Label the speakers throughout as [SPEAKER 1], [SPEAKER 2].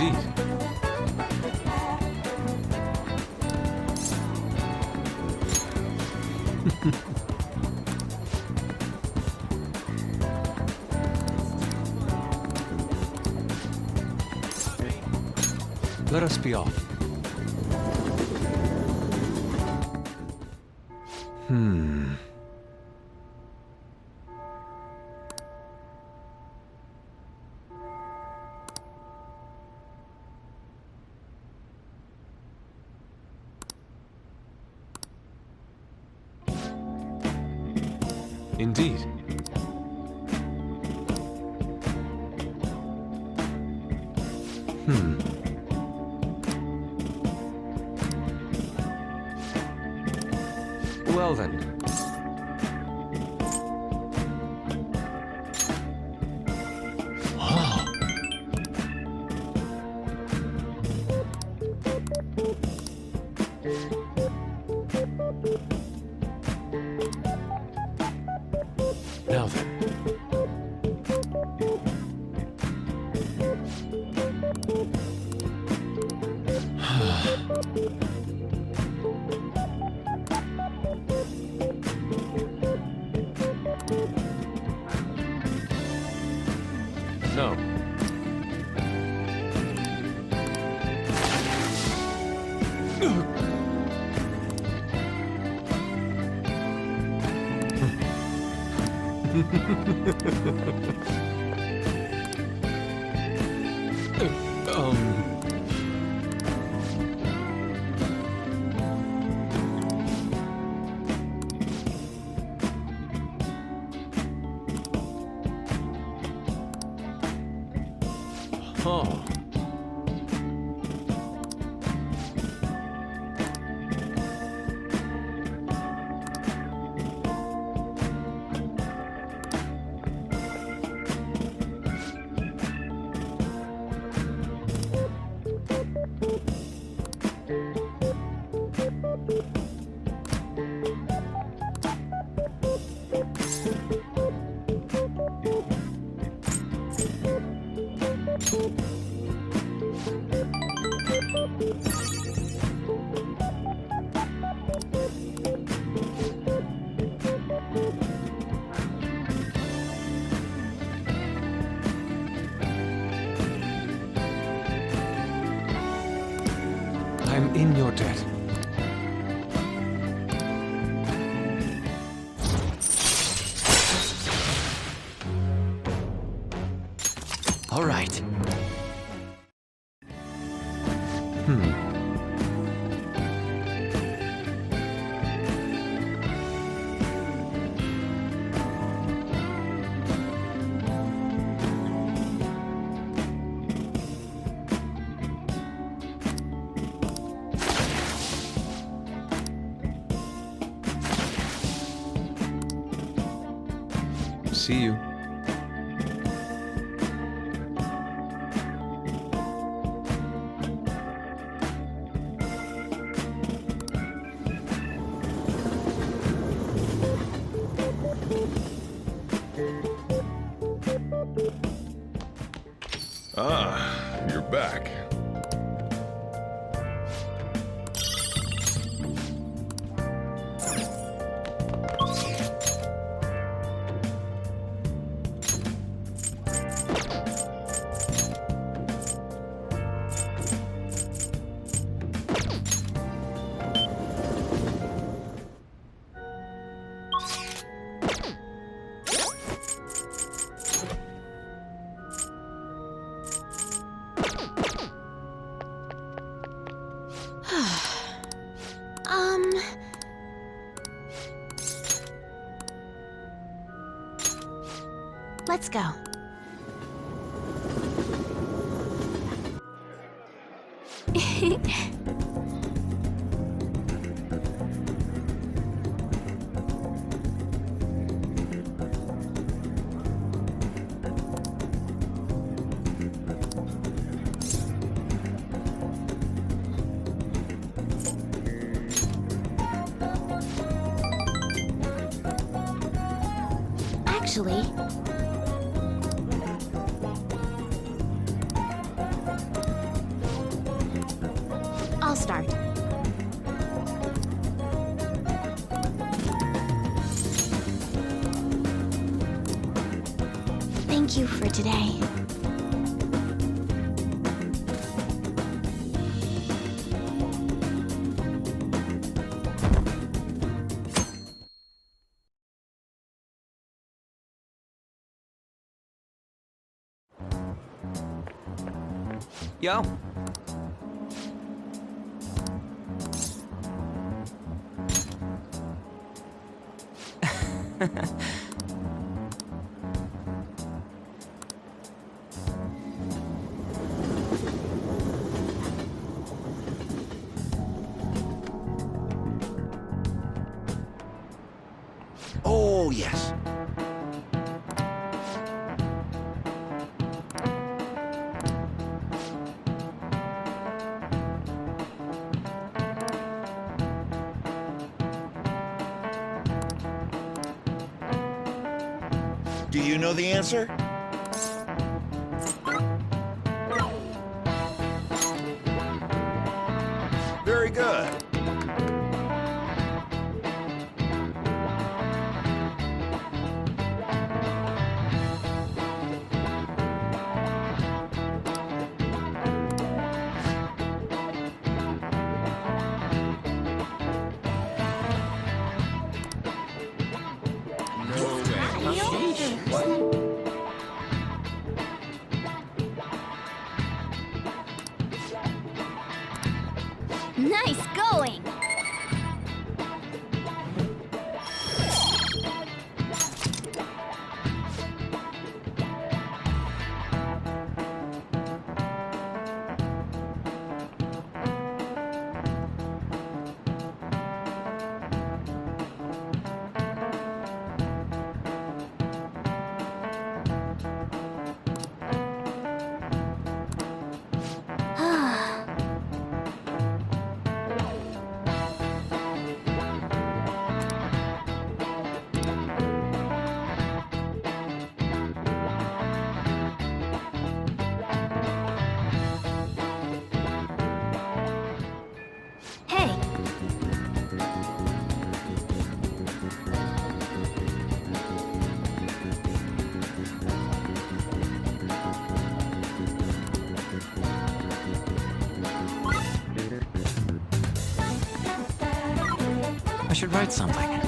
[SPEAKER 1] Indeed. Let us be off. Indeed. Well then. Now then. No. Oh. I'm in your debt. All right. See you.
[SPEAKER 2] Ah, you're back.
[SPEAKER 3] Let's go. Actually, Thank you for today.
[SPEAKER 1] Yo.
[SPEAKER 4] Oh, yes. Do you know the answer? Very good.
[SPEAKER 3] Nice going! Hey!
[SPEAKER 1] I should write something.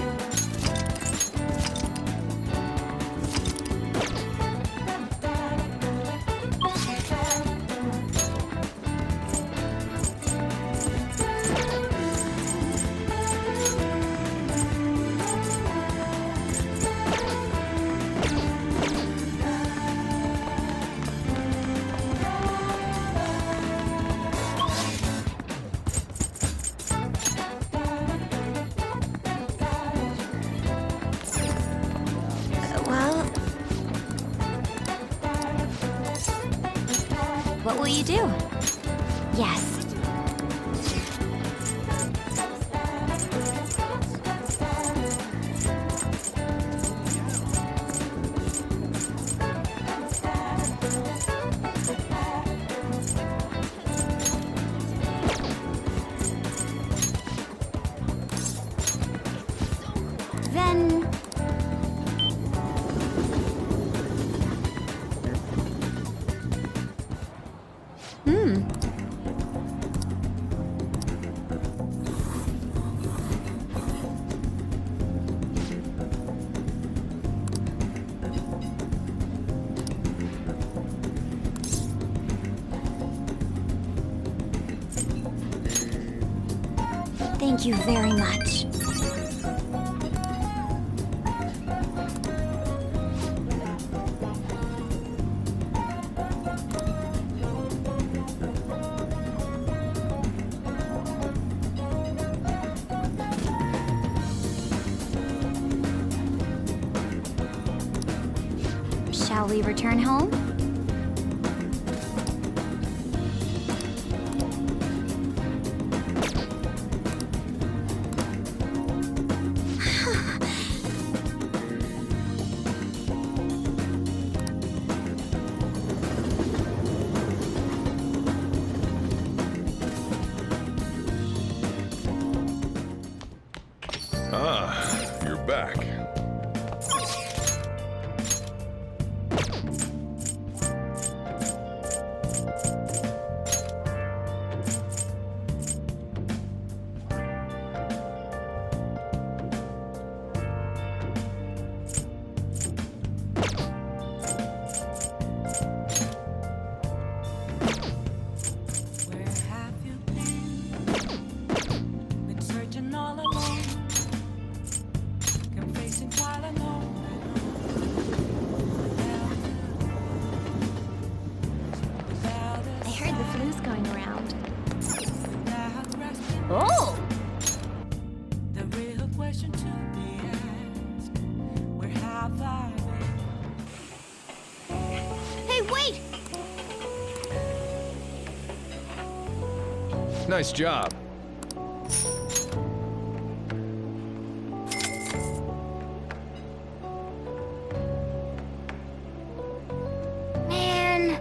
[SPEAKER 3] Well... What will you do? Yes. Then... Thank you very much. Shall we return home?
[SPEAKER 2] Ah, you're back. Nice job.
[SPEAKER 3] Man.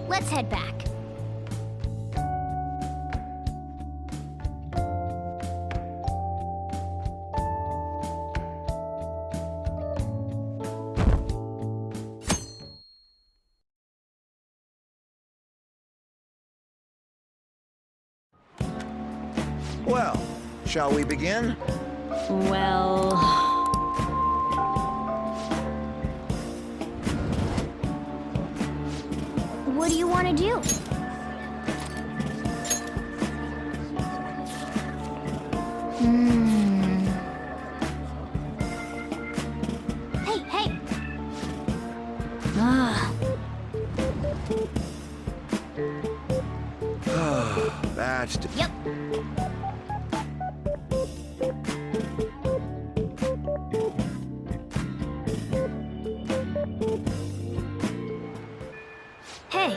[SPEAKER 3] Let's head back.
[SPEAKER 4] Well, shall we begin?
[SPEAKER 5] Well...
[SPEAKER 3] What do you want to do? Hey, hey!
[SPEAKER 4] That's...
[SPEAKER 3] Yep. Hey.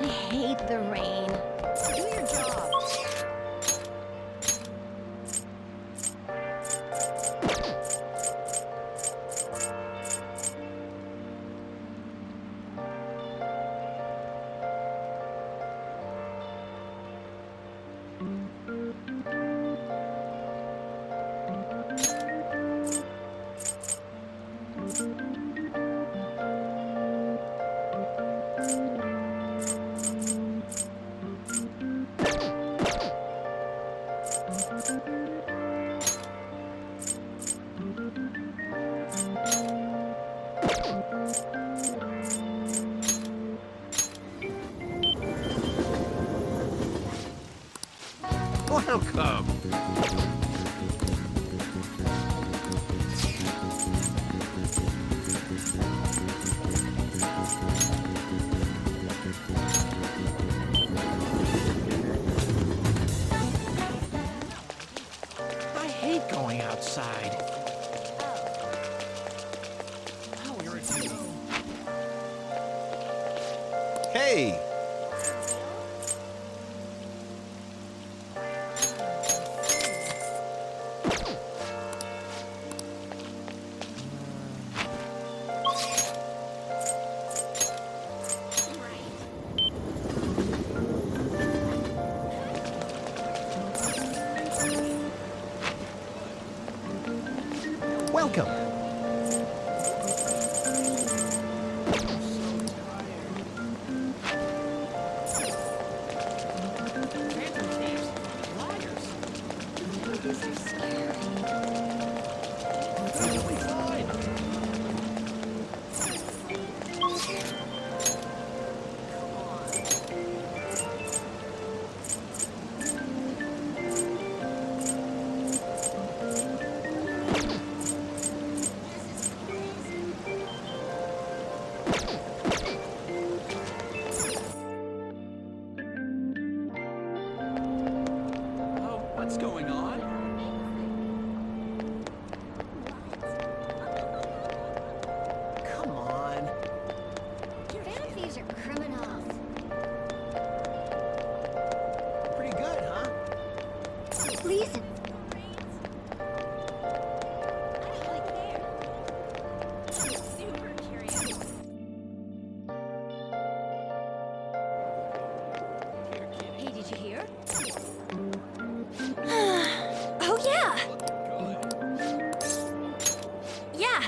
[SPEAKER 5] I hate the rain. Do your job.
[SPEAKER 1] Welcome. I hate going outside. How irritating.
[SPEAKER 4] Hey!
[SPEAKER 1] Welcome. What's going on? Come on.
[SPEAKER 3] Fan thieves are criminals.
[SPEAKER 1] Pretty good, huh?
[SPEAKER 3] Please.
[SPEAKER 5] Hey, did you hear?
[SPEAKER 3] Oh, yeah. Yeah.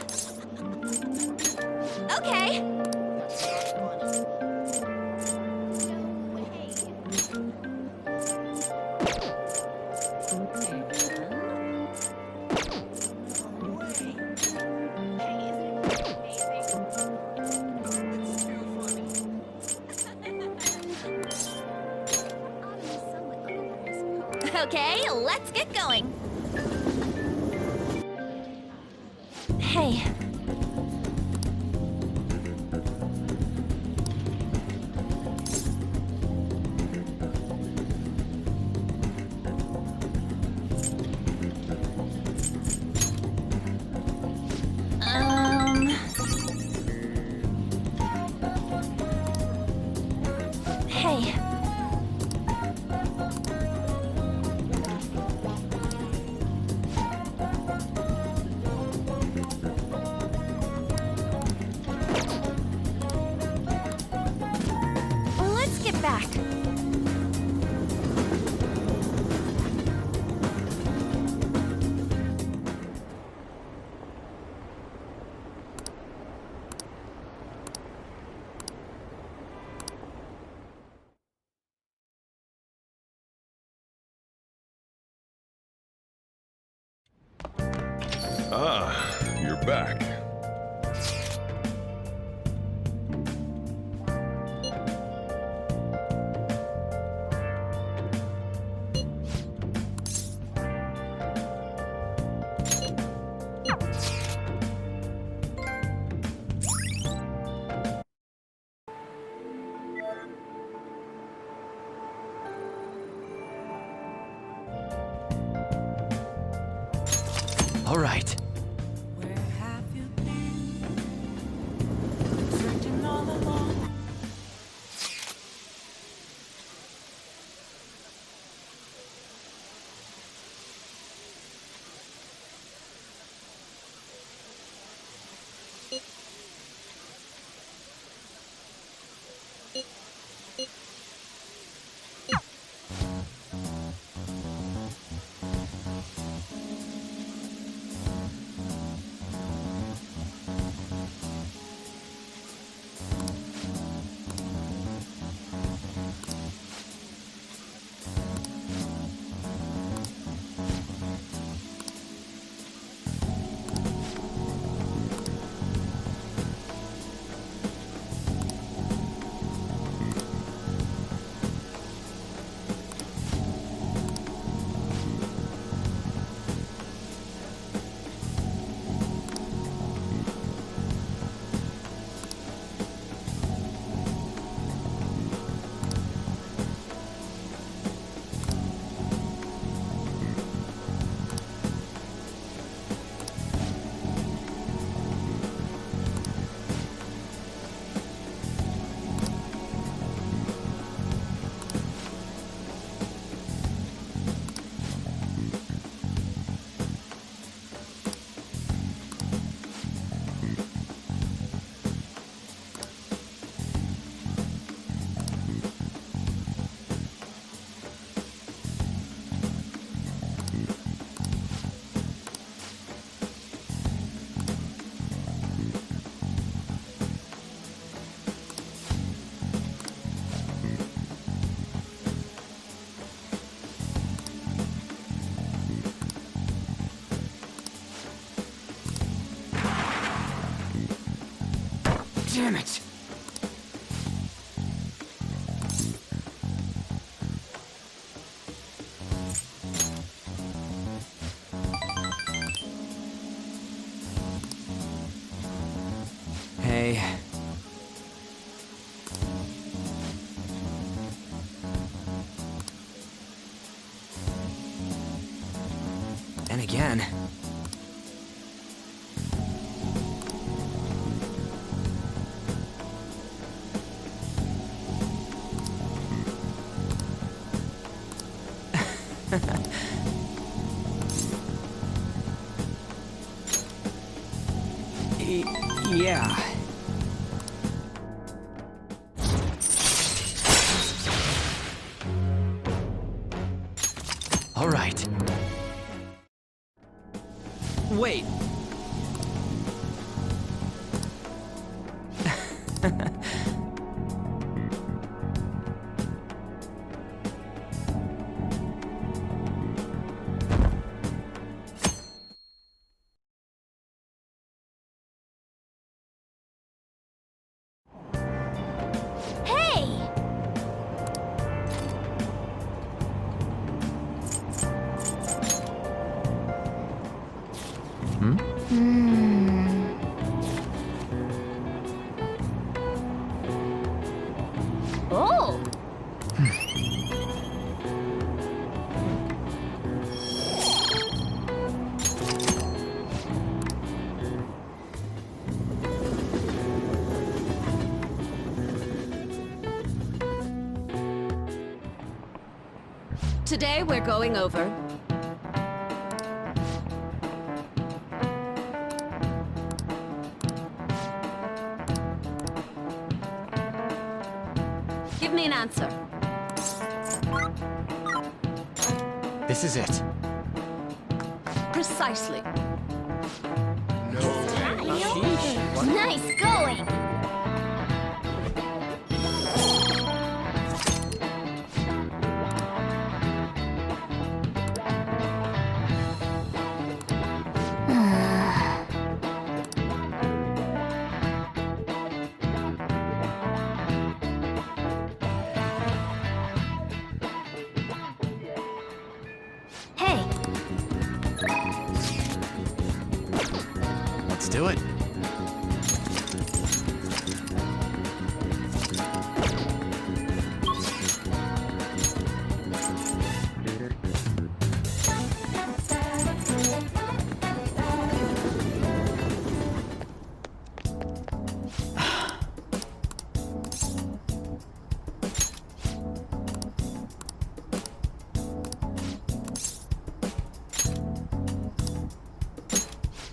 [SPEAKER 3] Okay. Okay, let's get going. Hey.
[SPEAKER 2] you're back.
[SPEAKER 6] All right.
[SPEAKER 7] Where have you been? Searching all along.
[SPEAKER 6] Damn it! Hey. And again. Yeah. All right. Wait.
[SPEAKER 3] Hey! Oh!
[SPEAKER 5] Today we're going over. Give me an answer.
[SPEAKER 6] This is it.
[SPEAKER 5] Precisely.
[SPEAKER 3] Nice going!
[SPEAKER 6] Let's do it.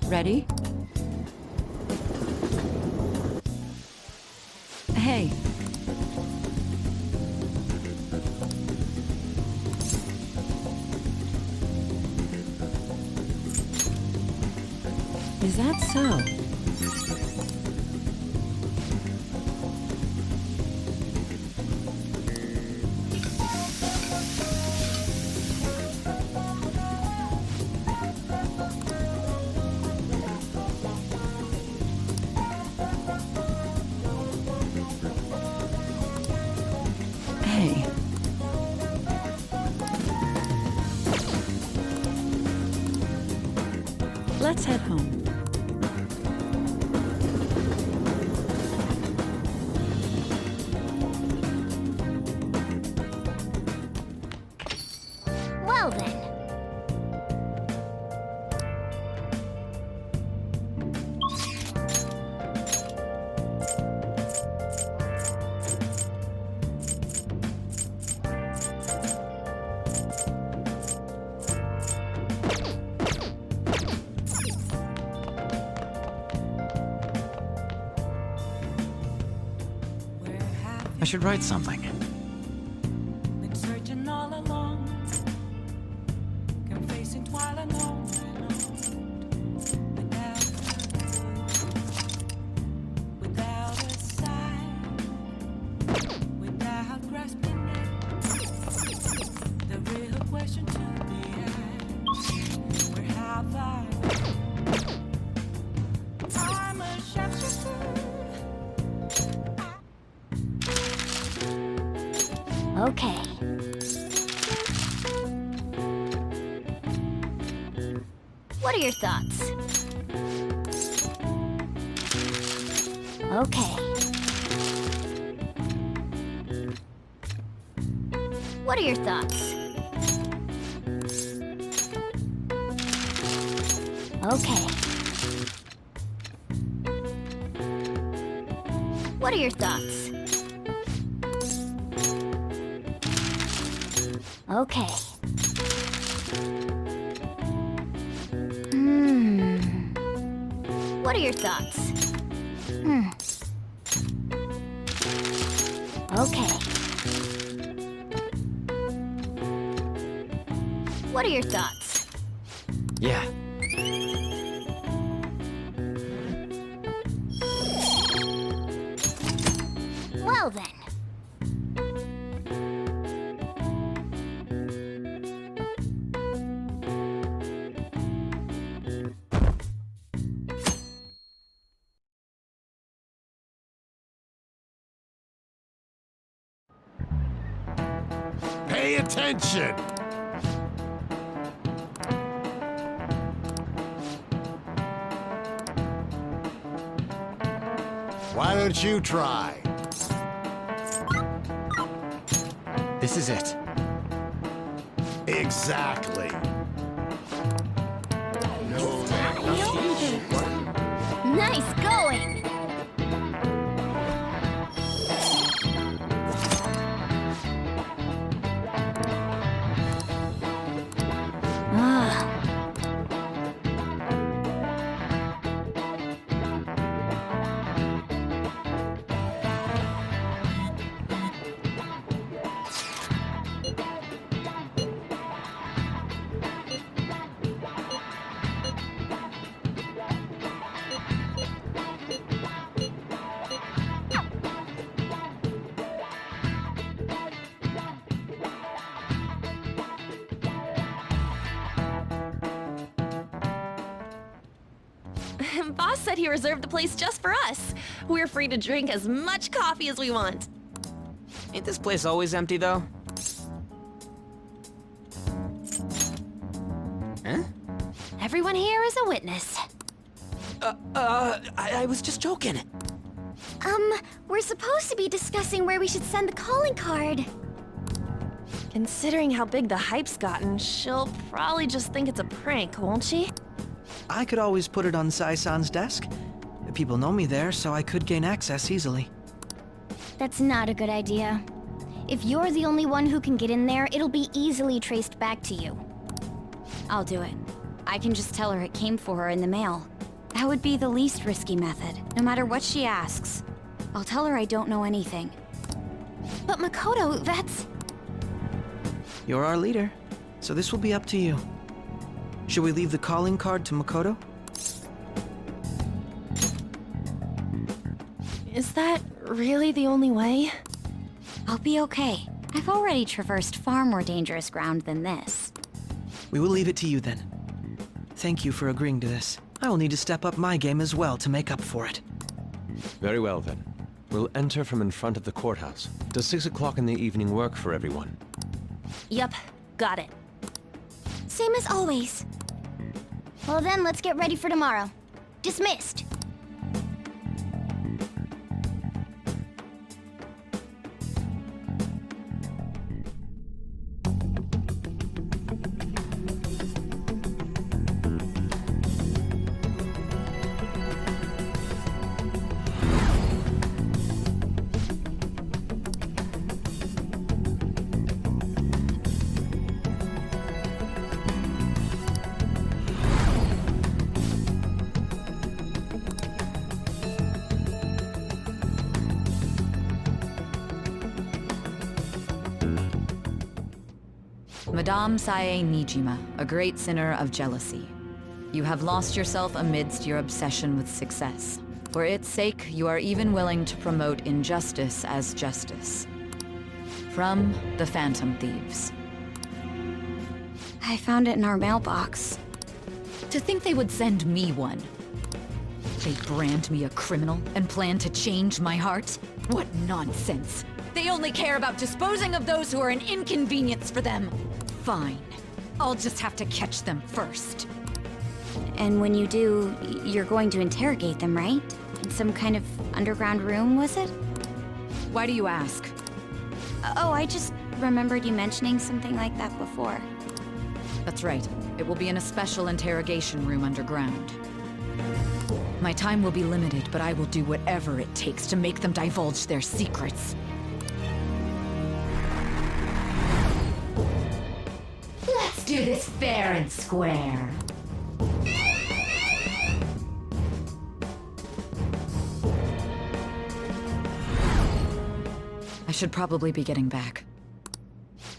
[SPEAKER 8] Ready? Hey. Is that so? Hey. Let's head home.
[SPEAKER 3] Well then.
[SPEAKER 7] Where have
[SPEAKER 6] I should write something.
[SPEAKER 7] you been searching all along? Come facing twilight on and on. Without a sign, without grasping it. The real question to be asked: where have I been? I'm a shapeshifter.
[SPEAKER 3] Okay. What are your thoughts? Okay. What are your thoughts? Okay. What are your thoughts? Okay. What are your thoughts? Okay. What are your thoughts?
[SPEAKER 6] Yeah.
[SPEAKER 3] Well then.
[SPEAKER 9] Pay attention! Why don't you try?
[SPEAKER 6] This is it.
[SPEAKER 9] Exactly.
[SPEAKER 3] Nice going! Ah.
[SPEAKER 10] Boss said he reserved the place just for us. We're free to drink as much coffee as we want.
[SPEAKER 6] Ain't this place always empty, though? Huh?
[SPEAKER 3] Everyone here is a witness.
[SPEAKER 6] I was just joking.
[SPEAKER 3] We're supposed to be discussing where we should send the calling card.
[SPEAKER 10] Considering how big the hype's gotten, she'll probably just think it's a prank, won't she?
[SPEAKER 7] I could always put it on Sai-san's desk. People know me there, so I could gain access easily.
[SPEAKER 3] That's not a good idea. If you're the only one who can get in there, it'll be easily traced back to you. I'll do it. I can just tell her it came for her in the mail. That would be the least risky method, no matter what she asks. I'll tell her I don't know anything. But Makoto, that's...
[SPEAKER 7] You're our leader, so this will be up to you. Should we leave the calling card to Makoto?
[SPEAKER 10] Is that really the only way?
[SPEAKER 3] I'll be okay. I've already traversed far more dangerous ground than this.
[SPEAKER 7] We will leave it to you then. Thank you for agreeing to this. I will need to step up my game as well to make up for it.
[SPEAKER 11] Very well then. We'll enter from in front of the courthouse. Does 6 o'clock in the evening work for everyone?
[SPEAKER 10] Yup, got it.
[SPEAKER 3] Same as always. Well then, let's get ready for tomorrow. Dismissed.
[SPEAKER 12] Madame Sae Nijima, a great sinner of jealousy. You have lost yourself amidst your obsession with success. For its sake, you are even willing to promote injustice as justice. From the Phantom Thieves.
[SPEAKER 3] I found it in our mailbox.
[SPEAKER 12] To think they would send me one. They brand me a criminal and plan to change my heart? What nonsense! They only care about disposing of those who are an inconvenience for them. Fine. I'll just have to catch them first.
[SPEAKER 3] And when you do, you're going to interrogate them, right? In some kind of underground room, was it?
[SPEAKER 12] Why do you ask?
[SPEAKER 3] Oh, I just remembered you mentioning something like that before.
[SPEAKER 12] That's right. It will be in a special interrogation room underground. My time will be limited, but I will do whatever it takes to make them divulge their secrets.
[SPEAKER 3] Let's do this fair and square.
[SPEAKER 12] I should probably be getting back.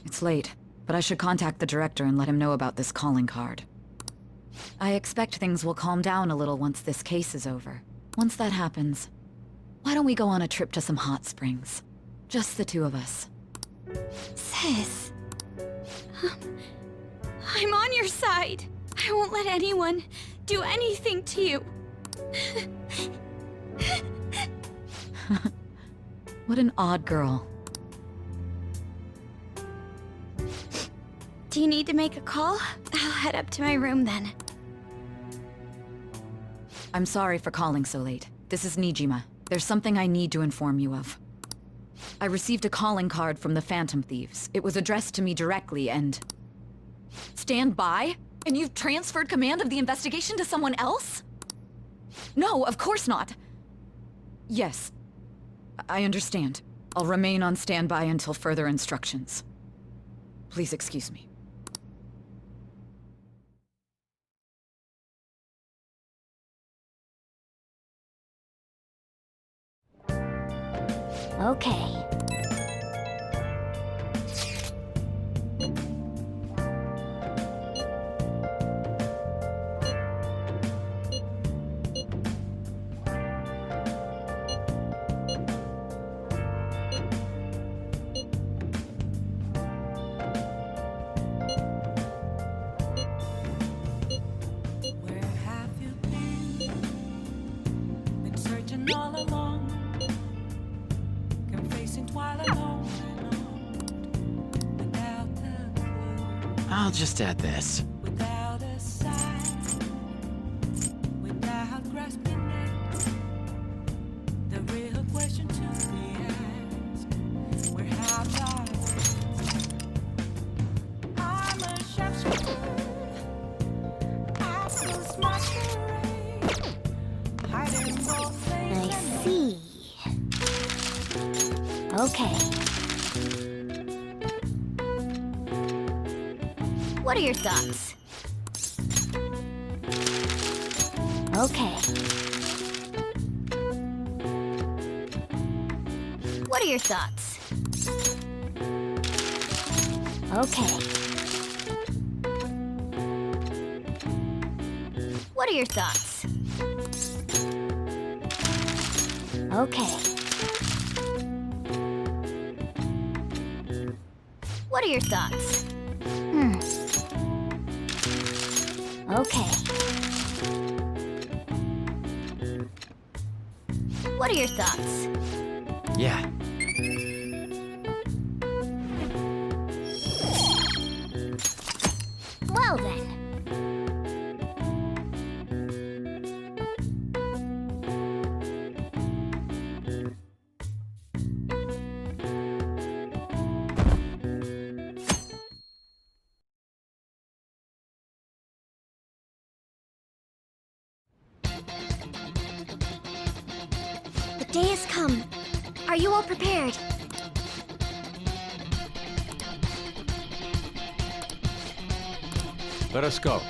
[SPEAKER 12] It's late, but I should contact the director and let him know about this calling card. I expect things will calm down a little once this case is over. Once that happens, why don't we go on a trip to some hot springs? Just the two of us.
[SPEAKER 3] Sis. I'm on your side. I won't let anyone do anything to you.
[SPEAKER 12] What an odd girl.
[SPEAKER 3] Do you need to make a call? I'll head up to my room then.
[SPEAKER 12] I'm sorry for calling so late. This is Nijima. There's something I need to inform you of. I received a calling card from the Phantom Thieves. It was addressed to me directly and... Stand by? And you've transferred command of the investigation to someone else? No, of course not. Yes, I understand. I'll remain on standby until further instructions. Please excuse me.
[SPEAKER 3] Okay.
[SPEAKER 6] I'll just add this.
[SPEAKER 13] Without a sign, without grasp
[SPEAKER 3] I see. Okay. What are your thoughts? Okay. What are your thoughts? Okay. What are your thoughts? Okay. What are your thoughts? Okay. What are your thoughts?
[SPEAKER 7] Yeah.
[SPEAKER 3] Well then. The day has come. Are you all prepared?
[SPEAKER 11] Let us go.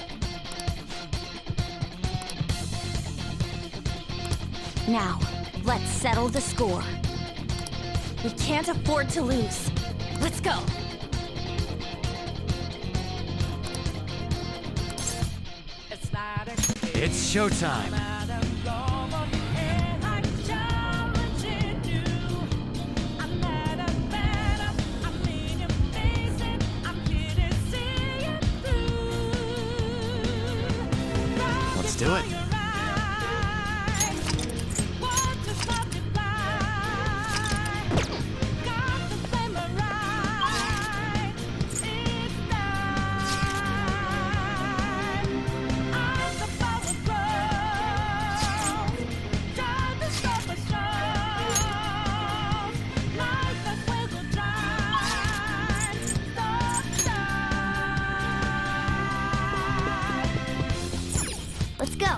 [SPEAKER 3] Now, let's settle the score.
[SPEAKER 10] We can't afford to lose. Let's go.
[SPEAKER 6] It's showtime. Let's do it.
[SPEAKER 3] Let's go.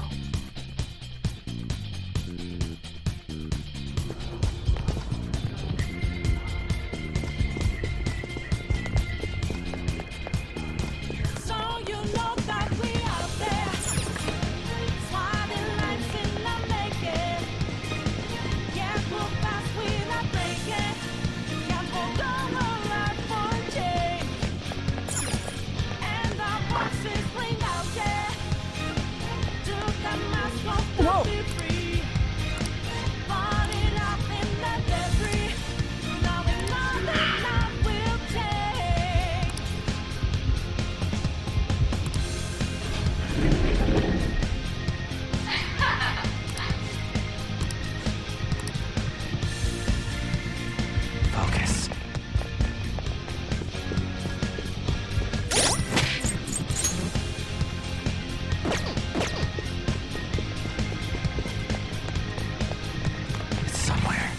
[SPEAKER 3] Whoa!
[SPEAKER 7] Focus. It's somewhere.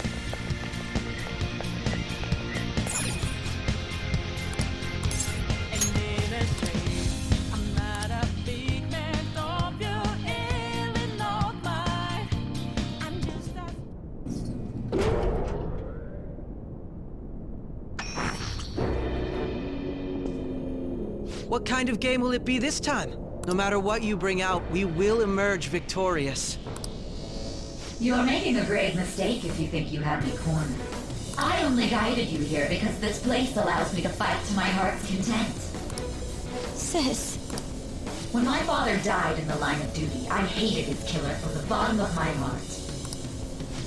[SPEAKER 7] What kind of game will it be this time? No matter what you bring out, we will emerge victorious.
[SPEAKER 12] You're making a grave mistake if you think you have me cornered. I only guided you here because this place allows me to fight to my heart's content.
[SPEAKER 3] Sis.
[SPEAKER 12] When my father died in the line of duty, I hated his killer from the bottom of my heart.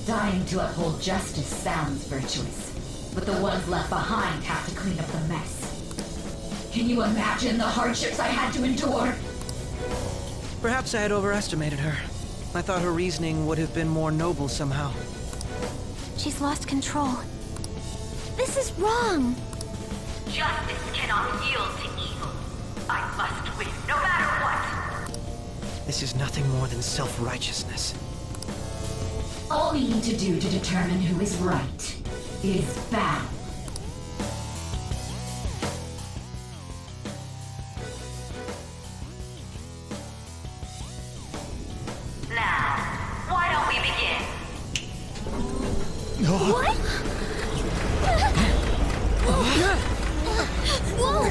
[SPEAKER 12] Dying to uphold justice sounds virtuous, but the ones left behind have to clean up the mess. Can you imagine the hardships I had to endure?
[SPEAKER 7] Perhaps I had overestimated her. I thought her reasoning would have been more noble somehow.
[SPEAKER 3] She's lost control. This is wrong.
[SPEAKER 12] Justice cannot yield to evil. I must win, no matter what.
[SPEAKER 7] This is nothing more than self-righteousness.
[SPEAKER 12] All we need to do to determine who is right is battle. Now, why don't we begin?
[SPEAKER 5] What? Whoa!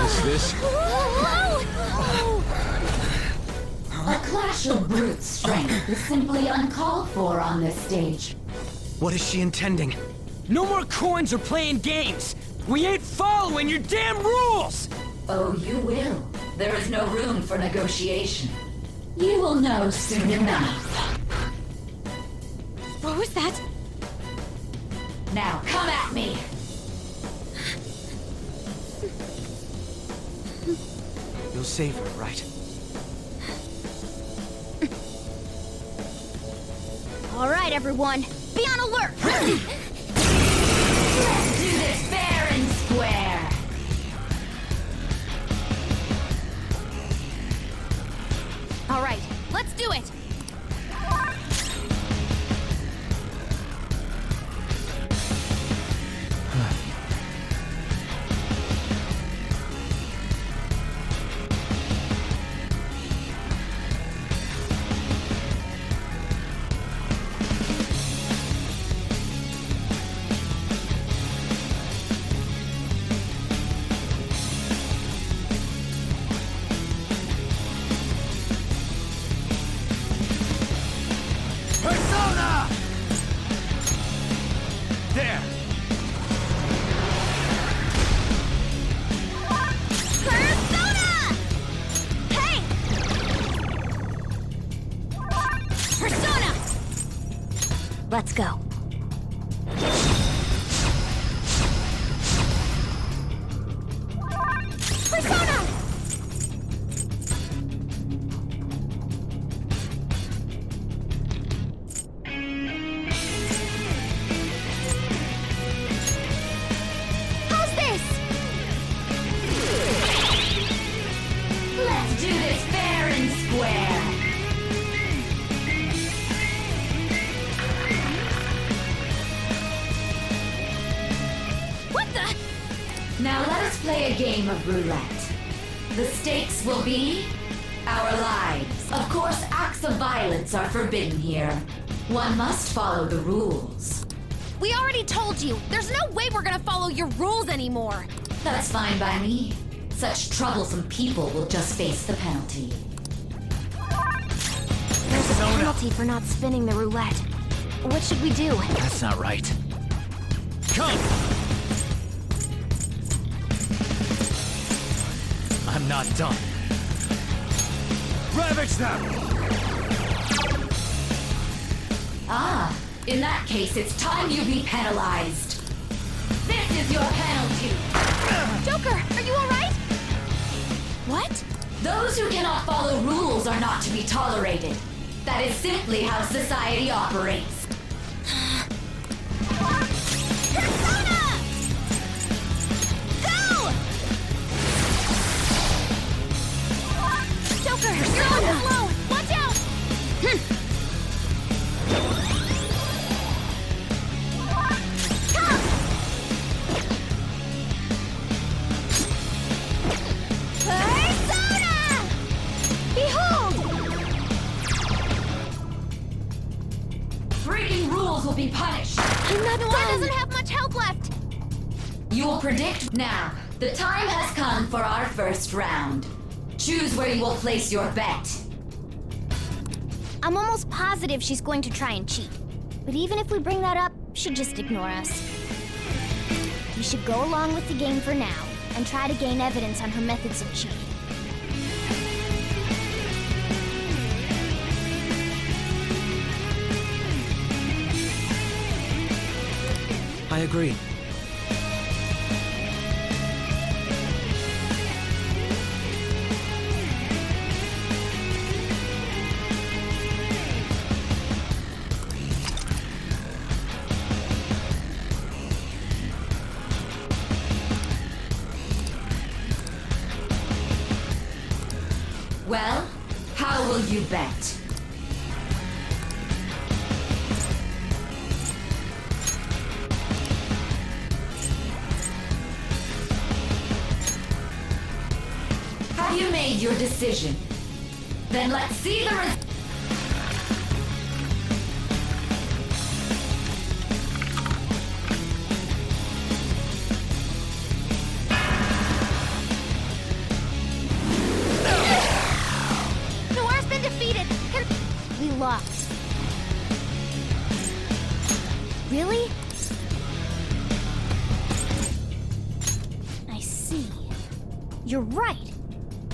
[SPEAKER 11] Is this?
[SPEAKER 12] A clash of brute strength is simply uncalled for on this stage.
[SPEAKER 7] What is she intending?
[SPEAKER 6] No more coins or playing games! We ain't following your damn rules!
[SPEAKER 12] Oh, you will. There is no room for negotiation. You will know soon enough.
[SPEAKER 3] What was that?
[SPEAKER 12] Now, come at me!
[SPEAKER 7] You'll save her, right?
[SPEAKER 3] All right, everyone. Be on alert!
[SPEAKER 12] Let's do this fair and square!
[SPEAKER 3] All right, let's do it!
[SPEAKER 9] Persona! There!
[SPEAKER 3] Persona! Hey! Persona! Let's go. Persona! How's this?
[SPEAKER 12] Let's do this fair and square!
[SPEAKER 3] What the?
[SPEAKER 12] Now let us play a game of roulette. The stakes will be our lives. Of course, acts of violence are forbidden here. One must follow the rules.
[SPEAKER 5] We already told you. There's no way we're gonna follow your rules anymore.
[SPEAKER 12] That's fine by me. Such troublesome people will just face the penalty.
[SPEAKER 3] There's a penalty for not spinning the roulette. What should we do?
[SPEAKER 6] That's not right. Come! I'm not done.
[SPEAKER 9] Ravage them!
[SPEAKER 12] Ah, in that case, it's time you be penalized. This is your penalty.
[SPEAKER 5] Joker, are you alright? What?
[SPEAKER 12] Those who cannot follow rules are not to be tolerated. That is simply how society operates.
[SPEAKER 3] Persona! Go! Joker, you're on the low! Watch out! Come! Persona! Behold!
[SPEAKER 12] Breaking rules will be punished.
[SPEAKER 3] I'm not
[SPEAKER 5] That
[SPEAKER 3] done!
[SPEAKER 5] doesn't have much health left.
[SPEAKER 12] You will predict now. The time has come for our first round. Choose where you will place your bet.
[SPEAKER 3] I'm almost positive she's going to try and cheat. But even if we bring that up, she'd just ignore us. We should go along with the game for now, and try to gain evidence on her methods of cheating.
[SPEAKER 7] I agree.
[SPEAKER 12] Well, how will you bet? Have you made your decision? Then let's see the
[SPEAKER 3] Really? I see. You're right.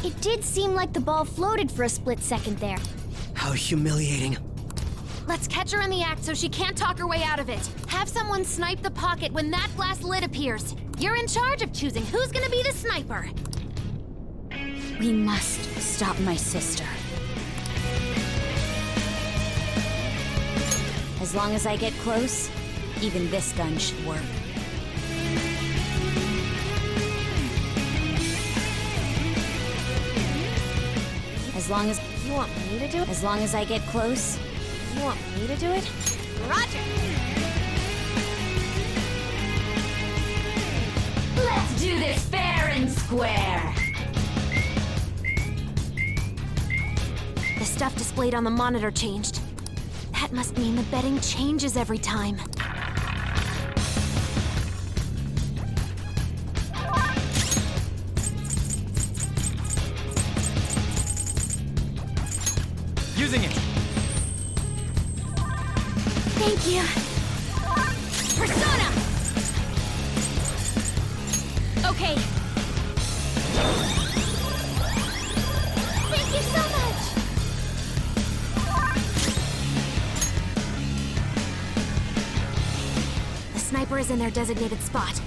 [SPEAKER 3] It did seem like the ball floated for a split second there.
[SPEAKER 7] How humiliating.
[SPEAKER 5] Let's catch her in the act so she can't talk her way out of it. Have someone snipe the pocket when that glass lid appears. You're in charge of choosing who's gonna be the sniper.
[SPEAKER 3] We must stop my sister. As long as I get close, even this gun should work. As long as...
[SPEAKER 5] You want me to do it?
[SPEAKER 3] As long as I get close...
[SPEAKER 5] You want me to do it? Roger!
[SPEAKER 3] Let's do this fair and square!
[SPEAKER 5] The stuff displayed on the monitor changed. That must mean the betting changes every time.
[SPEAKER 6] Using it.
[SPEAKER 5] Thank you. Persona! Okay. Thank you so much! The sniper is in their designated spot.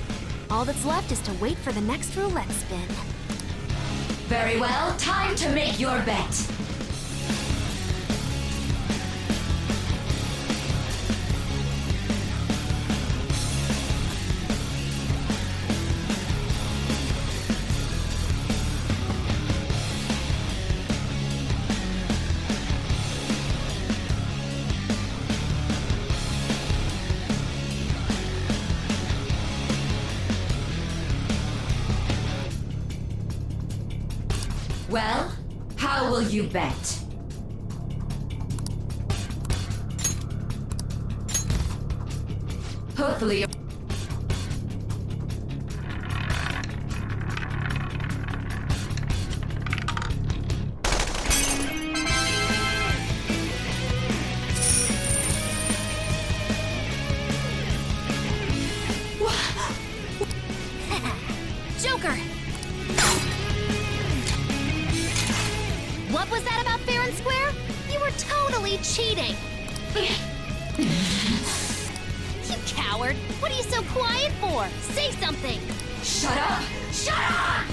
[SPEAKER 5] All that's left is to wait for the next roulette spin.
[SPEAKER 3] Very well, time to make your bet. Well, how will you bet? Hopefully...
[SPEAKER 5] Joker! What was that about fair and square? You were totally cheating! You coward! What are you so quiet for? Say something!
[SPEAKER 3] Shut up! Shut up!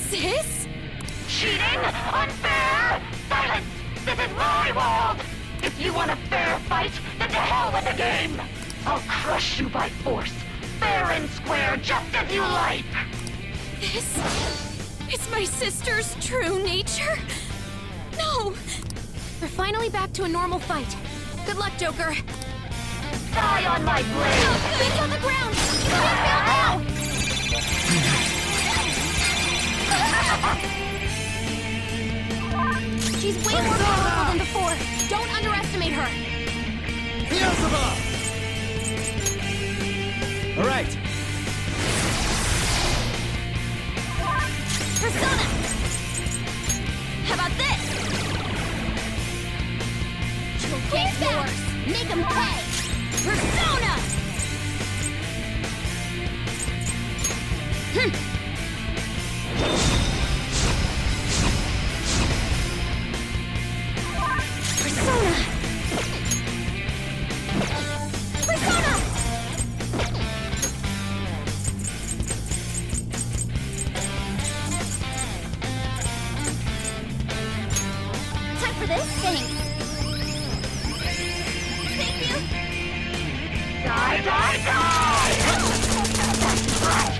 [SPEAKER 5] Sis?
[SPEAKER 13] Cheating? Unfair? Silence! This is my world! If you want a fair fight, then to hell with the game! I'll crush you by force, fair and square, just as you like!
[SPEAKER 5] This is my sister's true nature? No! We're finally back to a normal fight. Good luck, Joker.
[SPEAKER 13] Die on my blade!
[SPEAKER 5] No, it's on the ground! You can't fail now! She's way more powerful than before. Don't underestimate her.
[SPEAKER 6] Beelzebub! All right.
[SPEAKER 5] Persona! How about this? You'll get yours. Make them pay. Persona! Persona! Persona! Time for this thing. Thank you.
[SPEAKER 13] Die, die, die! That's right!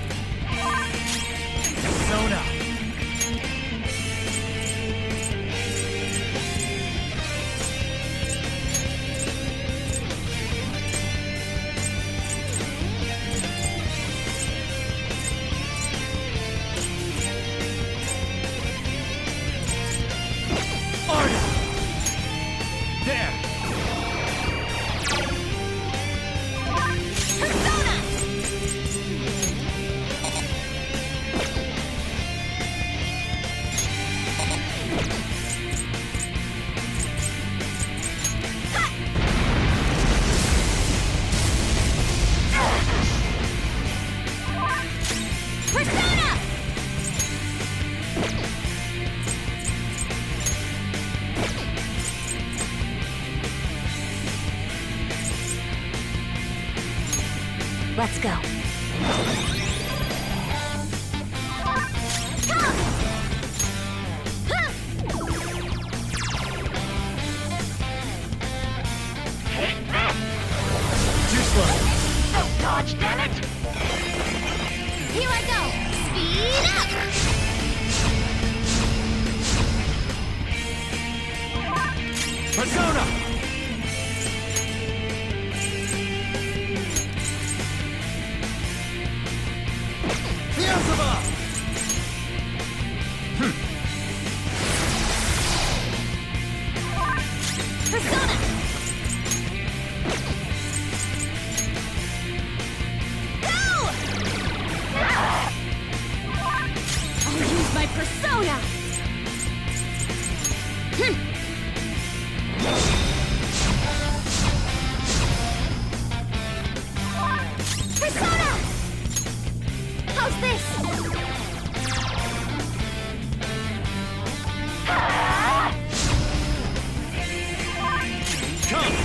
[SPEAKER 6] Persona. There.
[SPEAKER 3] Let's go.
[SPEAKER 9] Too slow.
[SPEAKER 13] Don't dodge, damn it!
[SPEAKER 3] Here I go! Speed up!
[SPEAKER 6] Persona!
[SPEAKER 9] Beelzebub!
[SPEAKER 3] Persona! Go! I'll use my persona! Persona! How's this?
[SPEAKER 6] Come!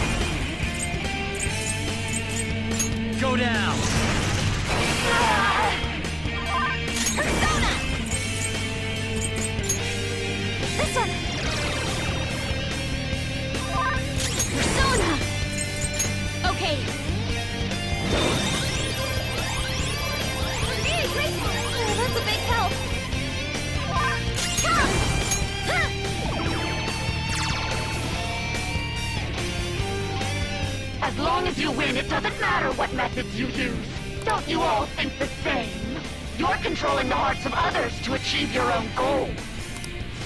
[SPEAKER 6] Go down!
[SPEAKER 3] Persona! This one! Persona! Okay. Hey, great! Oh, that's a big help. Come!
[SPEAKER 13] As long as you win, it doesn't matter what methods you use. Don't you all think the same? You're controlling the hearts of others to achieve your own goals.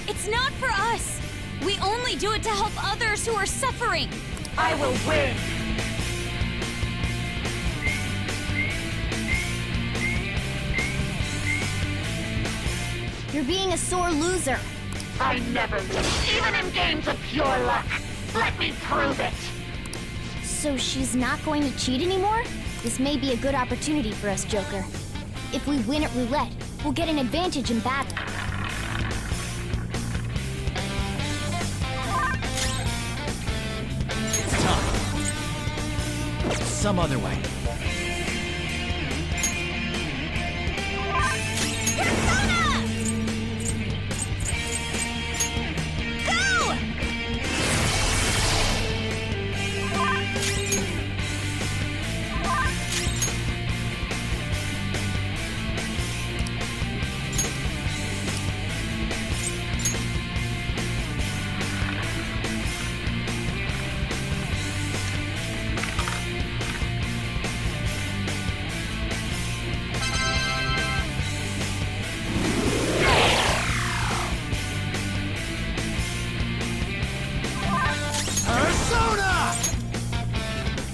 [SPEAKER 5] It's not for us. We only do it to help others who are suffering.
[SPEAKER 13] I will win.
[SPEAKER 3] You're being a sore loser.
[SPEAKER 13] I never lose, even in games of pure luck. Let me prove it.
[SPEAKER 3] So she's not going to cheat anymore? This may be a good opportunity for us, Joker. If we win at roulette, we'll get an advantage in battle.
[SPEAKER 1] It's tough. Some other way.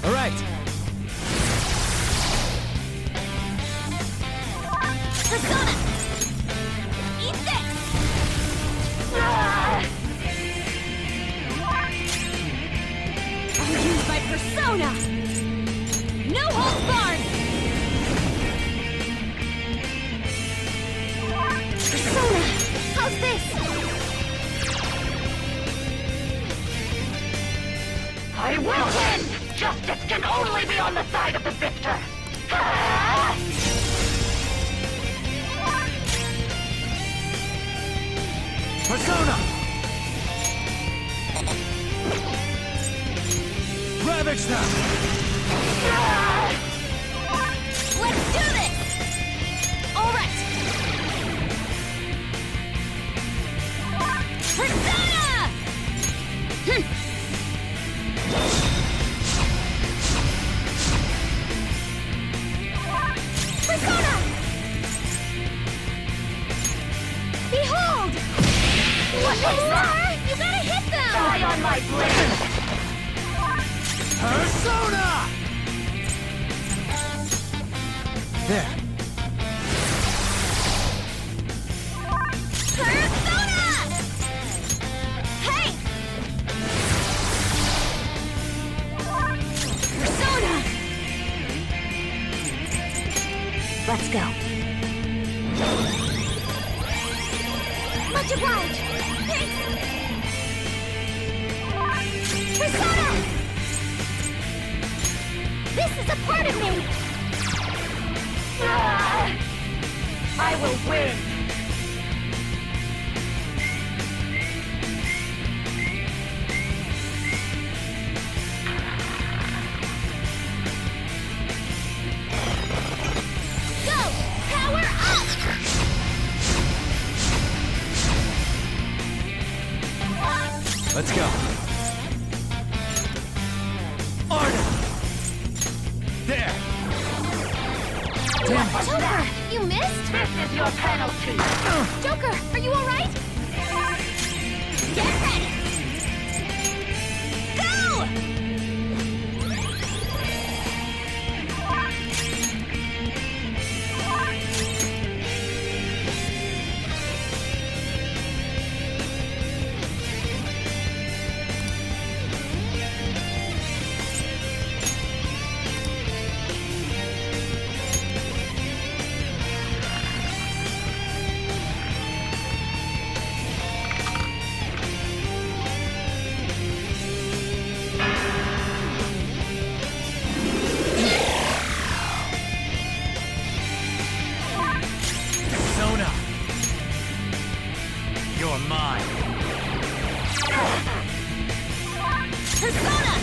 [SPEAKER 1] All right.
[SPEAKER 3] Persona! Eat this!
[SPEAKER 5] I'll use my persona! No holds barred!
[SPEAKER 3] Persona! How's this?
[SPEAKER 13] I will win! Justice can only be on the side of the victor!
[SPEAKER 1] Persona! Ravage them!
[SPEAKER 5] Let's do this! All right! Persona!
[SPEAKER 3] Persona!
[SPEAKER 5] Behold!
[SPEAKER 13] What is that?
[SPEAKER 5] You gotta hit them!
[SPEAKER 13] Die on my blade!
[SPEAKER 1] Persona! There.
[SPEAKER 5] Persona! Hey! Persona!
[SPEAKER 3] Let's go.
[SPEAKER 5] Much obliged! Thanks!
[SPEAKER 3] Persona! This is a part of me!
[SPEAKER 13] I will win!
[SPEAKER 5] Go! Power up!
[SPEAKER 1] Let's go. Arda! There!
[SPEAKER 5] Joker, you missed?
[SPEAKER 13] This is your penalty!
[SPEAKER 5] Joker, are you alright? Get ready! Go!
[SPEAKER 1] Persona! You're mine.
[SPEAKER 5] Persona!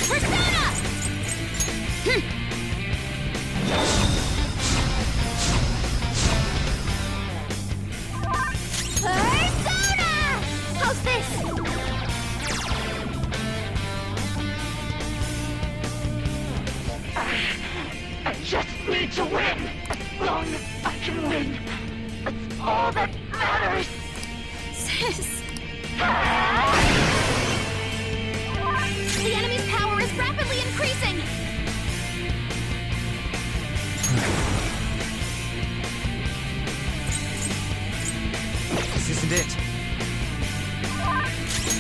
[SPEAKER 5] Persona! Persona! How's this?
[SPEAKER 13] I just need to win! As long as I can win! That's all that matters!
[SPEAKER 5] Sis! The enemy's power is rapidly increasing!
[SPEAKER 1] This isn't it.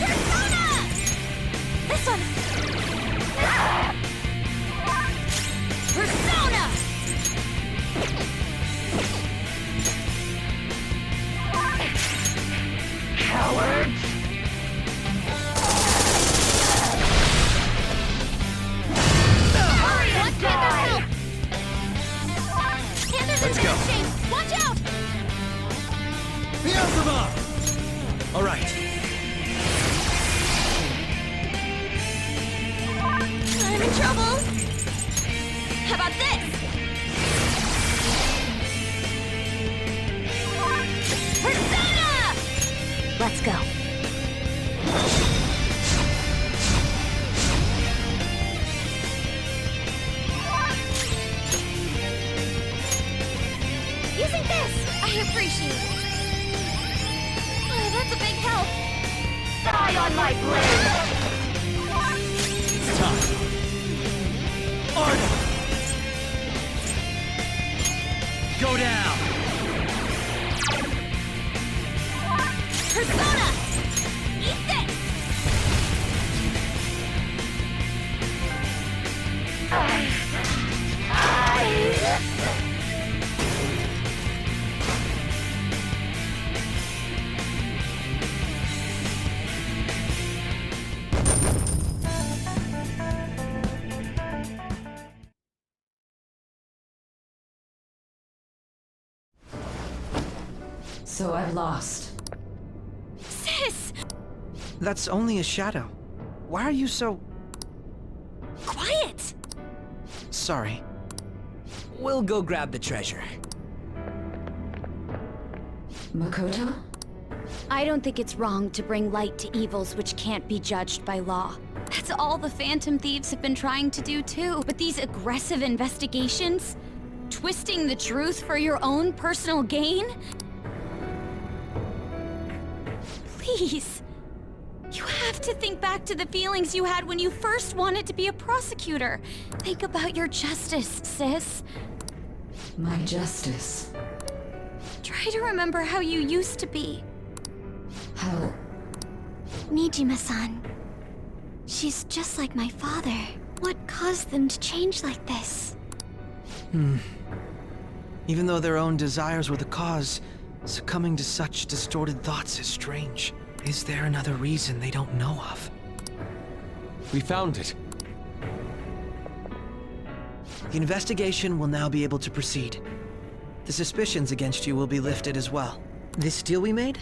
[SPEAKER 5] Persona! This one! Persona!
[SPEAKER 13] Cowards!
[SPEAKER 5] Hurry and die! Panda's
[SPEAKER 1] Let's
[SPEAKER 5] in
[SPEAKER 1] go.
[SPEAKER 5] bad shape! Watch out!
[SPEAKER 1] Beelzebub! All right.
[SPEAKER 5] I'm in trouble! How about this? Persona! Let's go. Using this, I appreciate it. Oh, that's a big help.
[SPEAKER 13] Die on my blade!
[SPEAKER 1] It's time. Arda! Go down!
[SPEAKER 5] Persona! Eat this!
[SPEAKER 12] So I've lost.
[SPEAKER 5] Sis!
[SPEAKER 7] That's only a shadow. Why are you so...
[SPEAKER 5] Quiet!
[SPEAKER 7] sorry?
[SPEAKER 6] We'll go grab the treasure.
[SPEAKER 12] Makoto?
[SPEAKER 3] I don't think it's wrong to bring light to evils which can't be judged by law. That's all the Phantom Thieves have been trying to do too. But these aggressive investigations? Twisting the truth for your own personal gain? Please. You have to think back to the feelings you had when you first wanted to be a prosecutor. Think about your justice, sis.
[SPEAKER 12] My justice.
[SPEAKER 3] Try to remember how you used to be.
[SPEAKER 12] How?
[SPEAKER 3] Nijima-san. She's just like my father. What caused them to change like this?
[SPEAKER 7] Even though their own desires were the cause, succumbing to such distorted thoughts is strange. Is there another reason they don't know of?
[SPEAKER 11] We found it.
[SPEAKER 7] The investigation will now be able to proceed. The suspicions against you will be lifted as well. This deal we made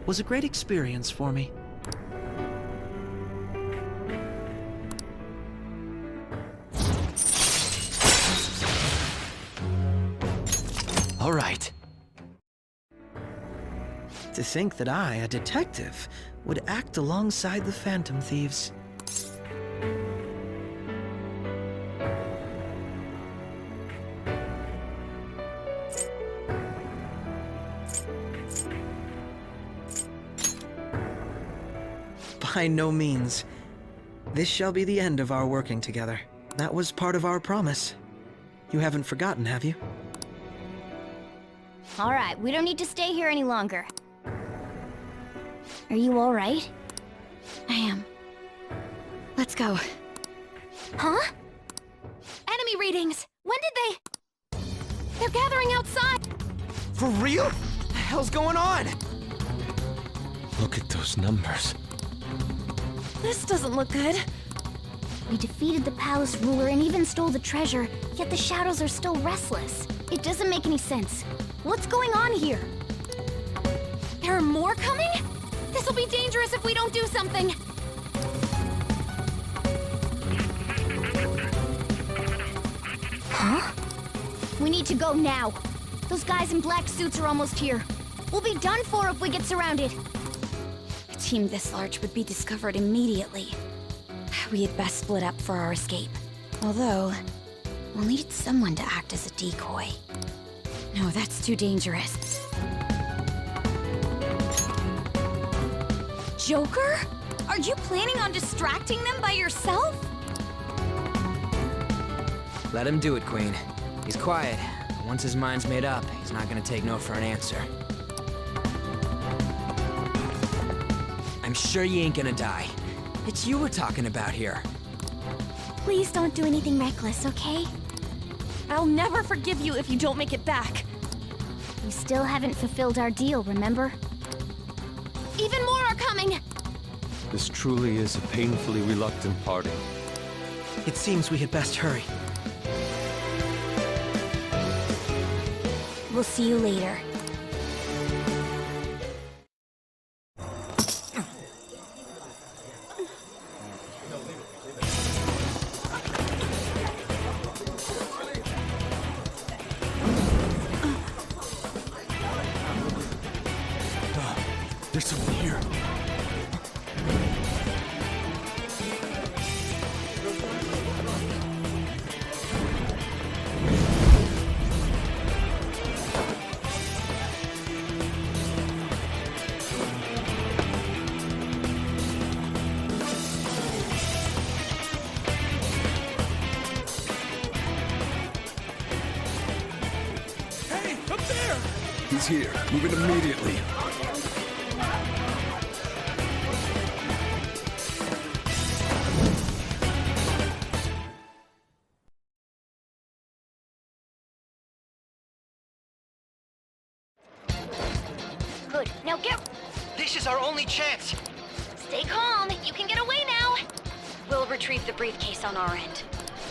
[SPEAKER 7] was a great experience for me. All right. To think that I, a detective, would act alongside the Phantom Thieves. By no means. This shall be the end of our working together. That was part of our promise. You haven't forgotten, have you?
[SPEAKER 3] All right, we don't need to stay here any longer. Are you all right?
[SPEAKER 5] I am. Let's go.
[SPEAKER 3] Huh?
[SPEAKER 5] Enemy readings! When did they... They're gathering outside!
[SPEAKER 6] For real? What the hell's going on?
[SPEAKER 11] Look at those numbers.
[SPEAKER 5] This doesn't look good.
[SPEAKER 3] We defeated the palace ruler and even stole the treasure, yet the shadows are still restless. It doesn't make any sense. What's going on here?
[SPEAKER 5] There are more coming? This'll be dangerous if we don't do something!
[SPEAKER 3] Huh? We need to go now. Those guys in black suits are almost here. We'll be done for if we get surrounded.
[SPEAKER 10] A team this large would be discovered immediately. We had best split up for our escape. Although, we'll need someone to act as a decoy. No, that's too dangerous.
[SPEAKER 5] Joker? Are you planning on distracting them by yourself?
[SPEAKER 6] Let him do it, Queen. He's quiet. Once his mind's made up, he's not gonna take no for an answer. I'm sure you ain't gonna die. It's you we're talking about here.
[SPEAKER 3] Please don't do anything reckless, okay?
[SPEAKER 5] I'll never forgive you if you don't make it back.
[SPEAKER 3] We still haven't fulfilled our deal, remember?
[SPEAKER 5] Even more are coming!
[SPEAKER 11] This truly is a painfully reluctant parting.
[SPEAKER 7] It seems we had best hurry.
[SPEAKER 3] We'll see you later.
[SPEAKER 1] There's someone here. Hey, up there!
[SPEAKER 2] He's here. Move it immediately.
[SPEAKER 3] Good. Now get...
[SPEAKER 6] This is our only chance.
[SPEAKER 3] Stay calm. You can get away now.
[SPEAKER 10] We'll retrieve the briefcase on our end.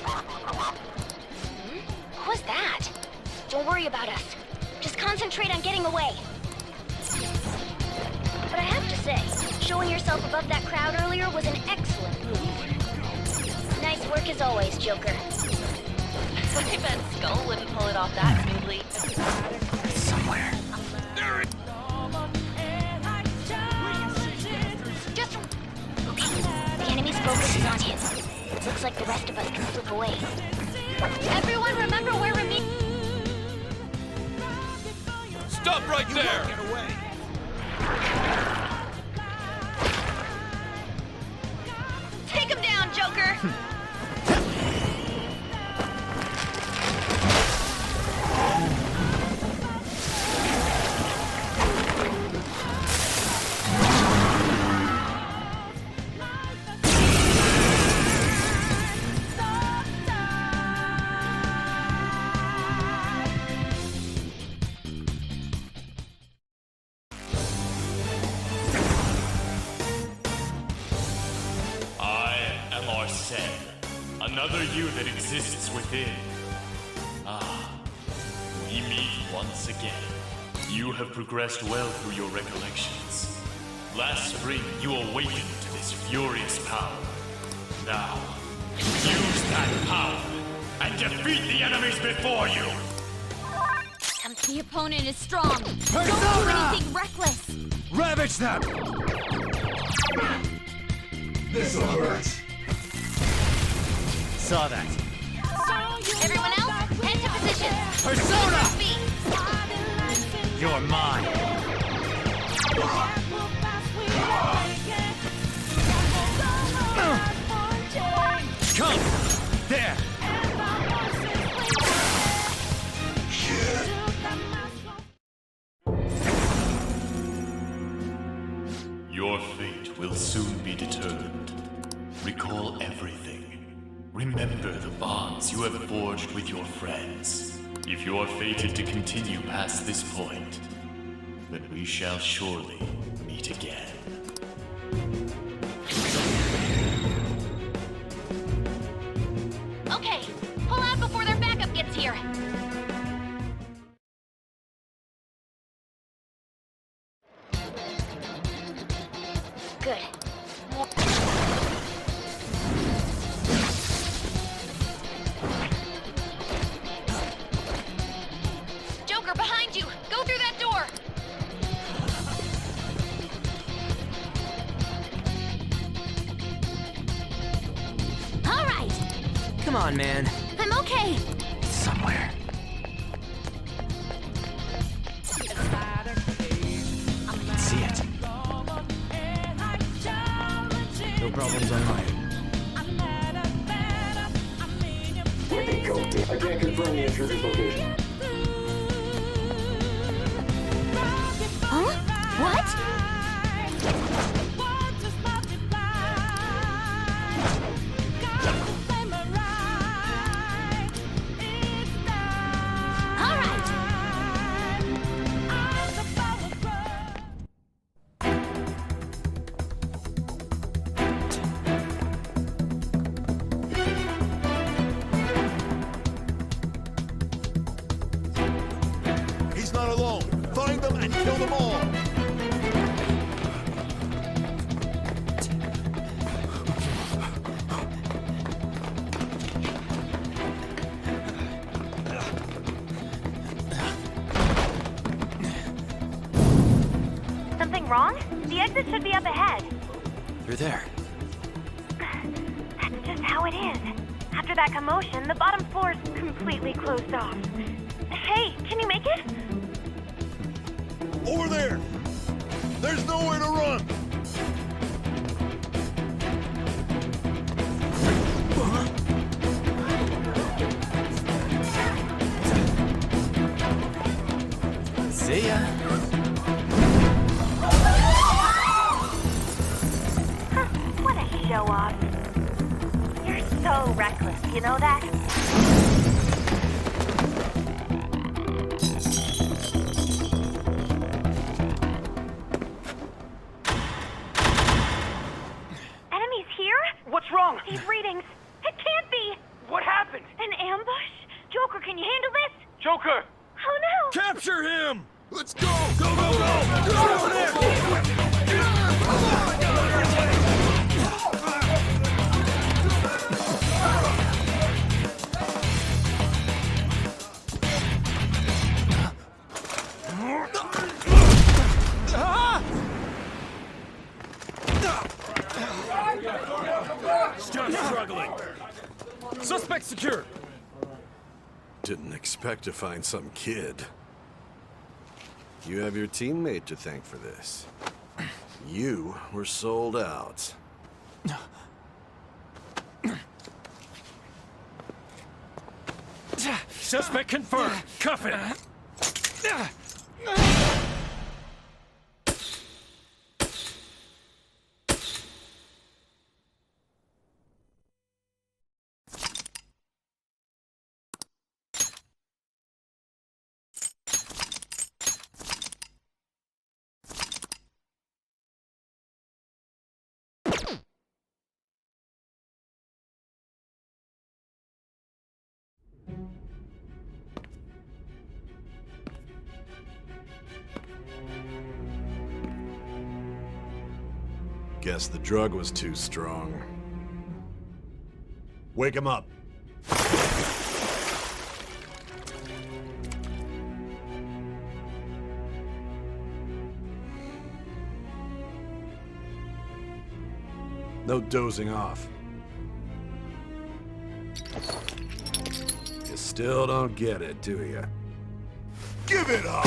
[SPEAKER 3] What was that? Don't worry about us. Just concentrate on getting away. But I have to say, showing yourself above that crowd earlier was an excellent move. Nice work as always, Joker.
[SPEAKER 10] I bet Skull wouldn't pull it off that smoothly.
[SPEAKER 6] Somewhere.
[SPEAKER 3] Just... Okay, the enemy's focus is on him. Looks like the rest of us can slip away. Everyone remember where we're meeting.
[SPEAKER 2] Stop right there!
[SPEAKER 1] Get away!
[SPEAKER 3] Take him down, Joker!
[SPEAKER 14] another you that exists within. We meet once again. You have progressed well through your recollections. Last spring, you awakened to this furious power. Now, use that power and defeat the enemies before you!
[SPEAKER 3] The opponent is strong.
[SPEAKER 1] Persona!
[SPEAKER 3] Don't do anything reckless.
[SPEAKER 1] Ravage them!
[SPEAKER 2] This'll hurt.
[SPEAKER 1] Saw that.
[SPEAKER 3] Everyone else, head to position.
[SPEAKER 1] Persona!
[SPEAKER 3] Speed.
[SPEAKER 1] You're mine. Come! There!
[SPEAKER 14] Your fate will soon be determined. Recall everything. Remember the bonds you have forged with your friends. If you are fated to continue past this point, then we shall surely meet again.
[SPEAKER 3] Okay, pull out before their backup gets here. Good. Joker, behind you! Go through that door! All right!
[SPEAKER 6] Come on, man.
[SPEAKER 3] I'm okay!
[SPEAKER 6] Somewhere. I can see it. No problems on my end.
[SPEAKER 2] I can't confirm the intruder's location.
[SPEAKER 3] Huh? What? All right!
[SPEAKER 9] He's not alone. Find them and kill them all.
[SPEAKER 13] Something wrong? The exit should be up ahead.
[SPEAKER 6] You're there.
[SPEAKER 13] That's just how it is. After that commotion, the bottom floor's completely closed off. Hey, can you make it?
[SPEAKER 9] Over there. There's nowhere to run.
[SPEAKER 6] See ya.
[SPEAKER 13] What a show off. You're so reckless, you know that? Enemies here?
[SPEAKER 1] What's wrong?
[SPEAKER 13] These readings. It can't be.
[SPEAKER 1] What happened?
[SPEAKER 13] An ambush? Joker, can you handle this?
[SPEAKER 1] Joker!
[SPEAKER 13] Oh no!
[SPEAKER 1] Capture him!
[SPEAKER 9] Let's go.
[SPEAKER 1] Go, go, go! Get over there! Stop struggling! Suspect secured!
[SPEAKER 2] Didn't expect to find some kid. You have your teammate to thank for this. You were sold out.
[SPEAKER 1] Suspect confirmed. Cuff it!
[SPEAKER 2] Guess the drug was too strong. Wake him up. No dozing off. You still don't get it, do you? Give it up!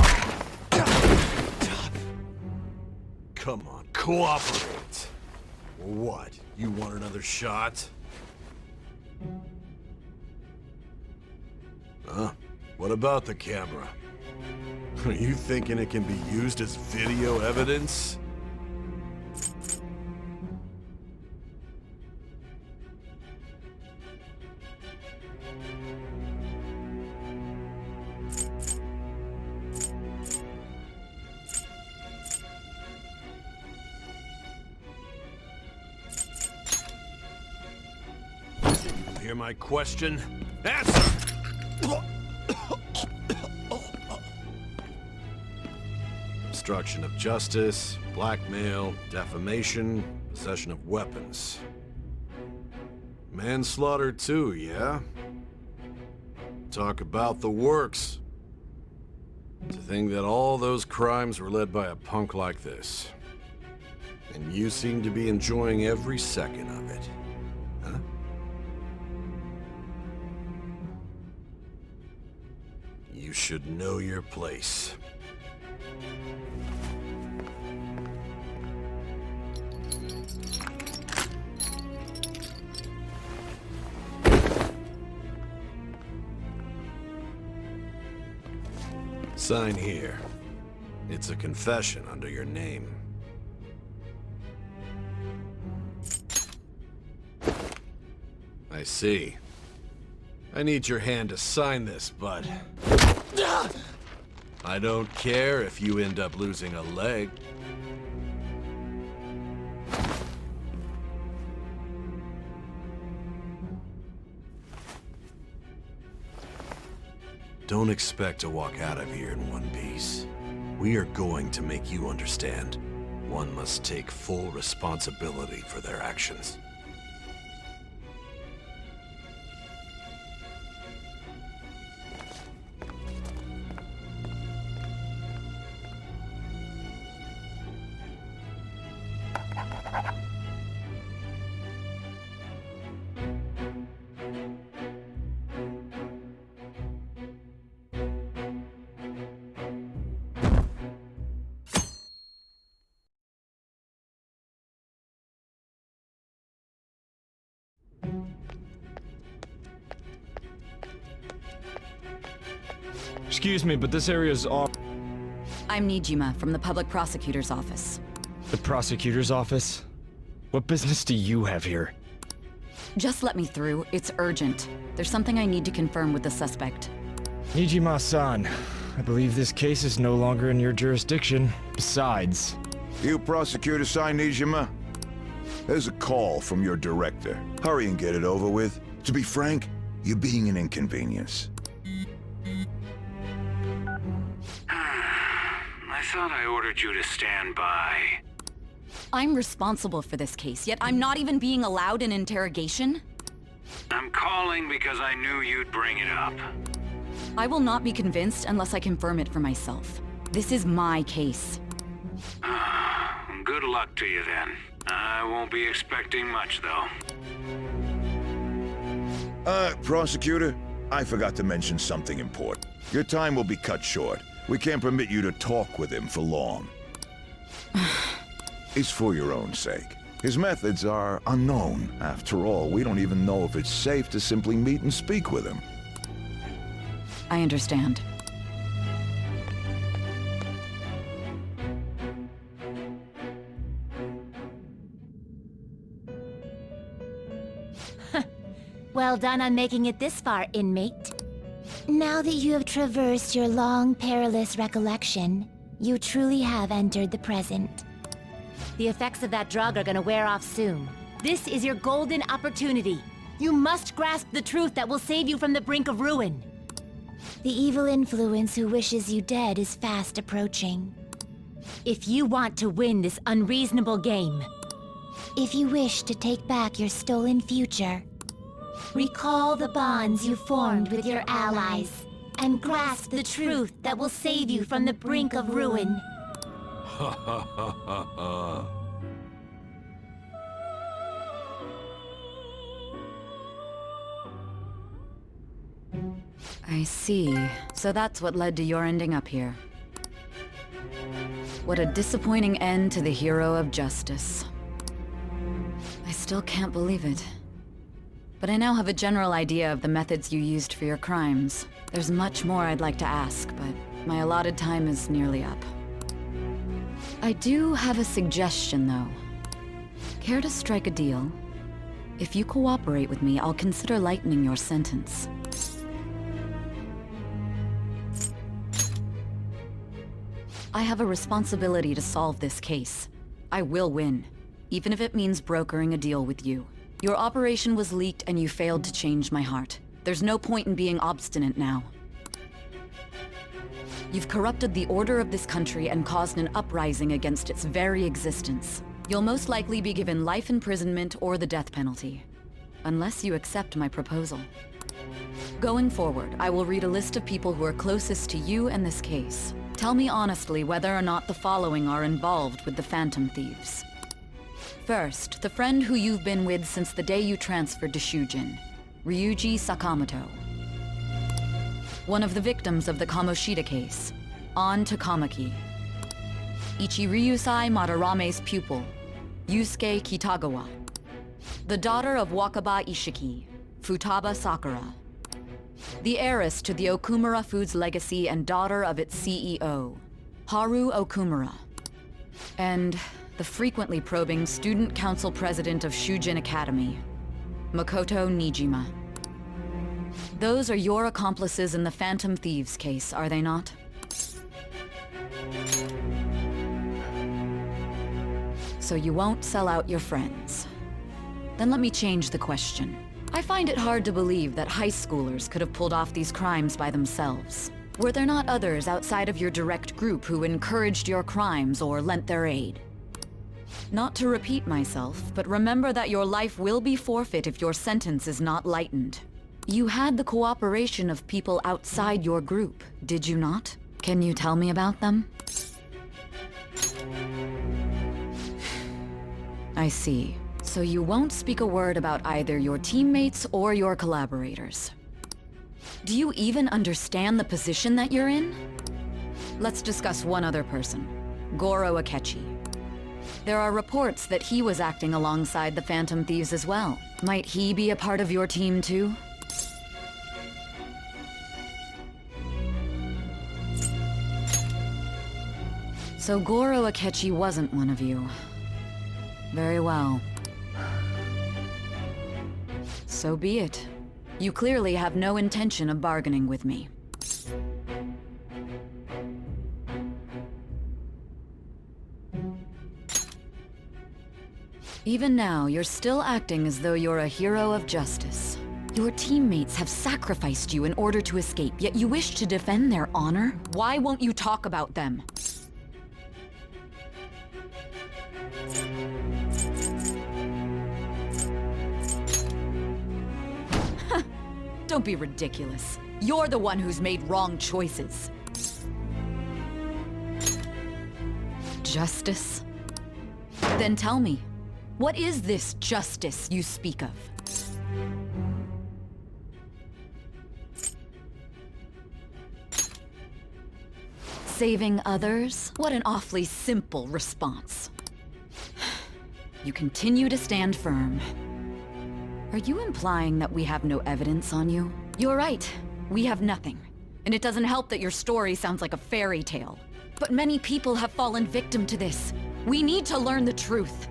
[SPEAKER 2] Come on, cooperate. What? You want another shot? Huh? What about the camera? Are you thinking it can be used as video evidence? Hear my question? Answer! Obstruction of justice, blackmail, defamation, possession of weapons. Manslaughter too, yeah? Talk about the works. To think that all those crimes were led by a punk like this. And you seem to be enjoying every second of it. Huh? You should know your place. Sign here. It's a confession under your name. I see. I need your hand to sign this, bud. I don't care if you end up losing a leg. Don't expect to walk out of here in one piece. We are going to make you understand. One must take full responsibility for their actions.
[SPEAKER 15] Excuse me, but this area's off.
[SPEAKER 12] I'm Nijima from the Public Prosecutor's Office.
[SPEAKER 15] The Prosecutor's Office? What business do you have here?
[SPEAKER 12] Just let me through. It's urgent. There's something I need to confirm with the suspect.
[SPEAKER 15] Nijima-san, I believe this case is no longer in your jurisdiction. Besides...
[SPEAKER 9] You prosecutor signed Nijima? There's a call from your director. Hurry and get it over with. To be frank, you're being an inconvenience.
[SPEAKER 16] I thought I ordered you to stand by.
[SPEAKER 12] I'm responsible for this case, yet I'm not even being allowed an interrogation?
[SPEAKER 16] I'm calling because I knew you'd bring it up.
[SPEAKER 12] I will not be convinced unless I confirm it for myself. This is my case.
[SPEAKER 16] Good luck to you then. I won't be expecting much, though.
[SPEAKER 9] Prosecutor, I forgot to mention something important. Your time will be cut short. We can't permit you to talk with him for long. It's for your own sake. His methods are unknown. After all, we don't even know if it's safe to simply meet and speak with him.
[SPEAKER 12] I understand.
[SPEAKER 10] Well done on making it this far, inmate. Now that you have traversed your long, perilous recollection, you truly have entered the present. The effects of that drug are gonna wear off soon. This is your golden opportunity. You must grasp the truth that will save you from the brink of ruin. The evil influence who wishes you dead is fast approaching. If you want to win this unreasonable game,
[SPEAKER 3] If you wish to take back your stolen future, recall the bonds you formed with your allies, and grasp the truth that will save you from the brink of ruin.
[SPEAKER 2] Ha ha ha ha ha.
[SPEAKER 12] I see. So that's what led to your ending up here. What a disappointing end to the hero of justice. I still can't believe it. But I now have a general idea of the methods you used for your crimes. There's much more I'd like to ask, but my allotted time is nearly up. I do have a suggestion, though. Care to strike a deal? If you cooperate with me, I'll consider lightening your sentence. I have a responsibility to solve this case. I will win, even if it means brokering a deal with you. Your operation was leaked and you failed to change my heart. There's no point in being obstinate now. You've corrupted the order of this country and caused an uprising against its very existence. You'll most likely be given life imprisonment or the death penalty, unless you accept my proposal. Going forward, I will read a list of people who are closest to you and this case. Tell me honestly whether or not the following are involved with the Phantom Thieves. First, the friend who you've been with since the day you transferred to Shujin, Ryuji Sakamoto. One of the victims of the Kamoshida case, An Takamaki. Ichiryusai Madarame's pupil, Yusuke Kitagawa. The daughter of Wakaba Ishiki, Futaba Sakura. The heiress to the Okumura Foods legacy and daughter of its CEO, Haru Okumura. And the frequently probing student council president of Shujin Academy, Makoto Nijima. Those are your accomplices in the Phantom Thieves case, are they not? So you won't sell out your friends. Then let me change the question. I find it hard to believe that high schoolers could have pulled off these crimes by themselves. Were there not others outside of your direct group who encouraged your crimes or lent their aid? Not to repeat myself, but remember that your life will be forfeit if your sentence is not lightened. You had the cooperation of people outside your group, did you not? Can you tell me about them? I see. So you won't speak a word about either your teammates or your collaborators. Do you even understand the position that you're in? Let's discuss one other person, Goro Akechi. There are reports that he was acting alongside the Phantom Thieves as well. Might he be a part of your team too? So Goro Akechi wasn't one of you. Very well. So be it. You clearly have no intention of bargaining with me. Even now, you're still acting as though you're a hero of justice. Your teammates have sacrificed you in order to escape, yet you wish to defend their honor? Why won't you talk about them? Don't be ridiculous. You're the one who's made wrong choices. Justice? Then tell me, what is this justice you speak of? Saving others? What an awfully simple response. You continue to stand firm. Are you implying that we have no evidence on you? You're right. We have nothing. And it doesn't help that your story sounds like a fairy tale. But many people have fallen victim to this. We need to learn the truth.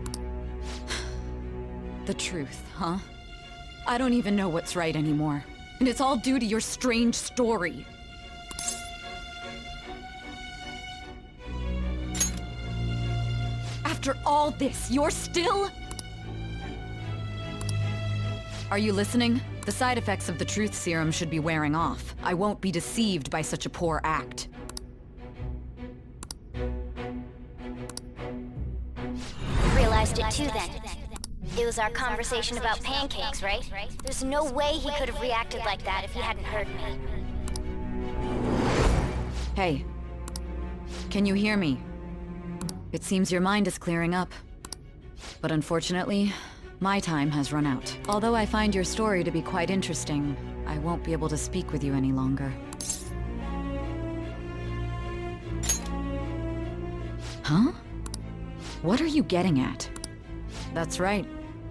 [SPEAKER 12] The truth, huh? I don't even know what's right anymore. And it's all due to your strange story. After all this, you're still... Are you listening? The side effects of the truth serum should be wearing off. I won't be deceived by such a poor act.
[SPEAKER 3] Realize realized it too then. It was our conversation about pancakes, right? There's no way he could have reacted like that if he hadn't heard me.
[SPEAKER 12] Hey. Can you hear me? It seems your mind is clearing up. But unfortunately, my time has run out. Although I find your story to be quite interesting, I won't be able to speak with you any longer. Huh? What are you getting at? That's right.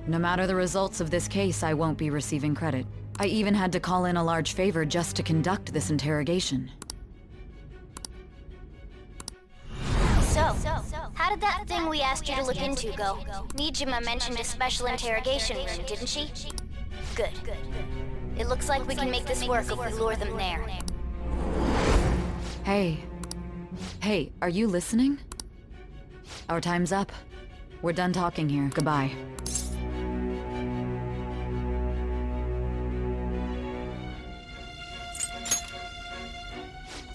[SPEAKER 12] No matter the results of this case, I won't be receiving credit. I even had to call in a large favor just to conduct this interrogation.
[SPEAKER 3] So, how did that thing we asked you to look into go? Nijima mentioned a special interrogation room, didn't she? Good. It looks like we can make this work if we lure them there.
[SPEAKER 12] Hey. Hey, are you listening? Our time's up. We're done talking here. Goodbye.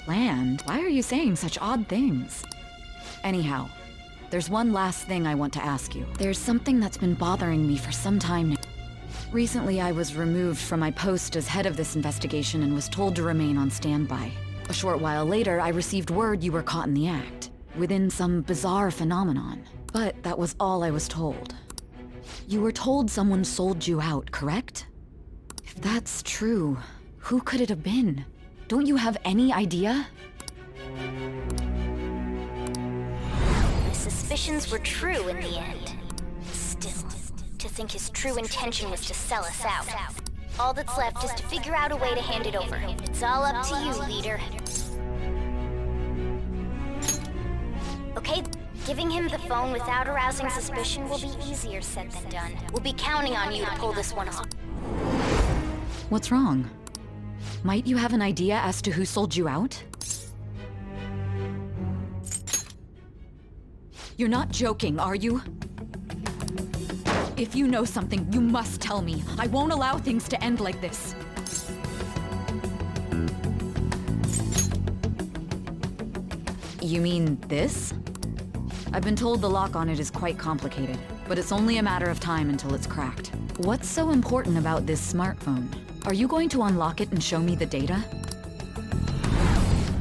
[SPEAKER 12] Planned? Why are you saying such odd things? Anyhow, there's one last thing I want to ask you. There's something that's been bothering me for some time now. Recently, I was removed from my post as head of this investigation and was told to remain on standby. A short while later, I received word you were caught in the act, within some bizarre phenomenon. But that was all I was told. You were told someone sold you out, correct? If that's true, who could it have been? Don't you have any idea?
[SPEAKER 3] My suspicions were true in the end. Still, to think his true intention was to sell us out. All that's left is to figure out a way to hand it over. It's all up to you, leader. Okay, giving him the phone without arousing suspicion will be easier said than done. We'll be counting on you to pull this one off.
[SPEAKER 12] What's wrong? Might you have an idea as to who sold you out? You're not joking, are you? If you know something, you must tell me. I won't allow things to end like this. You mean this? I've been told the lock on it is quite complicated, but it's only a matter of time until it's cracked. What's so important about this smartphone? Are you going to unlock it and show me the data?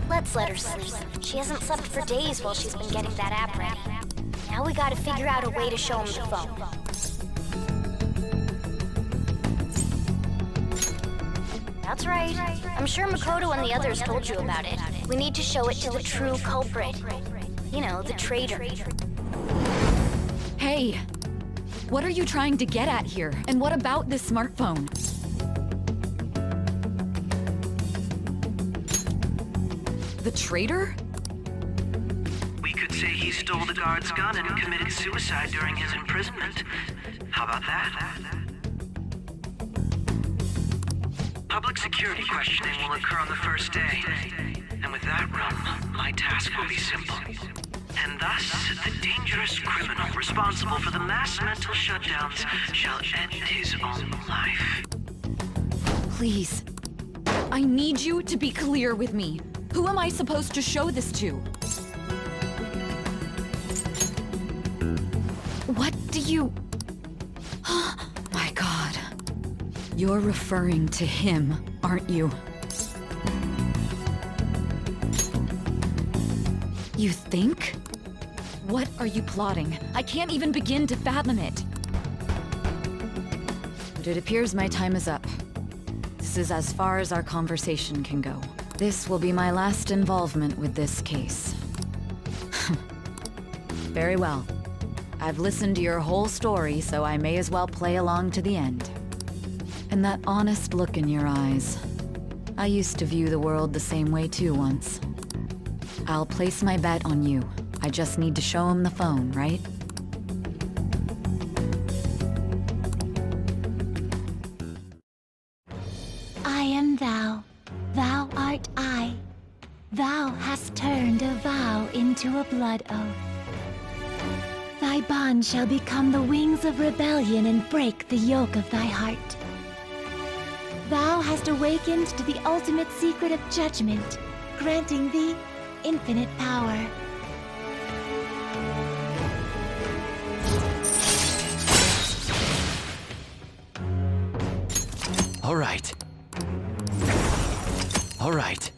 [SPEAKER 3] Let's let her sleep. She hasn't slept for days while she's been getting that app ready. Now we gotta figure out a way to show him the phone. That's right. I'm sure Makoto and the others told you about it. We need to show it to the true culprit. You know, the traitor.
[SPEAKER 12] Hey! What are you trying to get at here? And what about this smartphone? The traitor?
[SPEAKER 7] We could say he stole the guard's gun and committed suicide during his imprisonment. How about that? Public security questioning will occur on the first day. And with that room, my task will be simple. And thus, the dangerous criminal responsible for the mass mental shutdowns shall end his own life.
[SPEAKER 12] Please. I need you to be clear with me. Who am I supposed to show this to? What do you... My God. You're referring to him, aren't you? You think? What are you plotting? I can't even begin to fathom it. But it appears my time is up. This is as far as our conversation can go. This will be my last involvement with this case. Very well. I've listened to your whole story, so I may as well play along to the end. And that honest look in your eyes. I used to view the world the same way too once. I'll place my bet on you. I just need to show him the phone, right?
[SPEAKER 17] I am thou. Thou art I. Thou hast turned a vow into a blood oath. Thy bond shall become the wings of rebellion and break the yoke of thy heart. Thou hast awakened to the ultimate secret of judgment, granting thee infinite power.
[SPEAKER 6] All right. All right.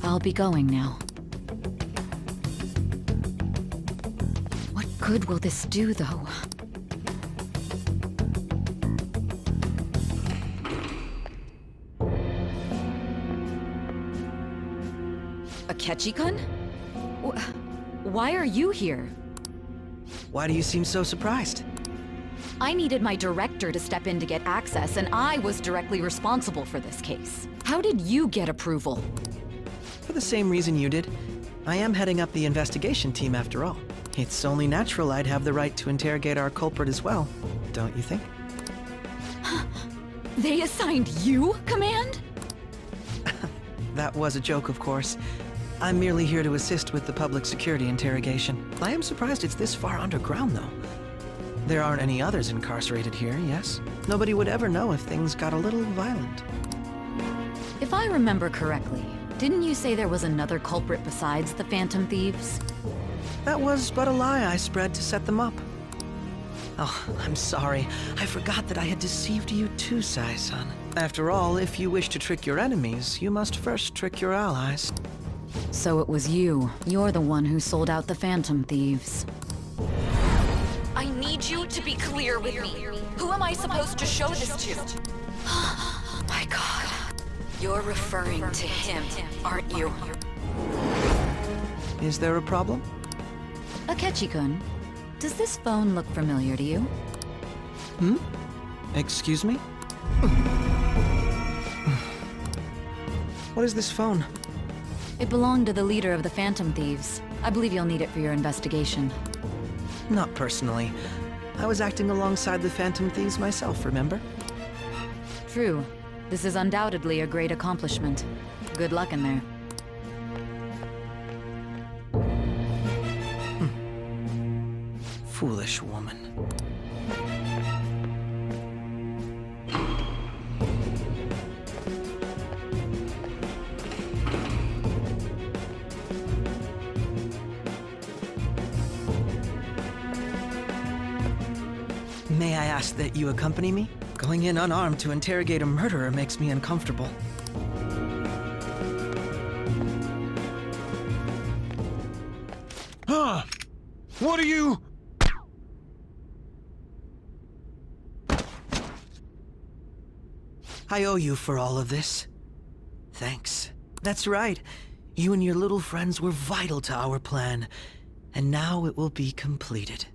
[SPEAKER 12] I'll be going now. What good will this do, though? Akechi-kun? Why are you here?
[SPEAKER 6] Why do you seem so surprised?
[SPEAKER 12] I needed my director to step in to get access, and I was directly responsible for this case. How did you get approval?
[SPEAKER 18] For the same reason you did. I am heading up the investigation team after all. It's only natural I'd have the right to interrogate our culprit as well, don't you think?
[SPEAKER 12] They assigned you command?
[SPEAKER 18] That was a joke, of course. I'm merely here to assist with the public security interrogation. I am surprised it's this far underground, though. There aren't any others incarcerated here, yes? Nobody would ever know if things got a little violent.
[SPEAKER 12] If I remember correctly, didn't you say there was another culprit besides the Phantom Thieves?
[SPEAKER 18] That was but a lie I spread to set them up. Oh, I'm sorry. I forgot that I had deceived you too, Sai-san. After all, if you wish to trick your enemies, you must first trick your allies.
[SPEAKER 12] So it was you. You're the one who sold out the Phantom Thieves. I need you to be clear with me. Who am I supposed to show this to? My God. You're referring to him, aren't you?
[SPEAKER 18] Is there a problem?
[SPEAKER 12] Akechi-kun, does this phone look familiar to you?
[SPEAKER 18] Hmm? Excuse me? What is this phone?
[SPEAKER 12] It belonged to the leader of the Phantom Thieves. I believe you'll need it for your investigation.
[SPEAKER 18] Not personally. I was acting alongside the Phantom Thieves myself, remember?
[SPEAKER 12] True. This is undoubtedly a great accomplishment. Good luck in there.
[SPEAKER 18] Foolish woman. May I ask that you accompany me? Going in unarmed to interrogate a murderer makes me uncomfortable.
[SPEAKER 9] Huh? What are you...
[SPEAKER 18] I owe you for all of this. Thanks. That's right. You and your little friends were vital to our plan, and now it will be completed.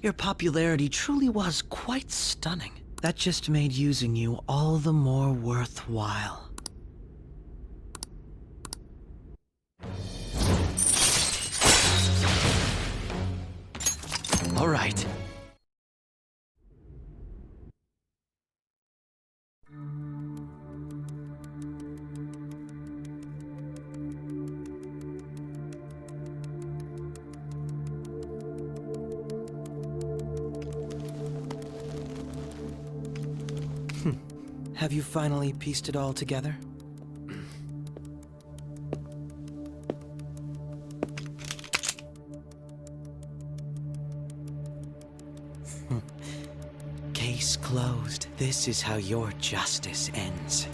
[SPEAKER 18] Your popularity truly was quite stunning. That just made using you all the more worthwhile. All right. Have you finally pieced it all together? Case closed. This is how your justice ends.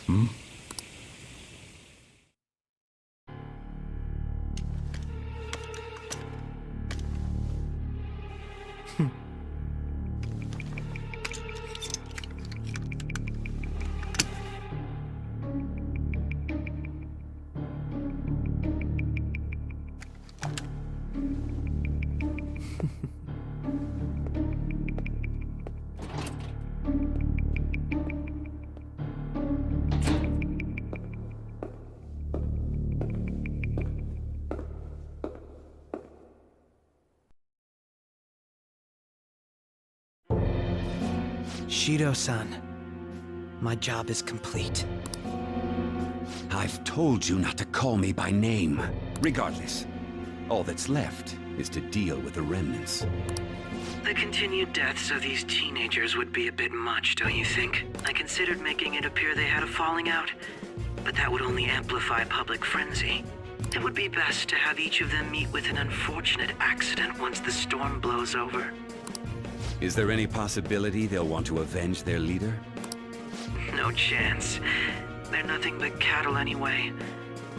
[SPEAKER 9] Hmm?
[SPEAKER 18] Shido-san. My job is complete.
[SPEAKER 19] I've told you not to call me by name. Regardless, all that's left is to deal with the remnants.
[SPEAKER 7] The continued deaths of these teenagers would be a bit much, don't you think? I considered making it appear they had a falling out, but that would only amplify public frenzy. It would be best to have each of them meet with an unfortunate accident once the storm blows over.
[SPEAKER 19] Is there any possibility they'll want to avenge their leader?
[SPEAKER 7] No chance. They're nothing but cattle anyway.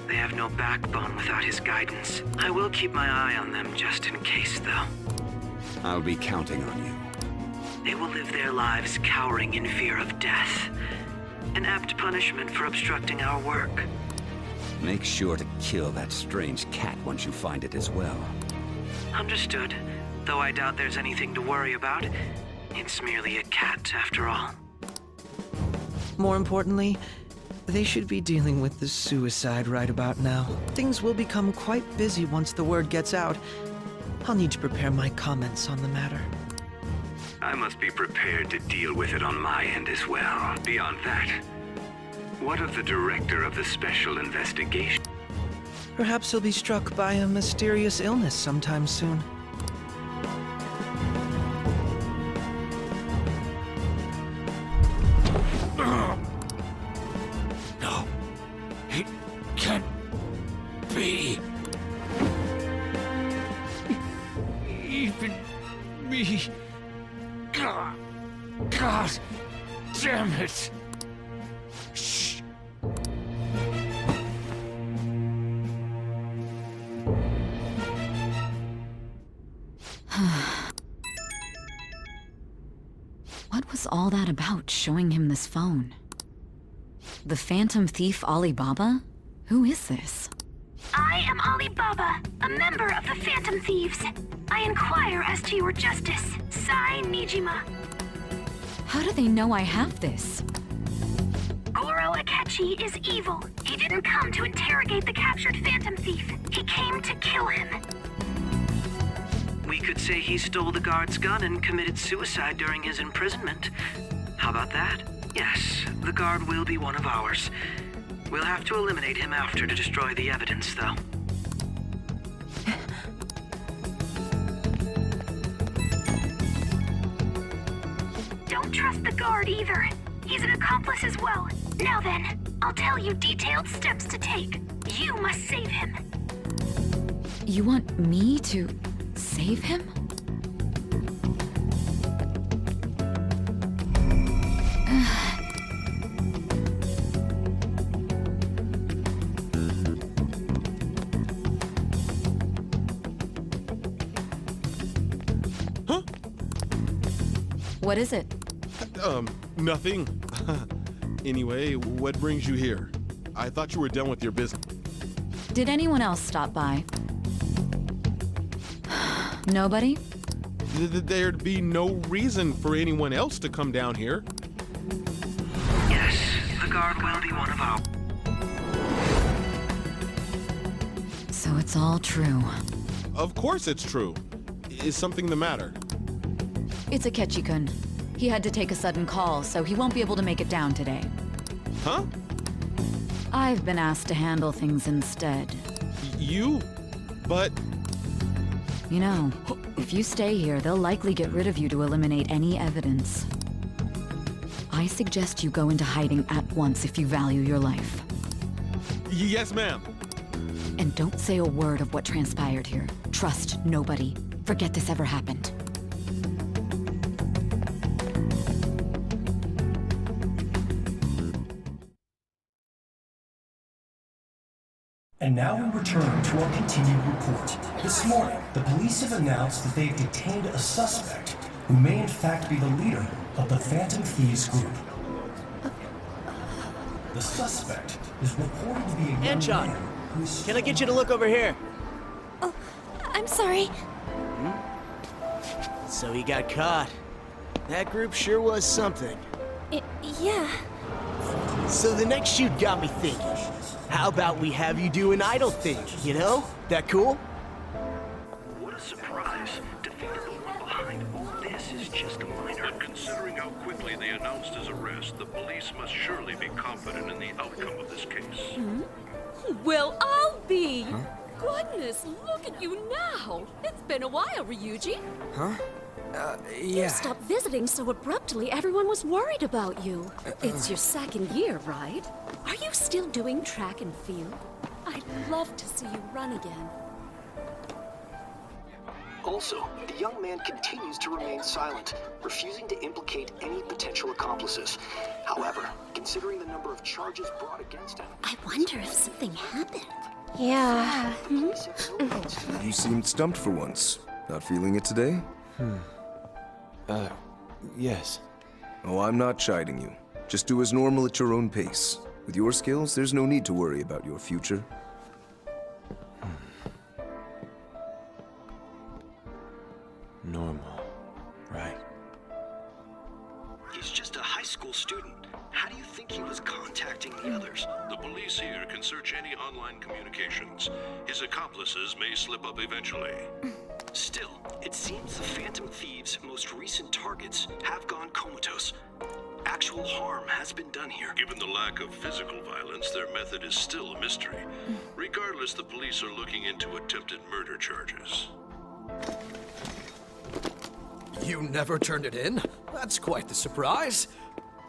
[SPEAKER 7] They have no backbone without his guidance. I will keep my eye on them just in case, though.
[SPEAKER 19] I'll be counting on you.
[SPEAKER 7] They will live their lives cowering in fear of death. An apt punishment for obstructing our work.
[SPEAKER 19] Make sure to kill that strange cat once you find it as well.
[SPEAKER 7] Understood. Though I doubt there's anything to worry about. It's merely a cat, after all.
[SPEAKER 18] More importantly, they should be dealing with the suicide right about now. Things will become quite busy once the word gets out. I'll need to prepare my comments on the matter.
[SPEAKER 16] I must be prepared to deal with it on my end as well. Beyond that, what of the director of the special investigation?
[SPEAKER 18] Perhaps he'll be struck by a mysterious illness sometime soon.
[SPEAKER 1] No, it can't be. Even me. God damn it. Shh.
[SPEAKER 12] What was all that about, showing him this phone? The Phantom Thief Alibaba? Who is this?
[SPEAKER 13] I am Alibaba, a member of the Phantom Thieves. I inquire as to your justice. Sai Nijima.
[SPEAKER 12] How do they know I have this?
[SPEAKER 13] Goro Akechi is evil. He didn't come to interrogate the captured Phantom Thief. He came to kill him.
[SPEAKER 7] We could say he stole the guard's gun and committed suicide during his imprisonment. How about that? Yes, the guard will be one of ours. We'll have to eliminate him after to destroy the evidence, though.
[SPEAKER 13] Don't trust the guard either. He's an accomplice as well. Now then, I'll tell you detailed steps to take. You must save him.
[SPEAKER 12] You want me to save him?
[SPEAKER 20] Huh?
[SPEAKER 12] What is it?
[SPEAKER 20] Nothing. Anyway, what brings you here? I thought you were done with your business.
[SPEAKER 12] Did anyone else stop by? Nobody?
[SPEAKER 20] There'd be no reason for anyone else to come down here.
[SPEAKER 7] Yes, the guard will be one of ours.
[SPEAKER 12] So it's all true.
[SPEAKER 20] Of course it's true. Is something the matter?
[SPEAKER 12] It's Akechi-kun. He had to take a sudden call, so he won't be able to make it down today.
[SPEAKER 20] Huh?
[SPEAKER 12] I've been asked to handle things instead.
[SPEAKER 20] You? But...
[SPEAKER 12] You know, if you stay here, they'll likely get rid of you to eliminate any evidence. I suggest you go into hiding at once if you value your life.
[SPEAKER 20] Yes, ma'am.
[SPEAKER 12] And don't say a word of what transpired here. Trust nobody. Forget this ever happened.
[SPEAKER 21] And now we return to our continued report. This morning, the police have announced that they've detained a suspect who may in fact be the leader of the Phantom Thieves group. The suspect is reported to be a young man who is...
[SPEAKER 22] Can I get you to look over here?
[SPEAKER 5] Oh, I'm sorry.
[SPEAKER 22] So he got caught. That group sure was something.
[SPEAKER 5] Yeah.
[SPEAKER 22] So the next shoot got me thinking. How about we have you do an idol thing, you know? That cool?
[SPEAKER 7] What a surprise to figure the one behind all this this is just a minor.
[SPEAKER 4] But considering how quickly they announced his arrest, the police must surely be confident in the outcome of this case.
[SPEAKER 5] Well, I'll be. Goodness, look at you now. It's been a while, Ryuji.
[SPEAKER 6] Huh?
[SPEAKER 5] You stopped visiting so abruptly, everyone was worried about you. It's your second year, right? Are you still doing track and field? I'd love to see you run again.
[SPEAKER 8] Also, the young man continues to remain silent, refusing to implicate any potential accomplices. However, considering the number of charges brought against him...
[SPEAKER 3] I wonder if something happened.
[SPEAKER 17] Yeah.
[SPEAKER 23] You seemed stumped for once. Not feeling it today?
[SPEAKER 15] Yes.
[SPEAKER 23] Oh, I'm not chiding you. Just do as normal at your own pace. With your skills, there's no need to worry about your future.
[SPEAKER 11] Normal. Right.
[SPEAKER 8] He's just a high school student. How do you think he was contacting the others?
[SPEAKER 4] The police here can search any online communications. His accomplices may slip up eventually.
[SPEAKER 8] Still, it seems the Phantom Thieves' most recent targets have gone comatose. Actual harm has been done here.
[SPEAKER 4] Given the lack of physical violence, their method is still a mystery. Regardless, the police are looking into attempted murder charges.
[SPEAKER 24] You never turned it in? That's quite the surprise.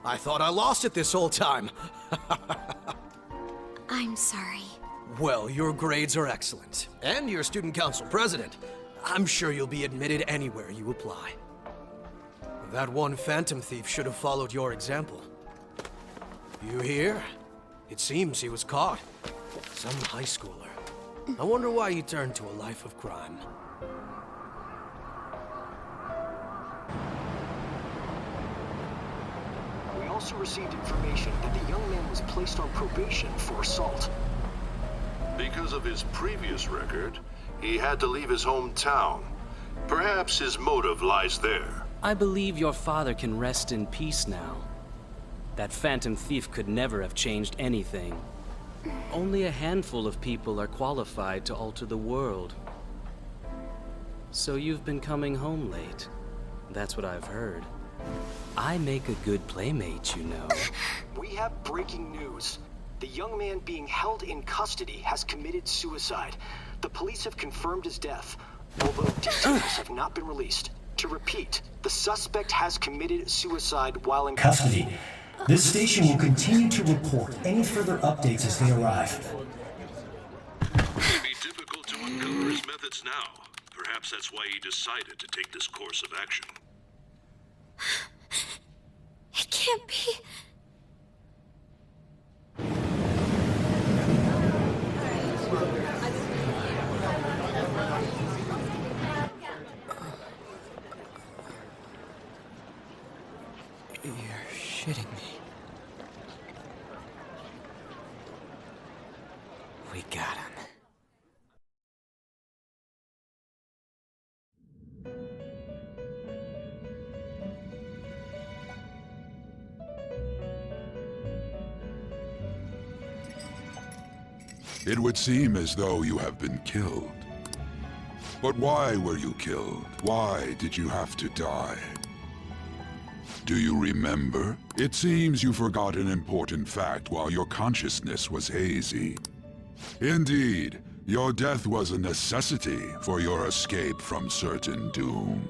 [SPEAKER 24] I thought I lost it this whole time.
[SPEAKER 3] I'm sorry.
[SPEAKER 24] Well, your grades are excellent. And you're student council president. I'm sure you'll be admitted anywhere you apply. That one Phantom Thief should have followed your example. You hear? It seems he was caught. Some high schooler. I wonder why he turned to a life of crime.
[SPEAKER 8] We also received information that the young man was placed on probation for assault.
[SPEAKER 4] Because of his previous record, he had to leave his hometown. Perhaps his motive lies there.
[SPEAKER 25] I believe your father can rest in peace now. That Phantom Thief could never have changed anything. Only a handful of people are qualified to alter the world. So you've been coming home late. That's what I've heard. I make a good playmate, you know.
[SPEAKER 8] We have breaking news. The young man being held in custody has committed suicide. The police have confirmed his death, although details have not been released. To repeat, the suspect has committed suicide while in
[SPEAKER 21] Custody. This station will continue to report any further updates as they arrive.
[SPEAKER 4] It may be difficult to uncover his methods now. Perhaps that's why he decided to take this course of action.
[SPEAKER 5] It can't be.
[SPEAKER 6] You're shitting me. We got him.
[SPEAKER 26] It would seem as though you have been killed. But why were you killed? Why did you have to die? Do you remember? It seems you forgot an important fact while your consciousness was hazy. Indeed, your death was a necessity for your escape from certain doom.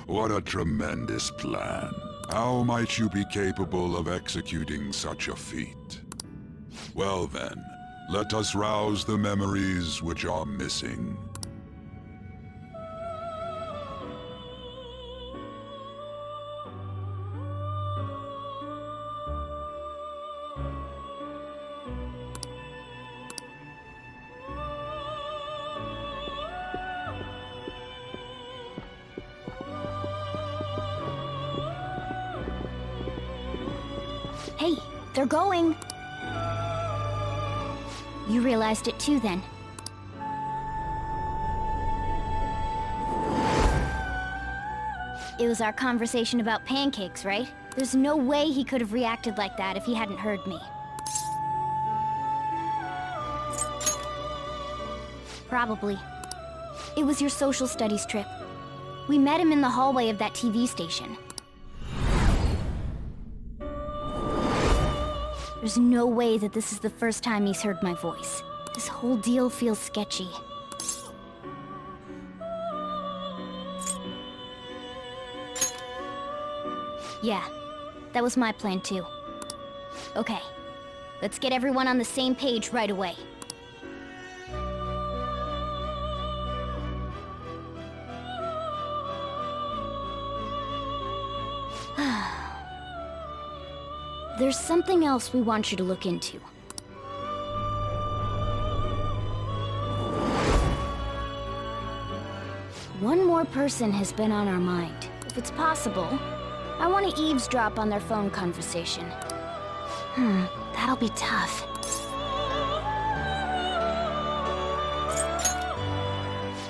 [SPEAKER 26] What a tremendous plan. How might you be capable of executing such a feat? Well then, let us rouse the memories which are missing.
[SPEAKER 3] Hey, they're going! You realized it too, then? It was our conversation about pancakes, right? There's no way he could have reacted like that if he hadn't heard me. Probably. It was your social studies trip. We met him in the hallway of that TV station. There's no way that this is the first time he's heard my voice. This whole deal feels sketchy. Yeah, that was my plan too. Okay, let's get everyone on the same page right away. There's something else we want you to look into. One more person has been on our mind. If it's possible, I want to eavesdrop on their phone conversation. That'll be tough.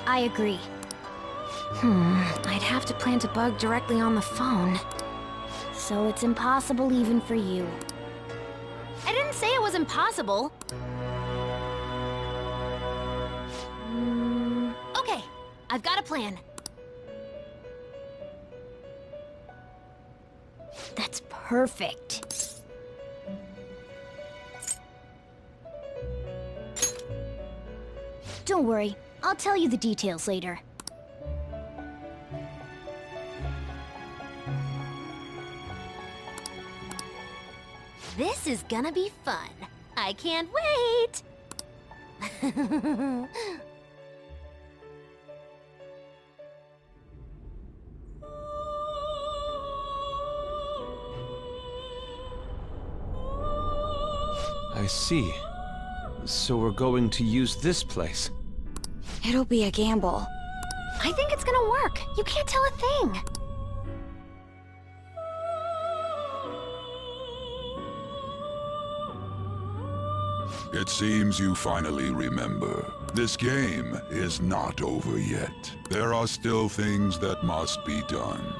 [SPEAKER 3] I agree. I'd have to plant a bug directly on the phone. So it's impossible even for you. I didn't say it was impossible. Okay, I've got a plan. That's perfect. Don't worry, I'll tell you the details later. This is gonna be fun. I can't wait!
[SPEAKER 11] I see. So we're going to use this place.
[SPEAKER 3] It'll be a gamble. I think it's gonna work. You can't tell a thing.
[SPEAKER 26] It seems you finally remember. This game is not over yet. There are still things that must be done.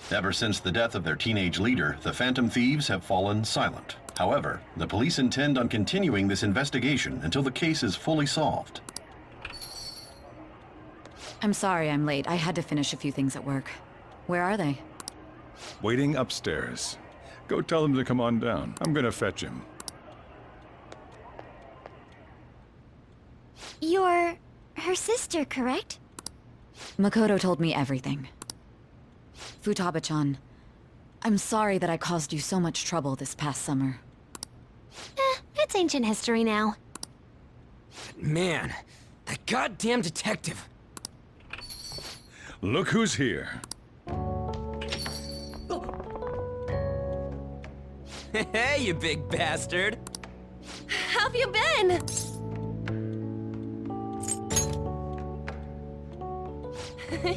[SPEAKER 2] Ever since the death of their teenage leader, the Phantom Thieves have fallen silent. However, the police intend on continuing this investigation until the case is fully solved.
[SPEAKER 12] I'm sorry I'm late. I had to finish a few things at work. Where are they?
[SPEAKER 1] Waiting upstairs. Go tell them to come on down. I'm gonna fetch him.
[SPEAKER 3] You're her sister, correct?
[SPEAKER 12] Makoto told me everything. Futaba-chan, I'm sorry that I caused you so much trouble this past summer.
[SPEAKER 9] It's ancient history now.
[SPEAKER 6] Man, that goddamn detective.
[SPEAKER 1] Look who's here.
[SPEAKER 6] Hey, you big bastard.
[SPEAKER 9] How've you been?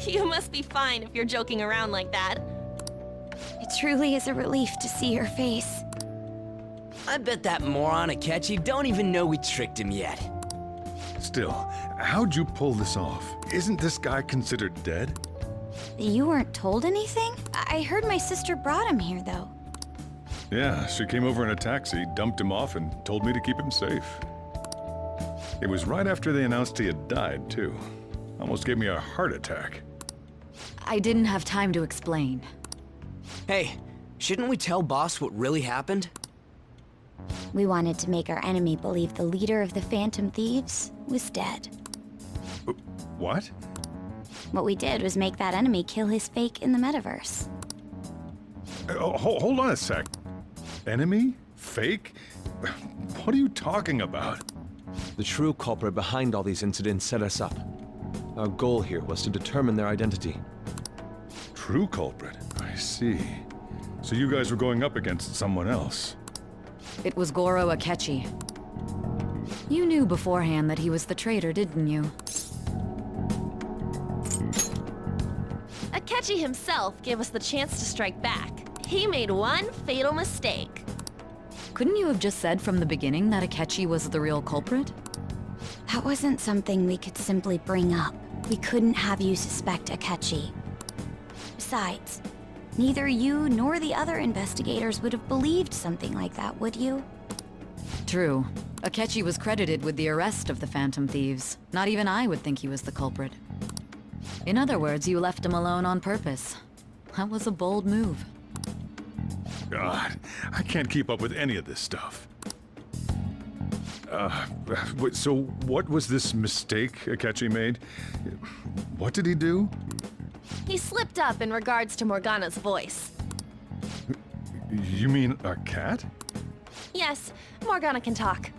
[SPEAKER 9] You must be fine if you're joking around like that.
[SPEAKER 3] It truly is a relief to see your face.
[SPEAKER 6] I bet that moron Akechi don't even know we tricked him yet.
[SPEAKER 1] Still, how'd you pull this off? Isn't this guy considered dead?
[SPEAKER 3] You weren't told anything? I heard my sister brought him here, though.
[SPEAKER 1] Yeah, she came over in a taxi, dumped him off, and told me to keep him safe. It was right after they announced he had died, too. Almost gave me a heart attack.
[SPEAKER 12] I didn't have time to explain.
[SPEAKER 6] Hey, shouldn't we tell Boss what really happened?
[SPEAKER 3] We wanted to make our enemy believe the leader of the Phantom Thieves was dead.
[SPEAKER 1] What?
[SPEAKER 3] What we did was make that enemy kill his fake in the metaverse.
[SPEAKER 1] Hold on a sec. Enemy? Fake? What are you talking about?
[SPEAKER 11] The true culprit behind all these incidents set us up. Our goal here was to determine their identity.
[SPEAKER 1] True culprit? I see. So you guys were going up against someone else.
[SPEAKER 12] It was Goro Akechi. You knew beforehand that he was the traitor, didn't you?
[SPEAKER 9] Akechi himself gave us the chance to strike back. He made one fatal mistake.
[SPEAKER 12] Couldn't you have just said from the beginning that Akechi was the real culprit?
[SPEAKER 3] That wasn't something we could simply bring up. We couldn't have you suspect Akechi. Besides, neither you nor the other investigators would have believed something like that, would you?
[SPEAKER 12] True. Akechi was credited with the arrest of the Phantom Thieves. Not even I would think he was the culprit. In other words, you left him alone on purpose. That was a bold move.
[SPEAKER 1] God, I can't keep up with any of this stuff. So what was this mistake Akechi made? What did he do?
[SPEAKER 9] He slipped up in regards to Morgana's voice.
[SPEAKER 1] You mean a cat?
[SPEAKER 9] Yes, Morgana can talk.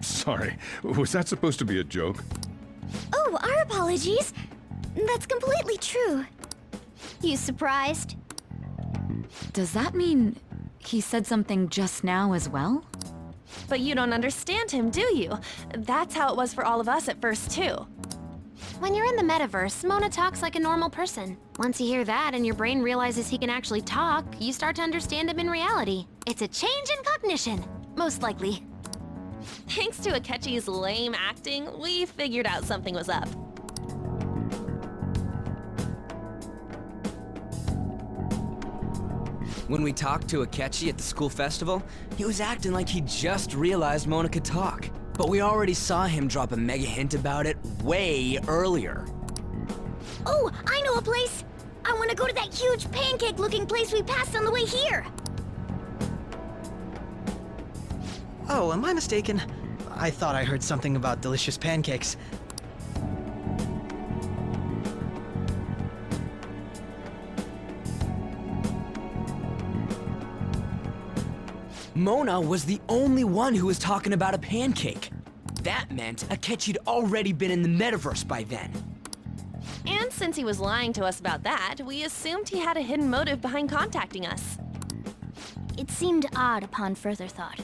[SPEAKER 1] Sorry, was that supposed to be a joke?
[SPEAKER 3] Oh, our apologies. That's completely true. You surprised?
[SPEAKER 12] Does that mean he said something just now as well?
[SPEAKER 9] But you don't understand him, do you? That's how it was for all of us at first, too. When you're in the metaverse, Mona talks like a normal person. Once you hear that and your brain realizes he can actually talk, you start to understand him in reality. It's a change in cognition, most likely. Thanks to Akechi's lame acting, we figured out something was up.
[SPEAKER 6] When we talked to Akechi at the school festival, he was acting like he just realized Mona could talk. But we already saw him drop a mega hint about it way earlier.
[SPEAKER 3] Oh, I know a place! I want to go to that huge pancake-looking place we passed on the way here!
[SPEAKER 18] Oh, am I mistaken? I thought I heard something about delicious pancakes.
[SPEAKER 6] Mona was the only one who was talking about a pancake. That meant Akechi'd already been in the metaverse by then.
[SPEAKER 9] And since he was lying to us about that, we assumed he had a hidden motive behind contacting us.
[SPEAKER 3] It seemed odd upon further thought.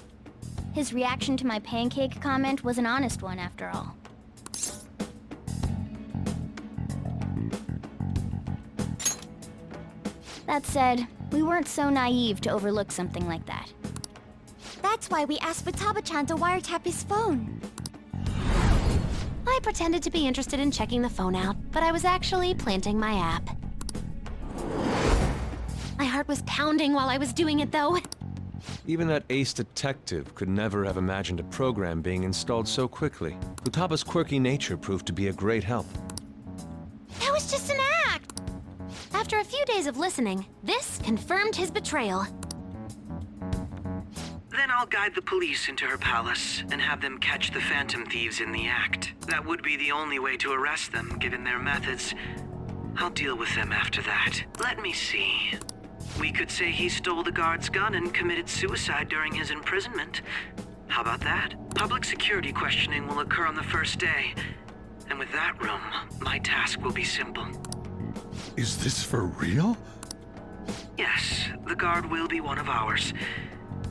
[SPEAKER 3] His reaction to my pancake comment was an honest one, after all. That said, we weren't so naive to overlook something like that. That's why we asked Futaba-chan to wiretap his phone.
[SPEAKER 9] I pretended to be interested in checking the phone out, but I was actually planting my app. My heart was pounding while I was doing it, though.
[SPEAKER 11] Even that ace detective could never have imagined a program being installed so quickly. Futaba's quirky nature proved to be a great help.
[SPEAKER 9] That was just an act! After a few days of listening, this confirmed his betrayal.
[SPEAKER 7] Then I'll guide the police into her palace and have them catch the Phantom Thieves in the act. That would be the only way to arrest them, given their methods. I'll deal with them after that. Let me see. We could say he stole the guard's gun and committed suicide during his imprisonment. How about that? Public security questioning will occur on the first day. And with that room, my task will be simple.
[SPEAKER 26] Is this for real?
[SPEAKER 7] Yes, the guard will be one of ours.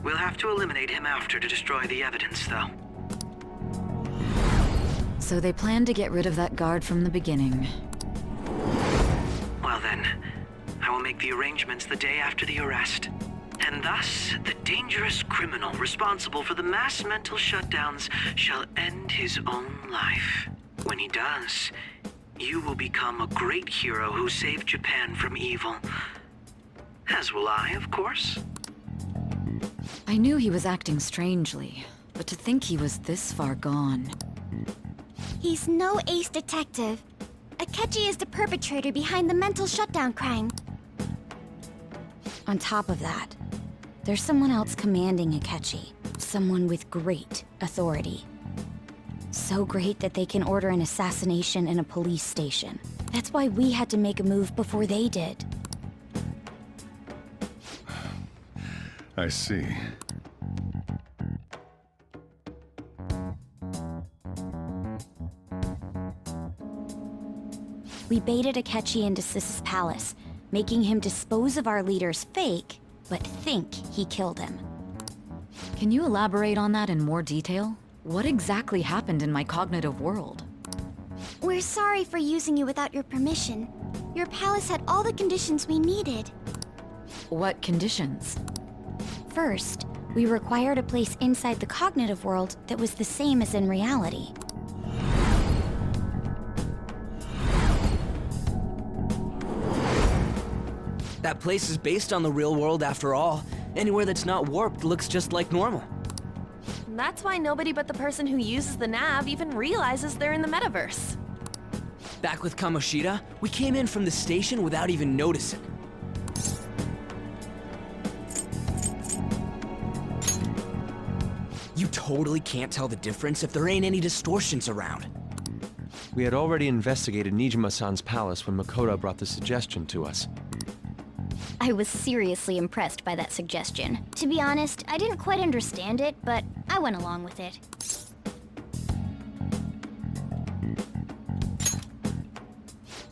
[SPEAKER 7] We'll have to eliminate him after to destroy the evidence, though.
[SPEAKER 12] So they planned to get rid of that guard from the beginning.
[SPEAKER 7] Well then, I will make the arrangements the day after the arrest. And thus, the dangerous criminal responsible for the mass mental shutdowns shall end his own life. When he does, you will become a great hero who saved Japan from evil. As will I, of course.
[SPEAKER 12] I knew he was acting strangely, but to think he was this far gone.
[SPEAKER 3] He's no ace detective. Akechi is the perpetrator behind the mental shutdown crime. On top of that, there's someone else commanding Akechi. Someone with great authority. So great that they can order an assassination in a police station. That's why we had to make a move before they did.
[SPEAKER 1] I see.
[SPEAKER 3] We baited Akechi into Sis's palace, making him dispose of our leader's fake, but think he killed him.
[SPEAKER 12] Can you elaborate on that in more detail? What exactly happened in my cognitive world?
[SPEAKER 3] We're sorry for using you without your permission. Your palace had all the conditions we needed.
[SPEAKER 12] What conditions?
[SPEAKER 3] First, we required a place inside the cognitive world that was the same as in reality.
[SPEAKER 6] That place is based on the real world after all. Anywhere that's not warped looks just like normal.
[SPEAKER 9] That's why nobody but the person who uses the nav even realizes they're in the metaverse.
[SPEAKER 6] Back with Kamoshida, we came in from the station without even noticing. You totally can't tell the difference if there ain't any distortions around.
[SPEAKER 11] We had already investigated Nijima-san's palace when Makoto brought the suggestion to us.
[SPEAKER 3] I was seriously impressed by that suggestion. To be honest, I didn't quite understand it, but I went along with it.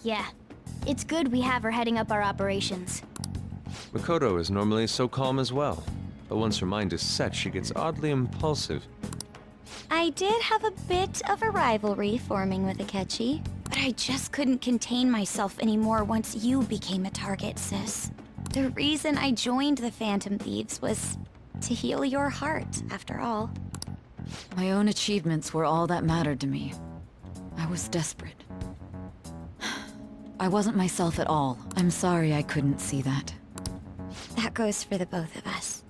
[SPEAKER 3] Yeah, it's good we have her heading up our operations.
[SPEAKER 11] Makoto is normally so calm as well, but once her mind is set, she gets oddly impulsive.
[SPEAKER 3] I did have a bit of a rivalry forming with Akechi, but I just couldn't contain myself anymore once you became a target, sis. The reason I joined the Phantom Thieves was to heal your heart, after all.
[SPEAKER 12] My own achievements were all that mattered to me. I was desperate. I wasn't myself at all. I'm sorry I couldn't see that.
[SPEAKER 3] That goes for the both of us.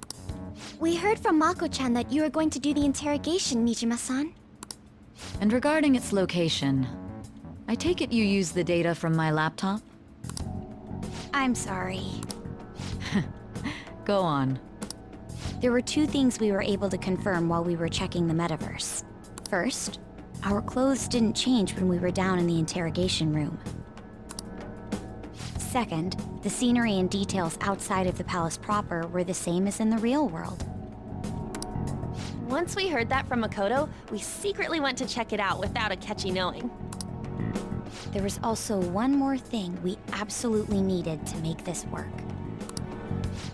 [SPEAKER 3] We heard from Mako-chan that you were going to do the interrogation, Nijima-san.
[SPEAKER 12] And regarding its location, I take it you used the data from my laptop?
[SPEAKER 3] I'm sorry.
[SPEAKER 12] Go on.
[SPEAKER 3] There were two things we were able to confirm while we were checking the metaverse. First, our clothes didn't change when we were down in the interrogation room. Second, the scenery and details outside of the palace proper were the same as in the real world.
[SPEAKER 9] Once we heard that from Makoto, we secretly went to check it out without Akechi knowing.
[SPEAKER 3] There was also one more thing we absolutely needed to make this work.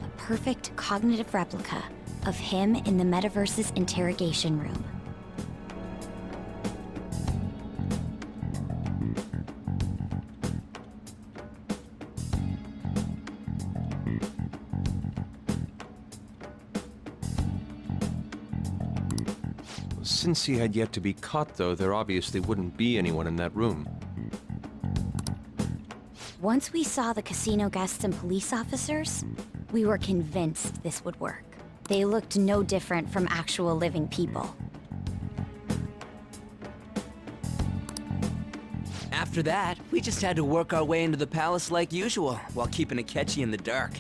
[SPEAKER 3] A perfect cognitive replica of him in the metaverse's interrogation room.
[SPEAKER 11] Since he had yet to be caught, though, there obviously wouldn't be anyone in that room.
[SPEAKER 3] Once we saw the casino guests and police officers, we were convinced this would work. They looked no different from actual living people.
[SPEAKER 6] After that, we just had to work our way into the palace like usual, while keeping Akechi in the dark.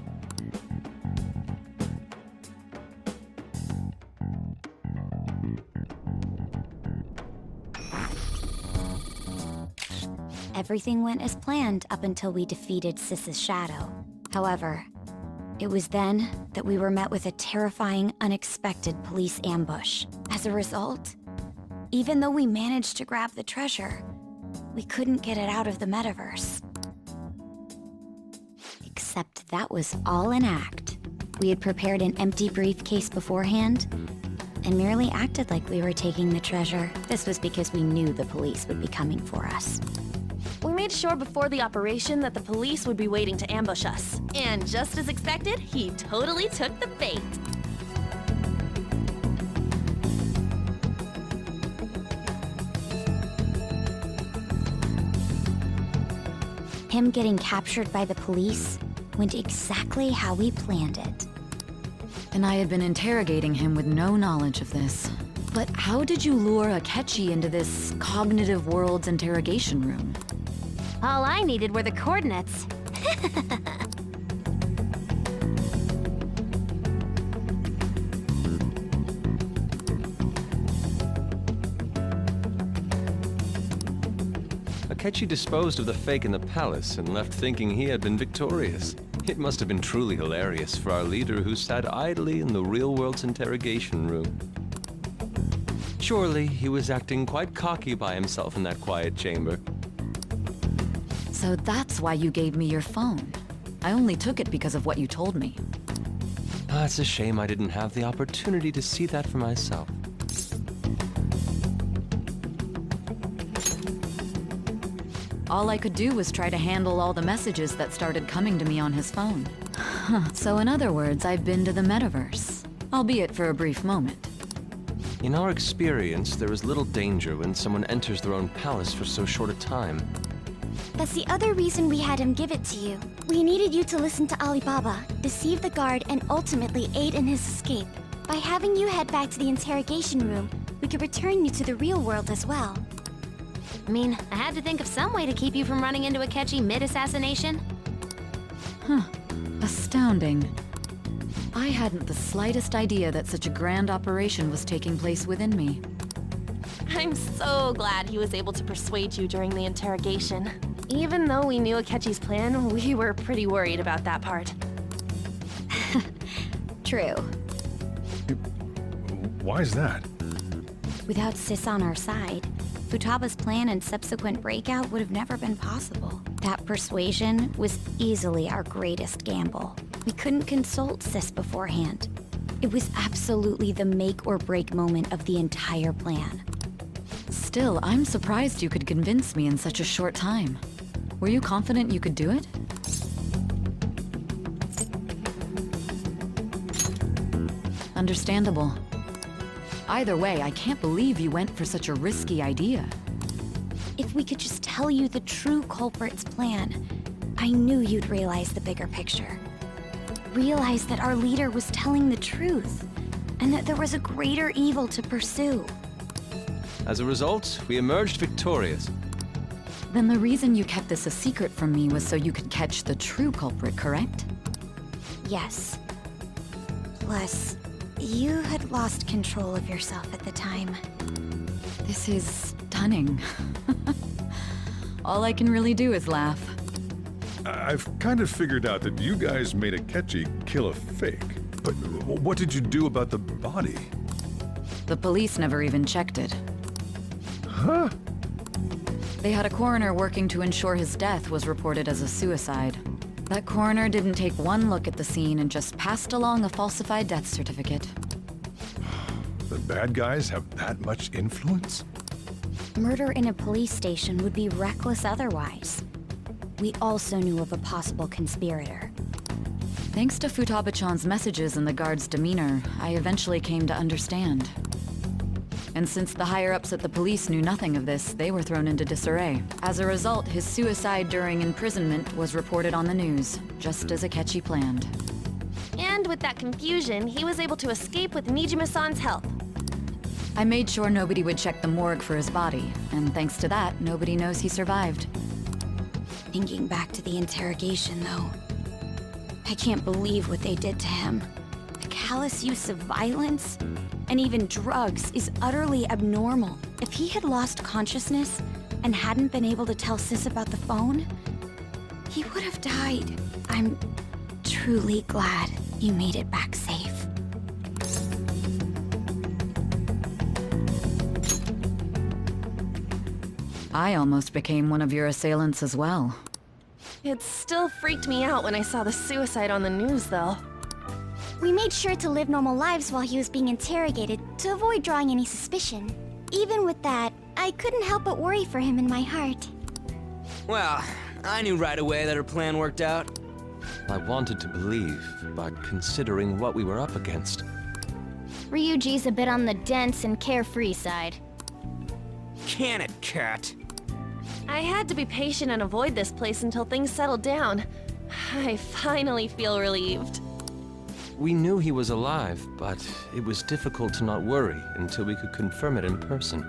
[SPEAKER 3] Everything went as planned up until we defeated Sis's shadow. However, it was then that we were met with a terrifying, unexpected police ambush. As a result, even though we managed to grab the treasure, we couldn't get it out of the metaverse. Except that was all an act. We had prepared an empty briefcase beforehand and merely acted like we were taking the treasure. This was because we knew the police would be coming for us.
[SPEAKER 9] We made sure before the operation that the police would be waiting to ambush us. And just as expected, he totally took the bait.
[SPEAKER 3] Him getting captured by the police went exactly how we planned it.
[SPEAKER 12] And I had been interrogating him with no knowledge of this. But how did you lure Akechi into this cognitive world's interrogation room?
[SPEAKER 9] All I needed were the coordinates.
[SPEAKER 11] Akechi disposed of the fake in the palace and left thinking he had been victorious. It must have been truly hilarious for our leader who sat idly in the real world's interrogation room. Surely he was acting quite cocky by himself in that quiet chamber.
[SPEAKER 12] So that's why you gave me your phone. I only took it because of what you told me.
[SPEAKER 11] It's a shame I didn't have the opportunity to see that for myself.
[SPEAKER 12] All I could do was try to handle all the messages that started coming to me on his phone. So in other words, I've been to the metaverse, albeit for a brief moment.
[SPEAKER 11] In our experience, there is little danger when someone enters their own palace for so short a time.
[SPEAKER 3] That's the other reason we had him give it to you. We needed you to listen to Alibaba, deceive the guard, and ultimately aid in his escape. By having you head back to the interrogation room, we could return you to the real world as well.
[SPEAKER 9] I mean, I had to think of some way to keep you from running into Akechi mid-assassination.
[SPEAKER 12] Astounding. I hadn't the slightest idea that such a grand operation was taking place within me.
[SPEAKER 9] I'm so glad he was able to persuade you during the interrogation. Even though we knew Akechi's plan, we were pretty worried about that part.
[SPEAKER 3] True.
[SPEAKER 1] Why is that?
[SPEAKER 3] Without Sis on our side, Futaba's plan and subsequent breakout would have never been possible. That persuasion was easily our greatest gamble. We couldn't consult Sis beforehand. It was absolutely the make or break moment of the entire plan.
[SPEAKER 12] Still, I'm surprised you could convince me in such a short time. Were you confident you could do it? Understandable. Either way, I can't believe you went for such a risky idea.
[SPEAKER 3] If we could just tell you the true culprit's plan, I knew you'd realize the bigger picture. Realize that our leader was telling the truth, and that there was a greater evil to pursue.
[SPEAKER 11] As a result, we emerged victorious.
[SPEAKER 12] Then the reason you kept this a secret from me was so you could catch the true culprit, correct?
[SPEAKER 3] Yes. Plus, you had lost control of yourself at the time.
[SPEAKER 12] This is stunning. All I can really do is laugh.
[SPEAKER 1] I've kind of figured out that you guys made Akechi kill a fake. But what did you do about the body?
[SPEAKER 12] The police never even checked it.
[SPEAKER 1] Huh?
[SPEAKER 12] They had a coroner working to ensure his death was reported as a suicide. That coroner didn't take one look at the scene and just passed along a falsified death certificate.
[SPEAKER 1] The bad guys have that much influence?
[SPEAKER 3] Murder in a police station would be reckless otherwise. We also knew of a possible conspirator.
[SPEAKER 12] Thanks to Futaba-chan's messages and the guard's demeanor, I eventually came to understand. And since the higher-ups at the police knew nothing of this, they were thrown into disarray. As a result, his suicide during imprisonment was reported on the news, just as Akechi planned.
[SPEAKER 9] And with that confusion, he was able to escape with Nijima-san's help.
[SPEAKER 12] I made sure nobody would check the morgue for his body, and thanks to that, nobody knows he survived.
[SPEAKER 3] Thinking back to the interrogation, though, I can't believe what they did to him. The callous use of violence, and even drugs, is utterly abnormal. If he had lost consciousness and hadn't been able to tell Sis about the phone, he would have died. I'm truly glad you made it back safe.
[SPEAKER 12] I almost became one of your assailants as well.
[SPEAKER 9] It still freaked me out when I saw the suicide on the news, though.
[SPEAKER 3] We made sure to live normal lives while he was being interrogated to avoid drawing any suspicion. Even with that, I couldn't help but worry for him in my heart.
[SPEAKER 6] Well, I knew right away that her plan worked out.
[SPEAKER 11] I wanted to believe, but considering what we were up against...
[SPEAKER 3] Ryuji's a bit on the dense and carefree side.
[SPEAKER 6] Can it, Cat?
[SPEAKER 9] I had to be patient and avoid this place until things settled down. I finally feel relieved.
[SPEAKER 11] We knew he was alive, but it was difficult to not worry until we could confirm it in person.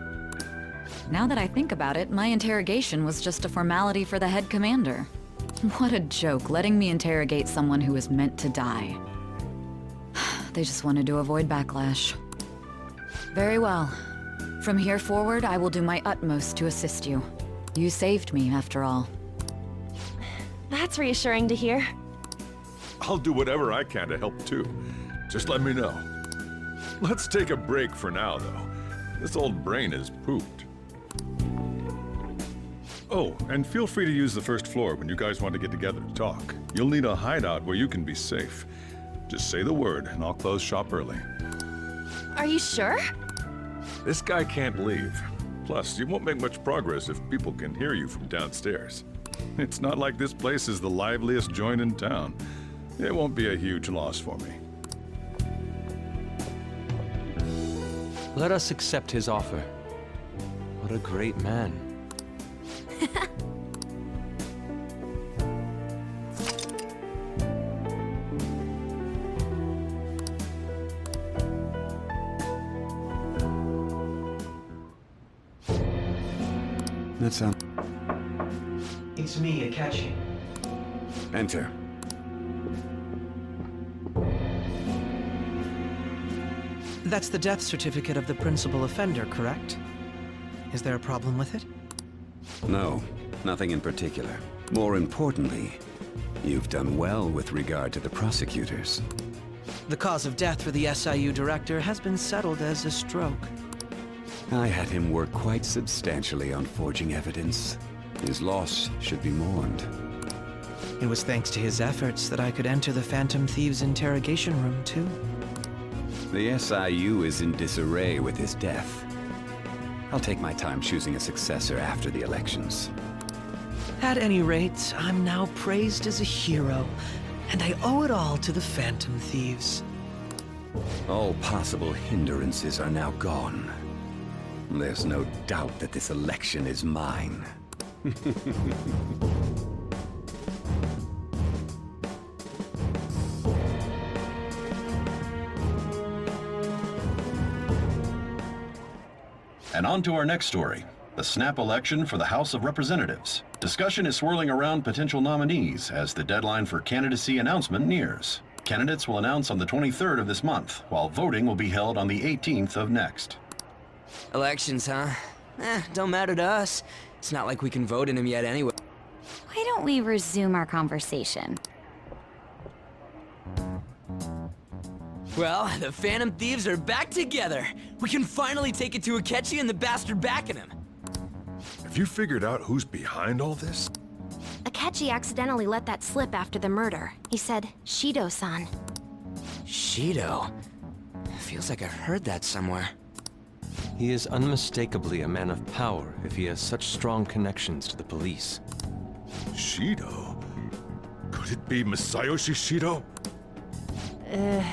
[SPEAKER 12] Now that I think about it, my interrogation was just a formality for the head commander. What a joke, letting me interrogate someone who was meant to die. They just wanted to avoid backlash. Very well. From here forward, I will do my utmost to assist you. You saved me, after all.
[SPEAKER 9] That's reassuring to hear.
[SPEAKER 1] I'll do whatever I can to help too. Just let me know. Let's take a break for now, though. This old brain is pooped. Oh, and feel free to use the first floor when you guys want to get together to talk. You'll need a hideout where you can be safe. Just say the word, and I'll close shop early.
[SPEAKER 9] Are you sure?
[SPEAKER 1] This guy can't leave. Plus, you won't make much progress if people can hear you from downstairs. It's not like this place is the liveliest joint in town. It won't be a huge loss for me.
[SPEAKER 11] Let us accept his offer. What a great man.
[SPEAKER 10] That sound...
[SPEAKER 18] It's me, Akechi.
[SPEAKER 10] Enter.
[SPEAKER 18] That's the death certificate of the principal offender, correct? Is there a problem with it?
[SPEAKER 10] No, nothing in particular. More importantly, you've done well with regard to the prosecutors.
[SPEAKER 18] The cause of death for the SIU director has been settled as a stroke.
[SPEAKER 10] I had him work quite substantially on forging evidence. His loss should be mourned.
[SPEAKER 18] It was thanks to his efforts that I could enter the Phantom Thieves' interrogation room, too.
[SPEAKER 10] The SIU is in disarray with his death. I'll take my time choosing a successor after the elections.
[SPEAKER 18] At any rate, I'm now praised as a hero, and I owe it all to the Phantom Thieves.
[SPEAKER 10] All possible hindrances are now gone. There's no doubt that this election is mine.
[SPEAKER 2] And on to our next story, the snap election for the House of Representatives. Discussion is swirling around potential nominees as the deadline for candidacy announcement nears. Candidates will announce on the 23rd of this month, while voting will be held on the 18th of next.
[SPEAKER 6] Elections, huh? Don't matter to us. It's not like we can vote in them yet anyway.
[SPEAKER 3] Why don't we resume our conversation?
[SPEAKER 6] Well, the Phantom Thieves are back together. We can finally take it to Akechi and the bastard backing him.
[SPEAKER 1] Have you figured out who's behind all this?
[SPEAKER 9] Akechi accidentally let that slip after the murder. He said, Shido-san.
[SPEAKER 6] Shido? Feels like I've heard that somewhere.
[SPEAKER 11] He is unmistakably a man of power if he has such strong connections to the police.
[SPEAKER 1] Shido? Could it be Masayoshi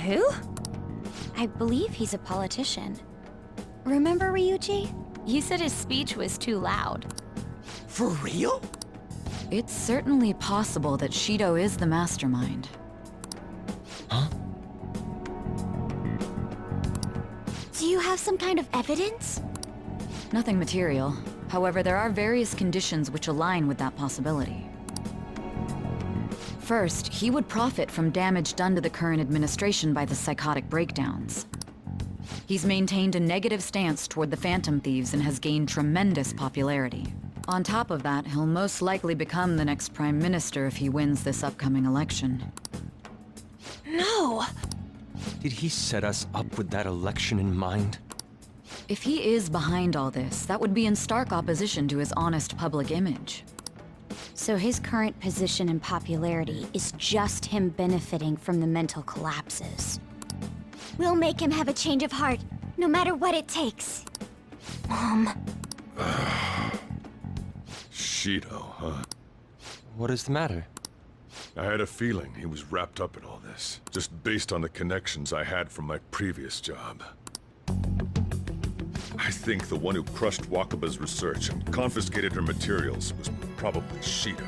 [SPEAKER 9] Who?
[SPEAKER 3] I believe he's a politician. Remember Ryuji? You said his speech was too loud.
[SPEAKER 6] For real?
[SPEAKER 12] It's certainly possible that Shido is the mastermind.
[SPEAKER 6] Huh?
[SPEAKER 3] Do you have some kind of evidence?
[SPEAKER 12] Nothing material. However, there are various conditions which align with that possibility. First, he would profit from damage done to the current administration by the psychotic breakdowns. He's maintained a negative stance toward the Phantom Thieves and has gained tremendous popularity. On top of that, he'll most likely become the next Prime Minister if he wins this upcoming election.
[SPEAKER 9] No!
[SPEAKER 11] Did he set us up with that election in mind?
[SPEAKER 12] If he is behind all this, that would be in stark opposition to his honest public image.
[SPEAKER 3] So his current position and popularity is just him benefiting from the mental collapses. We'll make him have a change of heart, no matter what it takes. Mom.
[SPEAKER 1] Shido, huh?
[SPEAKER 11] What is the matter?
[SPEAKER 1] I had a feeling he was wrapped up in all this, just based on the connections I had from my previous job. I think the one who crushed Wakaba's research and confiscated her materials was probably Shido.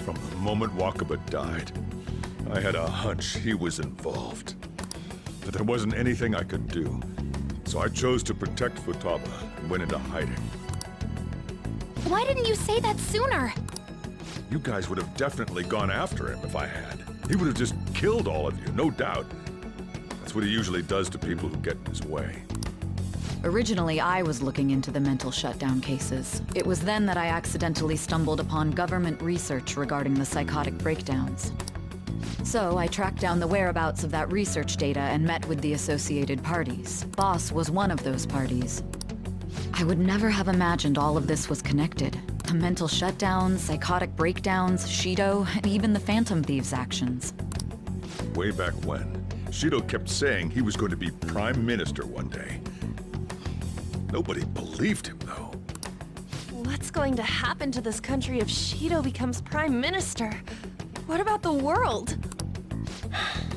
[SPEAKER 1] From the moment Wakaba died, I had a hunch he was involved. But there wasn't anything I could do, so I chose to protect Futaba and went into hiding.
[SPEAKER 9] Why didn't you say that sooner?
[SPEAKER 1] You guys would have definitely gone after him if I had. He would have just killed all of you, no doubt. That's what he usually does to people who get in his way.
[SPEAKER 12] Originally, I was looking into the mental shutdown cases. It was then that I accidentally stumbled upon government research regarding the psychotic breakdowns. So I tracked down the whereabouts of that research data and met with the associated parties. Boss was one of those parties. I would never have imagined all of this was connected. The mental shutdowns, psychotic breakdowns, Shido, and even the Phantom Thieves' actions.
[SPEAKER 1] Way back when, Shido kept saying he was going to be Prime Minister one day. Nobody believed him, though.
[SPEAKER 9] What's going to happen to this country if Shido becomes Prime Minister? What about the world?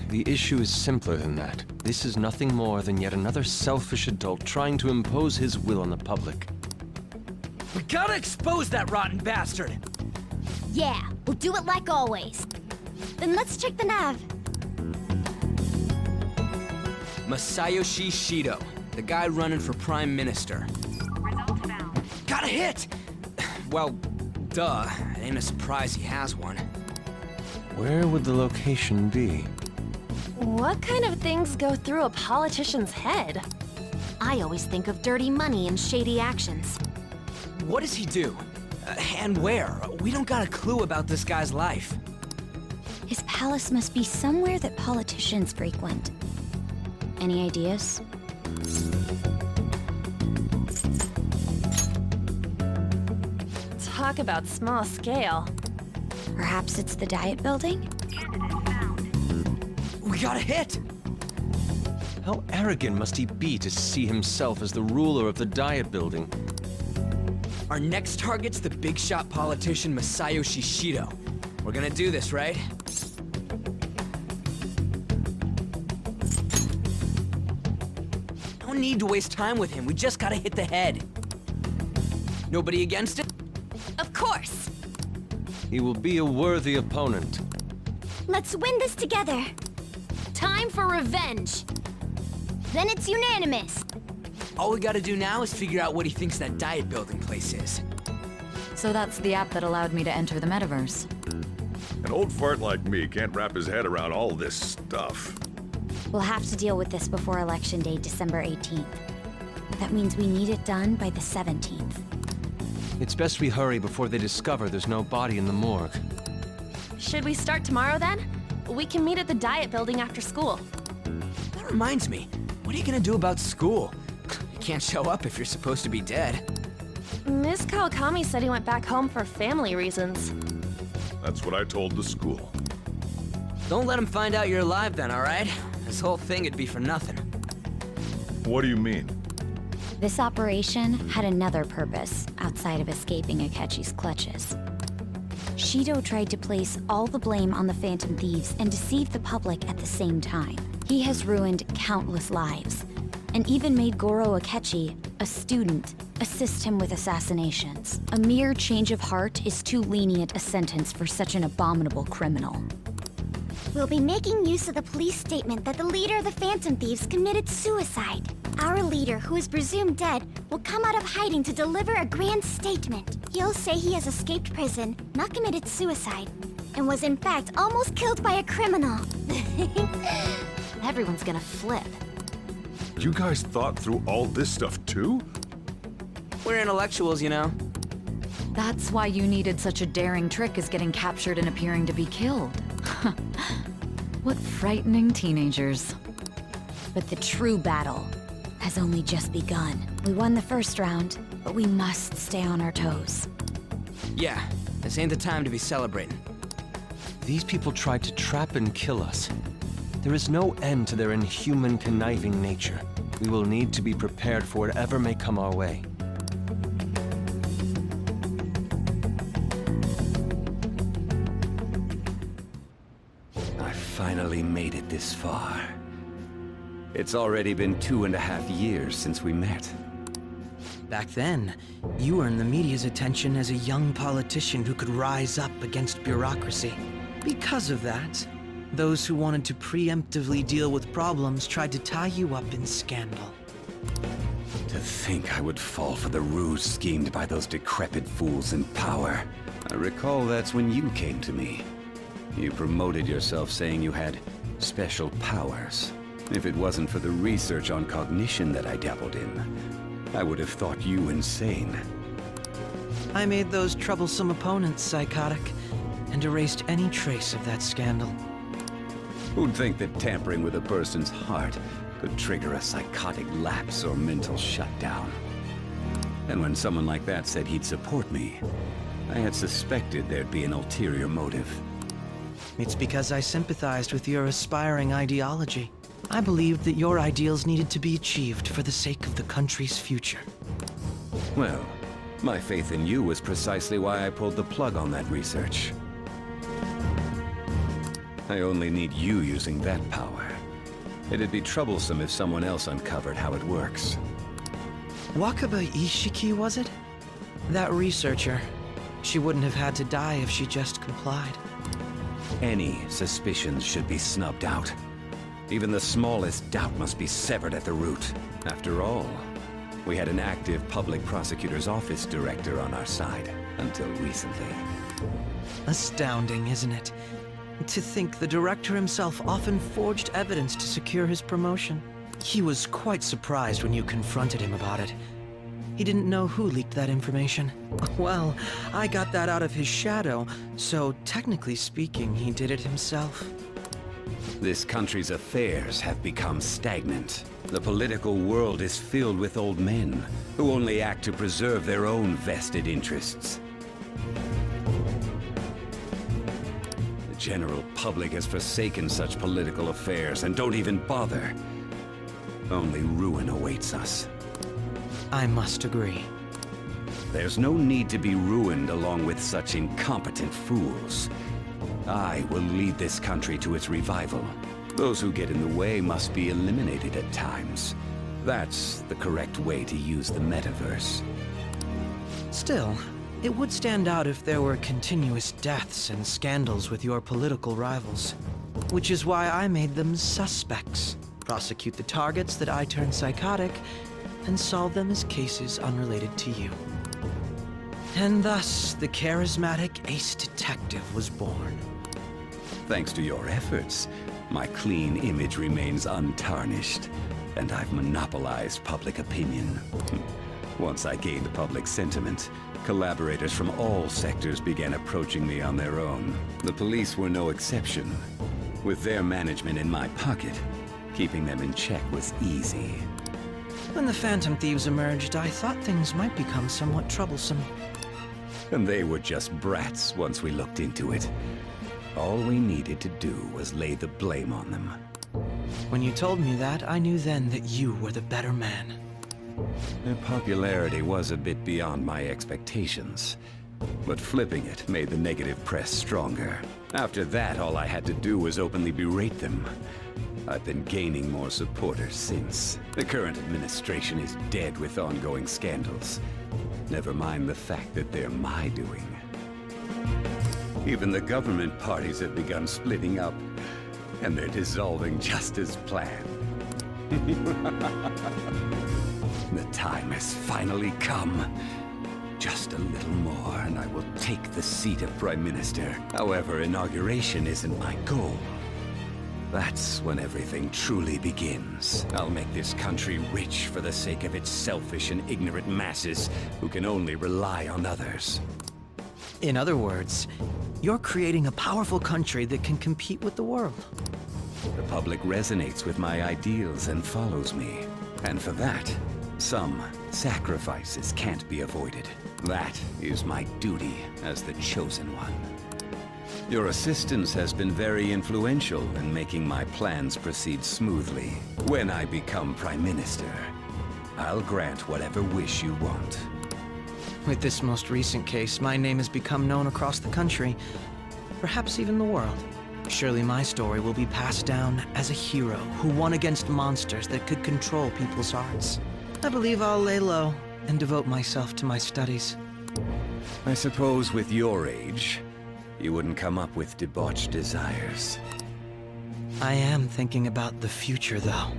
[SPEAKER 11] The issue is simpler than that. This is nothing more than yet another selfish adult trying to impose his will on the public.
[SPEAKER 6] We gotta expose that rotten bastard!
[SPEAKER 3] Yeah, we'll do it like always. Then let's check the nav.
[SPEAKER 6] Masayoshi Shido, the guy running for Prime Minister.
[SPEAKER 7] Results found.
[SPEAKER 6] Got a hit! Well, duh. It ain't a surprise he has one.
[SPEAKER 11] Where would the location be?
[SPEAKER 9] What kind of things go through a politician's head?
[SPEAKER 3] I always think of dirty money and shady actions.
[SPEAKER 6] What does he do? And where? We don't got a clue about this guy's life.
[SPEAKER 3] His palace must be somewhere that politicians frequent. Any ideas?
[SPEAKER 9] Talk about small scale.
[SPEAKER 3] Perhaps it's the Diet Building?
[SPEAKER 6] We got a hit!
[SPEAKER 11] How arrogant must he be to see himself as the ruler of the Diet Building?
[SPEAKER 6] Our next target's the big shot politician Masayoshi Shido. We're gonna do this, right? No need to waste time with him. We just gotta hit the head. Nobody against it?
[SPEAKER 9] Of course!
[SPEAKER 11] He will be a worthy opponent.
[SPEAKER 3] Let's win this together.
[SPEAKER 9] Time for revenge!
[SPEAKER 3] Then it's unanimous.
[SPEAKER 6] All we gotta do now is figure out what he thinks that Diet Building place is.
[SPEAKER 12] So that's the app that allowed me to enter the metaverse.
[SPEAKER 1] An old fart like me can't wrap his head around all this stuff.
[SPEAKER 3] We'll have to deal with this before Election Day, December 18th. That means we need it done by the 17th.
[SPEAKER 11] It's best we hurry before they discover there's no body in the morgue.
[SPEAKER 9] Should we start tomorrow then? We can meet at the Diet Building after school.
[SPEAKER 6] That reminds me, what are you gonna do about school? You can't show up if you're supposed to be dead.
[SPEAKER 9] Miss Kawakami said he went back home for family reasons.
[SPEAKER 1] That's what I told the school.
[SPEAKER 6] Don't let him find out you're alive then, alright? This whole thing would be for nothing.
[SPEAKER 1] What do you mean?
[SPEAKER 3] This operation had another purpose outside of escaping Akechi's clutches. Shido tried to place all the blame on the Phantom Thieves and deceive the public at the same time. He has ruined countless lives, and even made Goro Akechi, a student, assist him with assassinations. A mere change of heart is too lenient a sentence for such an abominable criminal.
[SPEAKER 13] We'll be making use of the police statement that the leader of the Phantom Thieves committed suicide. Our leader, who is presumed dead, will come out of hiding to deliver a grand statement. He'll say he has escaped prison, not committed suicide, and was in fact almost killed by a criminal.
[SPEAKER 9] Everyone's gonna flip.
[SPEAKER 1] You guys thought through all this stuff too?
[SPEAKER 6] We're intellectuals, you know.
[SPEAKER 12] That's why you needed such a daring trick as getting captured and appearing to be killed. What frightening teenagers.
[SPEAKER 3] But the true battle has only just begun. We won the first round, but we must stay on our toes.
[SPEAKER 6] Yeah, this ain't the time to be celebrating.
[SPEAKER 11] These people tried to trap and kill us. There is no end to their inhuman, conniving nature. We will need to be prepared for whatever may come our way.
[SPEAKER 10] I finally made it this far. It's already been 2.5 years since we met.
[SPEAKER 18] Back then, you earned the media's attention as a young politician who could rise up against bureaucracy. Because of that, those who wanted to preemptively deal with problems tried to tie you up in scandal.
[SPEAKER 10] To think I would fall for the ruse schemed by those decrepit fools in power. I recall that's when you came to me. You promoted yourself saying you had special powers. If it wasn't for the research on cognition that I dabbled in, I would have thought you insane.
[SPEAKER 18] I made those troublesome opponents psychotic, and erased any trace of that scandal.
[SPEAKER 10] Who'd think that tampering with a person's heart could trigger a psychotic lapse or mental shutdown? And when someone like that said he'd support me, I had suspected there'd be an ulterior motive.
[SPEAKER 18] It's because I sympathized with your aspiring ideology. I believed that your ideals needed to be achieved for the sake of the country's future.
[SPEAKER 10] Well, my faith in you was precisely why I pulled the plug on that research. I only need you using that power. It'd be troublesome if someone else uncovered how it works.
[SPEAKER 18] Wakaba Ishiki, was it? That researcher. She wouldn't have had to die if she just complied.
[SPEAKER 10] Any suspicions should be snubbed out. Even the smallest doubt must be severed at the root. After all, we had an active public prosecutor's office director on our side, until recently.
[SPEAKER 18] Astounding, isn't it? To think the director himself often forged evidence to secure his promotion. He was quite surprised when you confronted him about it. He didn't know who leaked that information. Well, I got that out of his shadow, so technically speaking, he did it himself.
[SPEAKER 10] This country's affairs have become stagnant. The political world is filled with old men who only act to preserve their own vested interests. The general public has forsaken such political affairs and don't even bother. Only ruin awaits us.
[SPEAKER 18] I must agree.
[SPEAKER 10] There's no need to be ruined along with such incompetent fools. I will lead this country to its revival. Those who get in the way must be eliminated at times. That's the correct way to use the metaverse.
[SPEAKER 18] Still, it would stand out if there were continuous deaths and scandals with your political rivals. Which is why I made them suspects. Prosecute the targets that I turned psychotic, and solve them as cases unrelated to you. And thus, the charismatic ace detective was born.
[SPEAKER 10] Thanks to your efforts, my clean image remains untarnished, and I've monopolized public opinion. Once I gained public sentiment, collaborators from all sectors began approaching me on their own. The police were no exception. With their management in my pocket, keeping them in check was easy.
[SPEAKER 18] When the Phantom Thieves emerged, I thought things might become somewhat troublesome.
[SPEAKER 10] And they were just brats once we looked into it. All we needed to do was lay the blame on them.
[SPEAKER 18] When you told me that, I knew then that you were the better man.
[SPEAKER 10] Their popularity was a bit beyond my expectations, but flipping it made the negative press stronger. After that, all I had to do was openly berate them. I've been gaining more supporters since. The current administration is dead with ongoing scandals. Never mind the fact that they're my doing. Even the government parties have begun splitting up, and they're dissolving just as planned. The time has finally come. Just a little more, and I will take the seat of Prime Minister. However, inauguration isn't my goal. That's when everything truly begins. I'll make this country rich for the sake of its selfish and ignorant masses who can only rely on others.
[SPEAKER 18] In other words, you're creating a powerful country that can compete with the world.
[SPEAKER 10] The public resonates with my ideals and follows me. And for that, some sacrifices can't be avoided. That is my duty as the Chosen One. Your assistance has been very influential in making my plans proceed smoothly. When I become Prime Minister, I'll grant whatever wish you want.
[SPEAKER 18] With this most recent case, my name has become known across the country, perhaps even the world. Surely my story will be passed down as a hero who won against monsters that could control people's hearts. I believe I'll lay low and devote myself to my studies.
[SPEAKER 10] I suppose with your age, you wouldn't come up with debauched desires.
[SPEAKER 18] I am thinking about the future, though.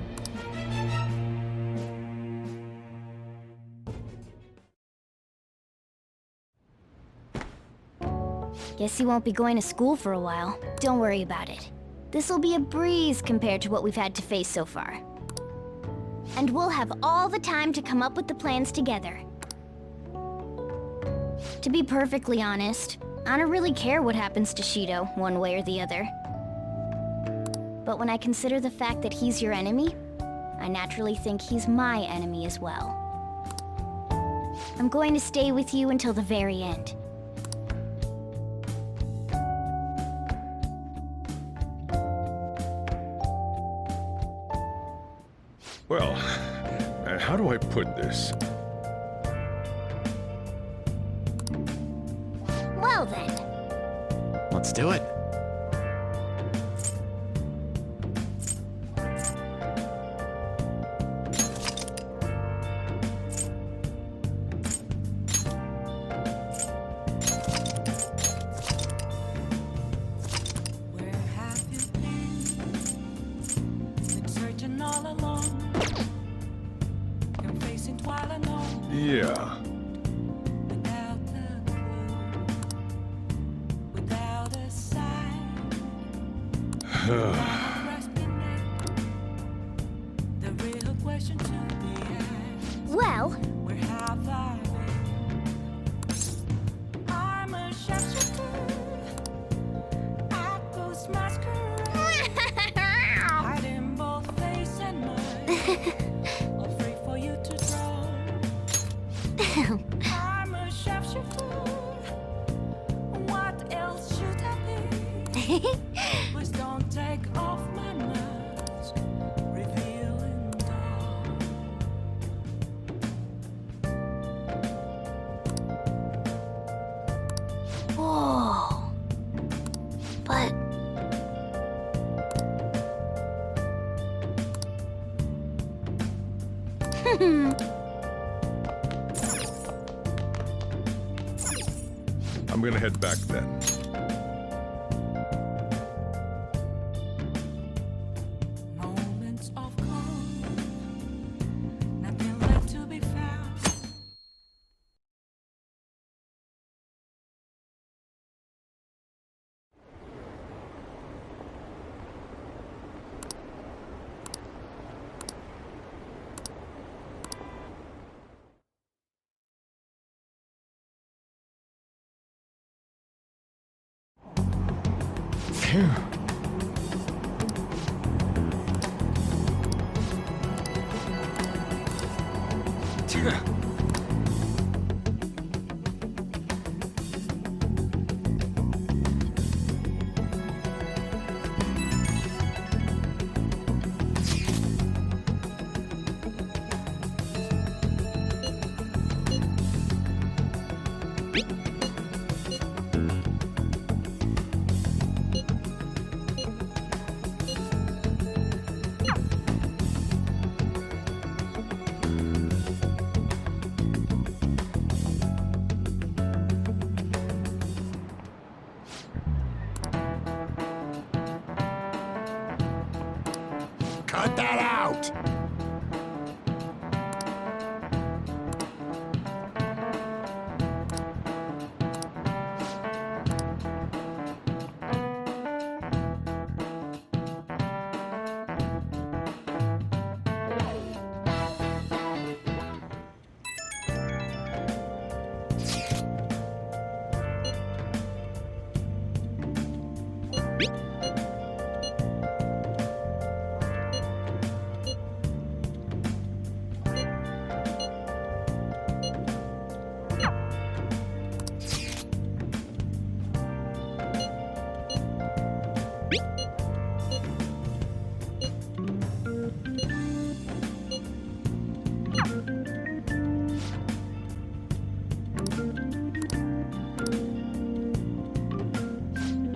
[SPEAKER 3] Guess you won't be going to school for a while. Don't worry about it. This'll be a breeze compared to what we've had to face so far. And we'll have all the time to come up with the plans together. To be perfectly honest, I don't really care what happens to Shido, one way or the other. But when I consider the fact that he's your enemy, I naturally think he's my enemy as well. I'm going to stay with you until the very end.
[SPEAKER 1] Well, how do I put this?
[SPEAKER 3] Well then.
[SPEAKER 18] Let's do it.
[SPEAKER 1] Yeah.
[SPEAKER 3] Well,
[SPEAKER 14] I'm a sharpshooter. What else should I be? Please don't take off my mask, revealing dark.
[SPEAKER 3] whoa. But...
[SPEAKER 1] I'm gonna head back then.
[SPEAKER 14] Moments of calm, nothing left to be found.
[SPEAKER 15] Phew.
[SPEAKER 16] Cut that out!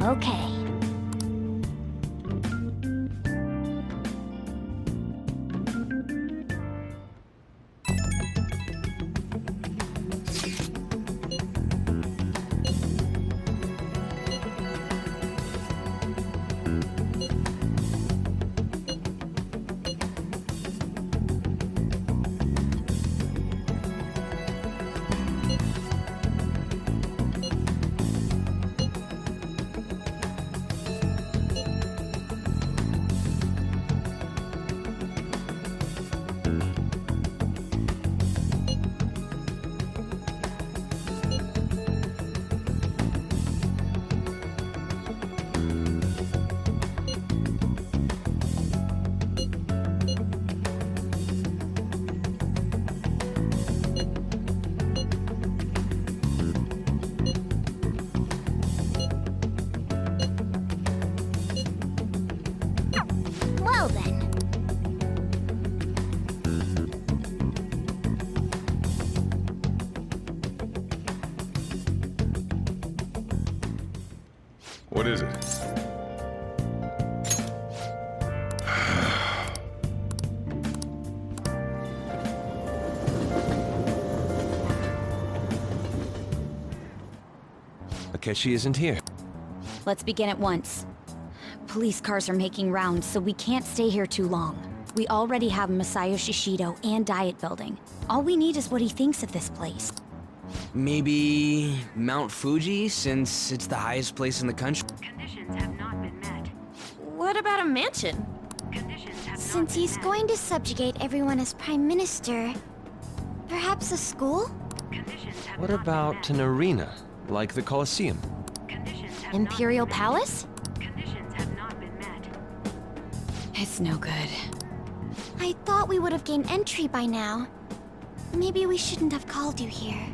[SPEAKER 3] Okay. Well then.
[SPEAKER 1] What is it?
[SPEAKER 11] Akechi isn't here.
[SPEAKER 3] Let's begin at once. Police cars are making rounds, so we can't stay here too long. We already have Masayoshi Shido and Diet Building. All we need is what he thinks of this place.
[SPEAKER 6] Maybe Mount Fuji, since it's the highest place in the country?
[SPEAKER 9] What about a mansion?
[SPEAKER 13] Since he's going to subjugate everyone as Prime Minister, perhaps a school?
[SPEAKER 11] What about an arena, like the Colosseum?
[SPEAKER 3] Imperial Palace? It's no good.
[SPEAKER 13] I thought we would have gained entry by now. Maybe we shouldn't have called you here.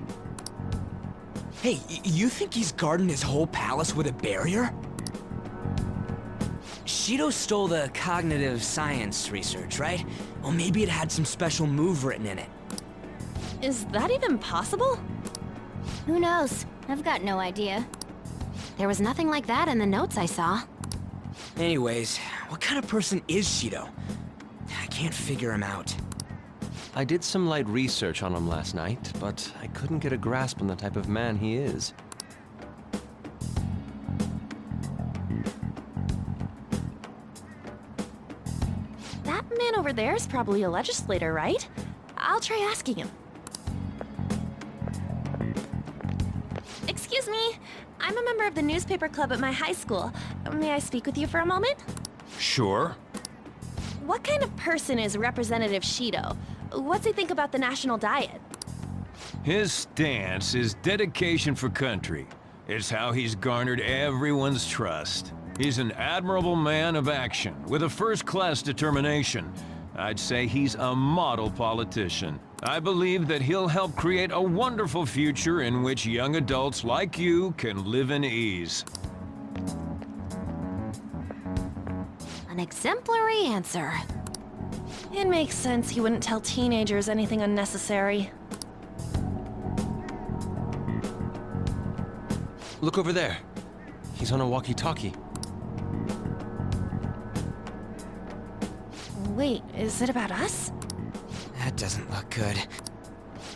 [SPEAKER 6] Hey, you think he's guarding his whole palace with a barrier? Shido stole the cognitive science research, right? Well, maybe it had some special move written in it.
[SPEAKER 9] Is that even possible?
[SPEAKER 3] Who knows? I've got no idea. There was nothing like that in the notes I saw.
[SPEAKER 6] Anyways, what kind of person is Shido? I can't figure him out.
[SPEAKER 11] I did some light research on him last night, but I couldn't get a grasp on the type of man he is.
[SPEAKER 9] That man over there is probably a legislator, right? I'll try asking him. Excuse me, I'm a member of the newspaper club at my high school. May I speak with you for a moment?
[SPEAKER 16] Sure.
[SPEAKER 9] What kind of person is Representative Shido? What's he think about the national diet?
[SPEAKER 17] His stance is dedication for country. It's how he's garnered everyone's trust. He's an admirable man of action, with a first-class determination. I'd say he's a model politician. I believe that he'll help create a wonderful future in which young adults like you can live in ease.
[SPEAKER 9] An exemplary answer. It makes sense he wouldn't tell teenagers anything unnecessary.
[SPEAKER 11] Look over there. He's on a walkie-talkie.
[SPEAKER 9] Wait, is it about us?
[SPEAKER 6] That doesn't look good.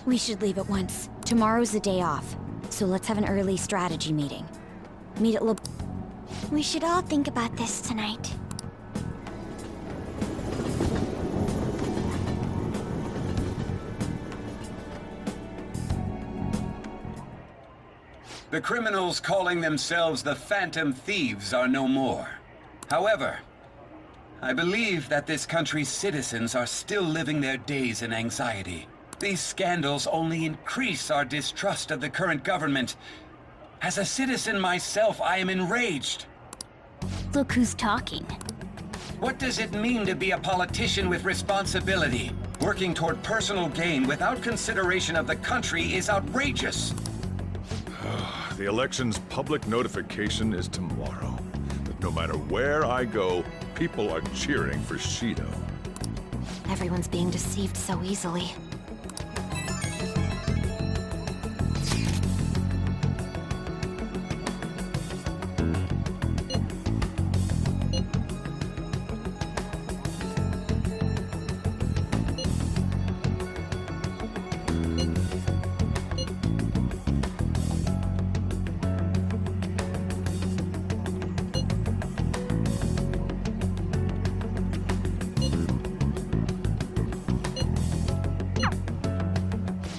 [SPEAKER 3] We should leave at once. Tomorrow's the day off, so let's have an early strategy meeting. Meet at
[SPEAKER 13] We should all think about this tonight.
[SPEAKER 10] The criminals calling themselves the Phantom Thieves are no more. However, I believe that this country's citizens are still living their days in anxiety. These scandals only increase our distrust of the current government. As a citizen myself, I am enraged.
[SPEAKER 3] Look who's talking.
[SPEAKER 10] What does it mean to be a politician with responsibility? Working toward personal gain without consideration of the country is outrageous.
[SPEAKER 1] The election's public notification is tomorrow. But no matter where I go, people are cheering for Shido.
[SPEAKER 9] Everyone's being deceived so easily.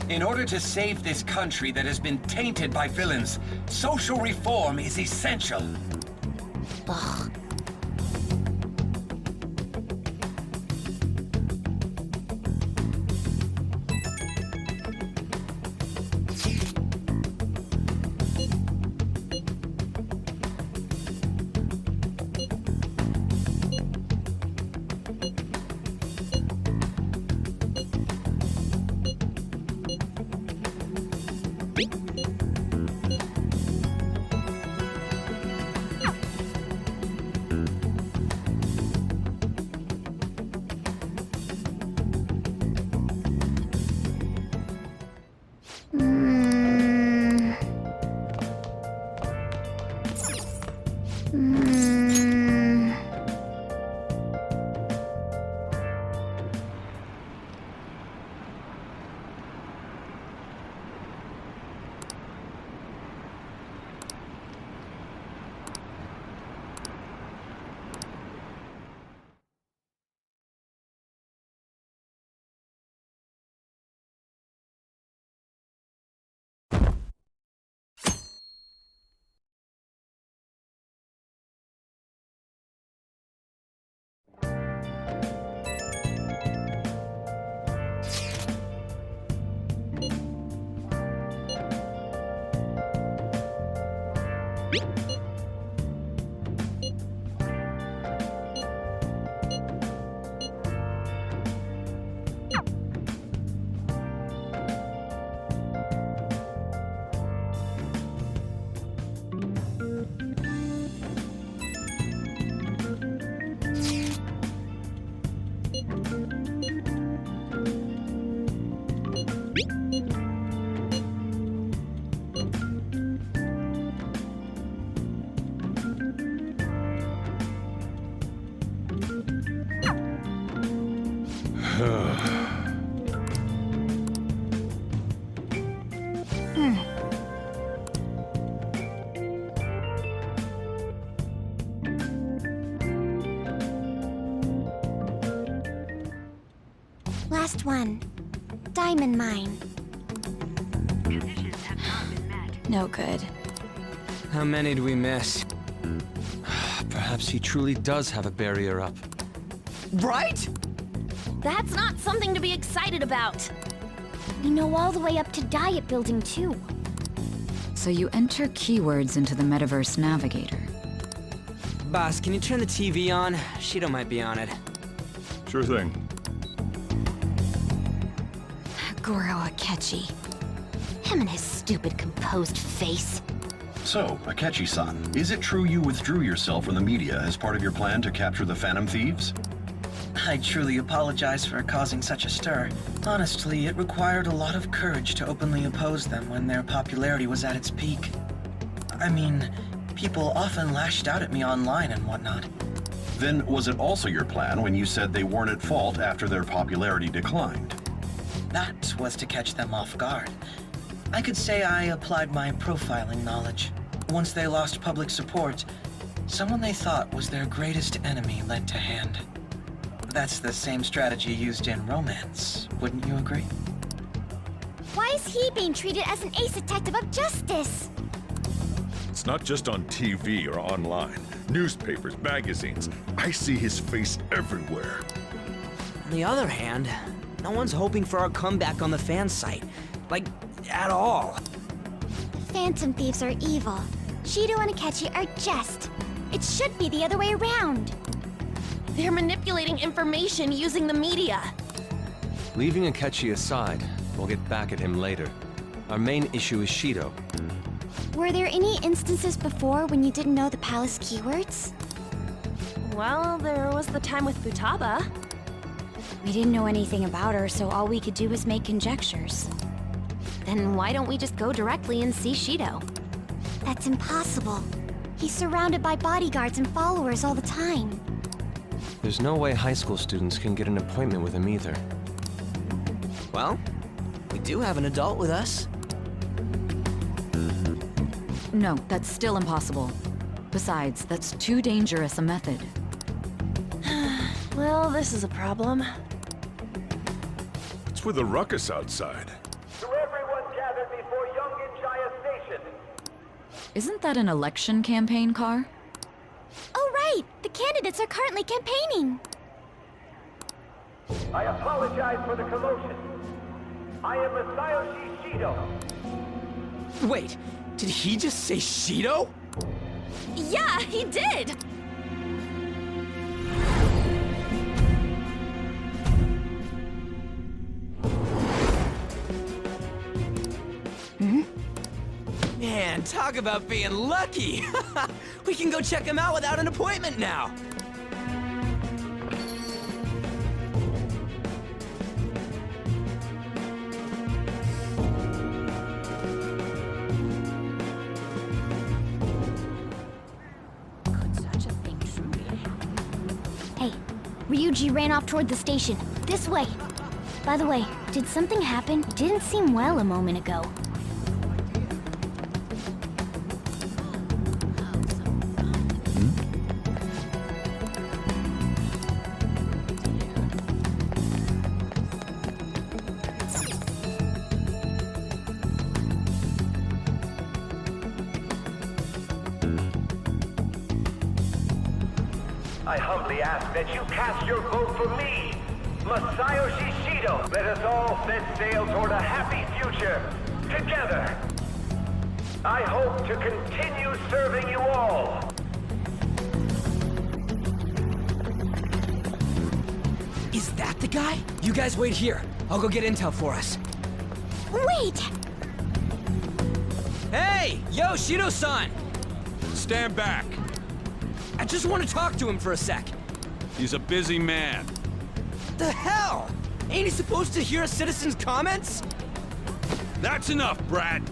[SPEAKER 10] In order to save this country that has been tainted by villains, social reform is essential.
[SPEAKER 3] Ugh.
[SPEAKER 13] Last one. Diamond mine.
[SPEAKER 9] No good.
[SPEAKER 6] How many do we miss? Perhaps he truly does have a barrier up. Right?
[SPEAKER 3] That's not something to be excited about. We know all the way up to Diet Building, too.
[SPEAKER 12] So you enter keywords into the Metaverse Navigator.
[SPEAKER 6] Boss, can you turn the TV on? Shido might be on it.
[SPEAKER 1] Sure thing.
[SPEAKER 9] Goro Akechi. Him and his stupid composed face.
[SPEAKER 2] So, Akechi-san, is it true you withdrew yourself from the media as part of your plan to capture the Phantom Thieves?
[SPEAKER 18] I truly apologize for causing such a stir. Honestly, it required a lot of courage to openly oppose them when their popularity was at its peak. I mean, people often lashed out at me online and whatnot.
[SPEAKER 2] Then was it also your plan when you said they weren't at fault after their popularity declined?
[SPEAKER 18] That was to catch them off guard. I could say I applied my profiling knowledge. Once they lost public support, someone they thought was their greatest enemy lent a hand. That's the same strategy used in romance, wouldn't you agree?
[SPEAKER 13] Why is he being treated as an ace detective of justice?
[SPEAKER 1] not just on TV or online. Newspapers, magazines. I see his face everywhere.
[SPEAKER 6] On the other hand, no one's hoping for our comeback on the fan site. Like, at all.
[SPEAKER 13] Phantom Thieves are evil. Shido and Akechi are just. It should be the other way around.
[SPEAKER 9] They're manipulating information using the media.
[SPEAKER 11] Leaving Akechi aside, we'll get back at him later. Our main issue is Shido.
[SPEAKER 13] Were there any instances before when you didn't know the palace keywords?
[SPEAKER 9] Well, there was the time with Futaba.
[SPEAKER 3] We didn't know anything about her, so all we could do was make conjectures.
[SPEAKER 9] Then why don't we just go directly and see Shido?
[SPEAKER 13] That's impossible. He's surrounded by bodyguards and followers all the time.
[SPEAKER 11] There's no way high school students can get an appointment with him either.
[SPEAKER 6] Well, we do have an adult with us.
[SPEAKER 12] No, that's still impossible. Besides, that's too dangerous a method.
[SPEAKER 9] Well, this is a problem.
[SPEAKER 1] It's with a ruckus outside.
[SPEAKER 19] To everyone gathered before Yongin Jaya Station.
[SPEAKER 12] Isn't that an election campaign car?
[SPEAKER 13] Oh, right! The candidates are currently campaigning!
[SPEAKER 19] I apologize for the commotion. I am Masayoshi Shido.
[SPEAKER 6] Wait, did he just say Shido?
[SPEAKER 9] Yeah, he did!
[SPEAKER 6] Man, talk about being lucky! We can go check him out without an appointment now!
[SPEAKER 3] Hey, Ryuji ran off toward the station. This way. By the way, did something happen? It didn't seem well a moment ago.
[SPEAKER 19] I humbly ask that you cast your vote for me, Masayoshi Shido. Let us all set sail toward a happy future, together. I hope to continue serving you all.
[SPEAKER 6] Is that the guy? You guys wait here. I'll go get intel for us.
[SPEAKER 13] Wait!
[SPEAKER 6] Hey! Yo, Shido-san!
[SPEAKER 16] Stand back.
[SPEAKER 6] I just want to talk to him for a sec.
[SPEAKER 16] He's a busy man.
[SPEAKER 6] The hell? Ain't he supposed to hear a citizen's comments?
[SPEAKER 16] That's enough, Brad.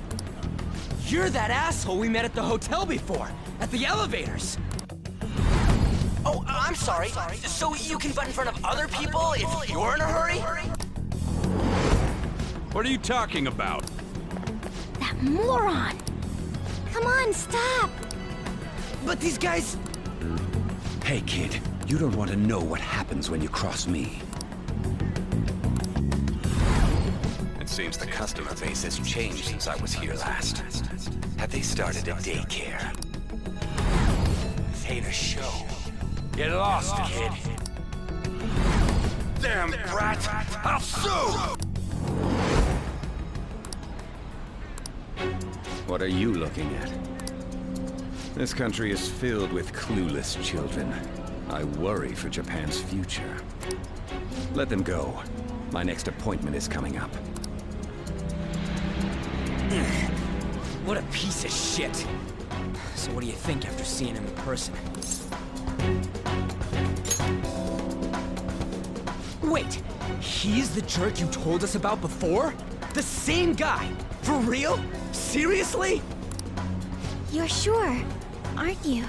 [SPEAKER 6] You're that asshole we met at the hotel before, at the elevators. Oh, I'm sorry. So you can butt in front of other people if you're in a hurry?
[SPEAKER 16] What are you talking about?
[SPEAKER 13] That moron! Come on, stop!
[SPEAKER 6] But these guys...
[SPEAKER 10] Hey, kid. You don't want to know what happens when you cross me. It seems the customer base has changed since I was here last. Have they started a daycare? This ain't a show.
[SPEAKER 16] Get lost, kid.
[SPEAKER 10] Damn brat! I'll sue! What are you looking at? This country is filled with clueless children. I worry for Japan's future. Let them go. My next appointment is coming up.
[SPEAKER 6] What a piece of shit. So what do you think after seeing him in person? Wait, he's the jerk you told us about before? The same guy? For real? Seriously?
[SPEAKER 13] You're sure, aren't you?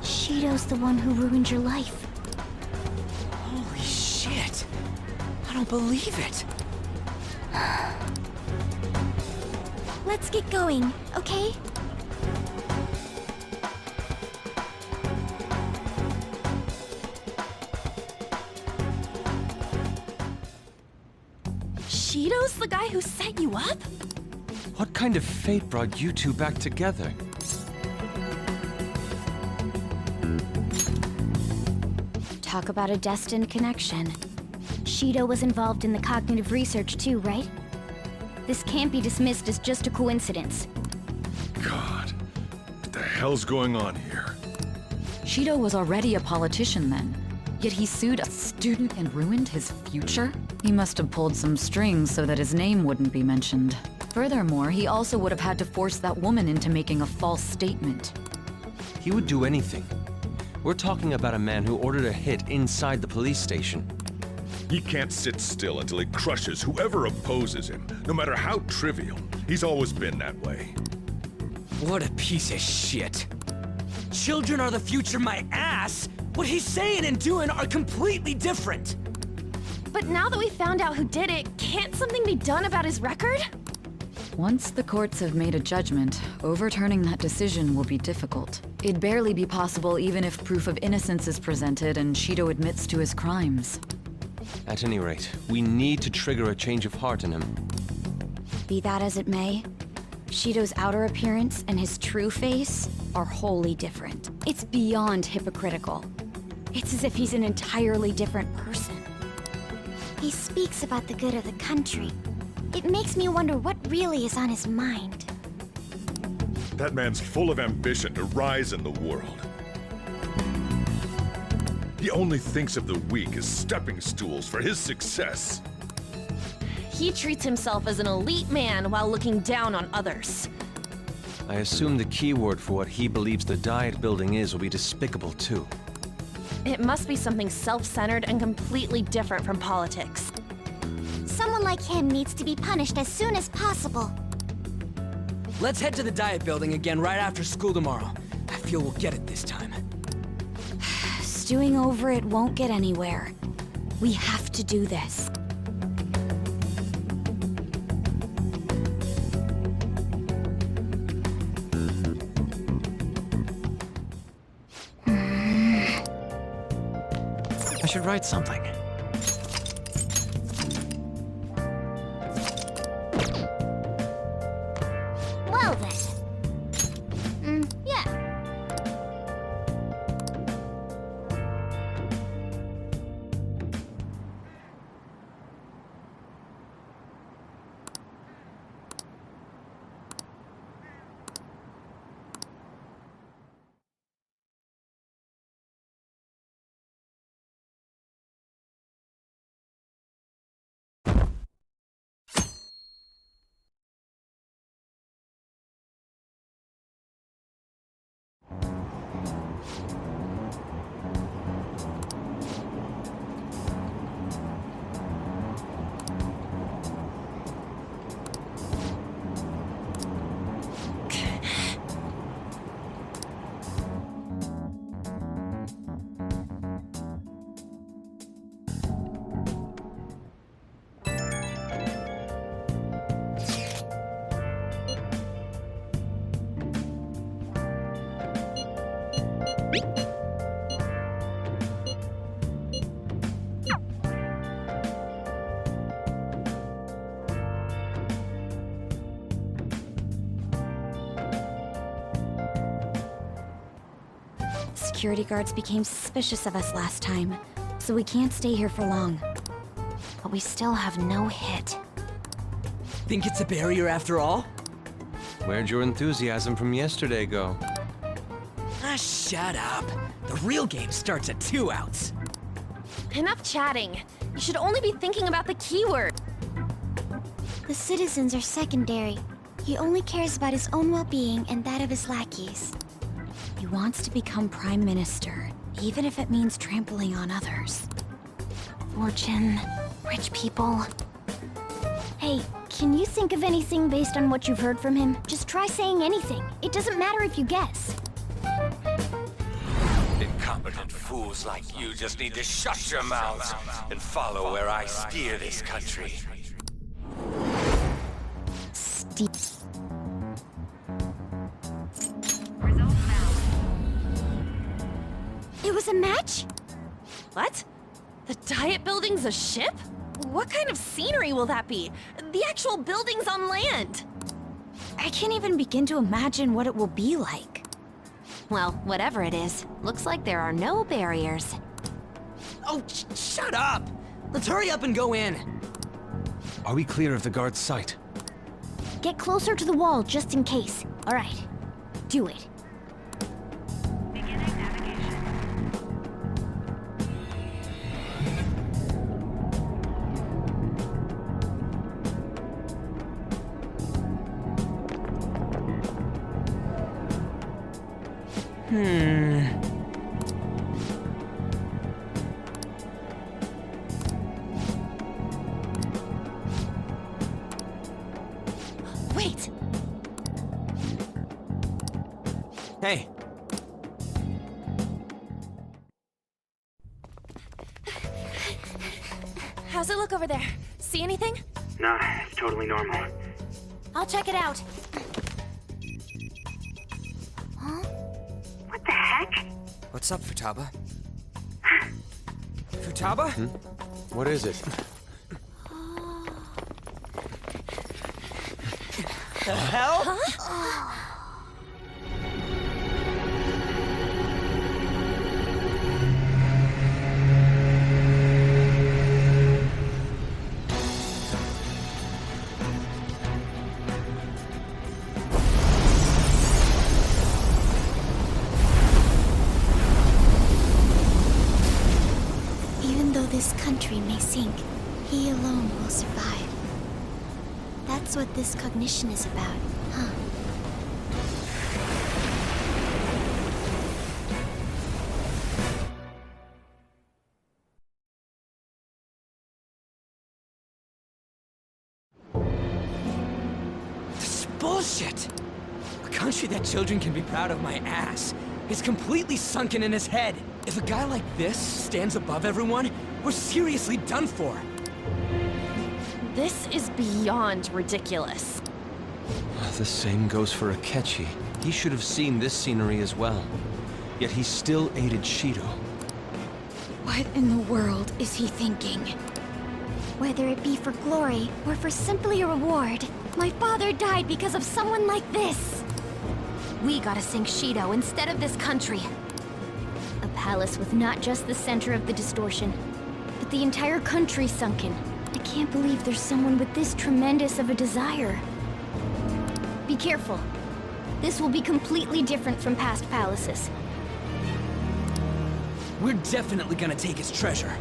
[SPEAKER 13] Shido's the one who ruined your life.
[SPEAKER 6] Holy shit. I don't believe it.
[SPEAKER 13] Let's get going, okay?
[SPEAKER 9] Shido's the guy who set you up?
[SPEAKER 11] What kind of fate brought you two back together?
[SPEAKER 3] Talk about a destined connection. Shido was involved in the cognitive research too, right? This can't be dismissed as just a coincidence.
[SPEAKER 1] God, what the hell's going on here?
[SPEAKER 12] Shido was already a politician then, yet he sued a student and ruined his future? He must have pulled some strings so that his name wouldn't be mentioned. Furthermore, he also would have had to force that woman into making a false statement.
[SPEAKER 11] He would do anything. We're talking about a man who ordered a hit inside the police station.
[SPEAKER 1] He can't sit still until he crushes whoever opposes him, no matter how trivial. He's always been that way.
[SPEAKER 6] What a piece of shit. Children are the future, my ass! What he's saying and doing are completely different!
[SPEAKER 9] But now that we found out who did it, can't something be done about his record?
[SPEAKER 12] Once the courts have made a judgment, overturning that decision will be difficult. It'd barely be possible even if proof of innocence is presented and Shido admits to his crimes.
[SPEAKER 11] At any rate, we need to trigger a change of heart in him.
[SPEAKER 3] Be that as it may, Shido's outer appearance and his true face are wholly different. It's beyond hypocritical. It's as if he's an entirely different person.
[SPEAKER 13] He speaks about the good of the country. It makes me wonder what really is on his mind.
[SPEAKER 1] That man's full of ambition to rise in the world. He only thinks of the weak as stepping stools for his success.
[SPEAKER 9] He treats himself as an elite man while looking down on others.
[SPEAKER 11] I assume the key word for what he believes the Diet Building is will be despicable too.
[SPEAKER 9] It must be something self-centered and completely different from politics.
[SPEAKER 13] Someone like him needs to be punished as soon as possible.
[SPEAKER 6] Let's head to the Diet Building again right after school tomorrow. I feel we'll get it this time.
[SPEAKER 3] Stewing over it won't get anywhere. We have to do this.
[SPEAKER 11] I should write something.
[SPEAKER 13] Well then. Yeah.
[SPEAKER 3] Security guards became suspicious of us last time, so we can't stay here for long. But we still have no hit.
[SPEAKER 6] Think it's a barrier after all?
[SPEAKER 11] Where'd your enthusiasm from yesterday go?
[SPEAKER 6] Ah, shut up. The real game starts at 2 outs.
[SPEAKER 9] Enough chatting. You should only be thinking about the keyword.
[SPEAKER 13] The citizens are secondary. He only cares about his own well-being and that of his lackeys.
[SPEAKER 3] He wants to become Prime Minister, even if it means trampling on others. Fortune, rich people. Hey, can you think of anything based on what you've heard from him? Just try saying anything. It doesn't matter if you guess.
[SPEAKER 16] Incompetent fools like you just need to shut your mouths and follow where I steer this country.
[SPEAKER 3] Steep.
[SPEAKER 13] It was a match?
[SPEAKER 9] What? The Diet Building's a ship? What kind of scenery will that be? The actual building's on land. I can't even begin to imagine what it will be like. Well, whatever it is, looks like there are no barriers.
[SPEAKER 6] Oh, shut up! Let's hurry up and go in.
[SPEAKER 11] Are we clear of the guard's sight?
[SPEAKER 3] Get closer to the wall just in case. All right, do it.
[SPEAKER 9] Wait!
[SPEAKER 6] Hey.
[SPEAKER 9] How's it look over there? See anything?
[SPEAKER 7] No, it's totally normal.
[SPEAKER 9] I'll check it out.
[SPEAKER 3] Huh?
[SPEAKER 7] What the heck?
[SPEAKER 6] What's up, Futaba? Futaba?
[SPEAKER 11] What is it?
[SPEAKER 6] The hell?
[SPEAKER 3] Huh? Even though this country may sink, he alone will survive. That's what this cognition is about, huh?
[SPEAKER 6] This is bullshit! A country that children can be proud of my ass is completely sunken in his head. If a guy like this stands above everyone, we're seriously done for.
[SPEAKER 9] This is beyond ridiculous.
[SPEAKER 11] The same goes for Akechi. He should have seen this scenery as well. Yet he still aided Shido.
[SPEAKER 3] What in the world is he thinking? Whether it be for glory or for simply a reward, my father died because of someone like this.
[SPEAKER 9] We gotta sink Shido instead of this country.
[SPEAKER 3] A palace with not just the center of the distortion, but the entire country sunken. I can't believe there's someone with this tremendous of a desire. Be careful. This will be completely different from past palaces.
[SPEAKER 6] We're definitely gonna take his treasure.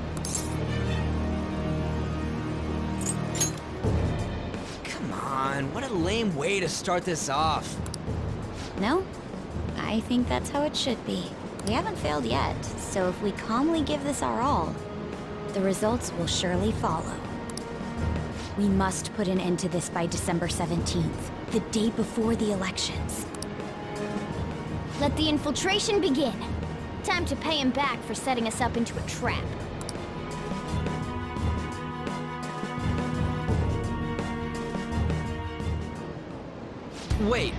[SPEAKER 6] Come on, what a lame way to start this off.
[SPEAKER 3] No? I think that's how it should be. We haven't failed yet, so if we calmly give this our all, the results will surely follow. We must put an end to this by December 17th, the day before the elections. Let the infiltration begin. Time to pay him back for setting us up into a trap.
[SPEAKER 6] Wait.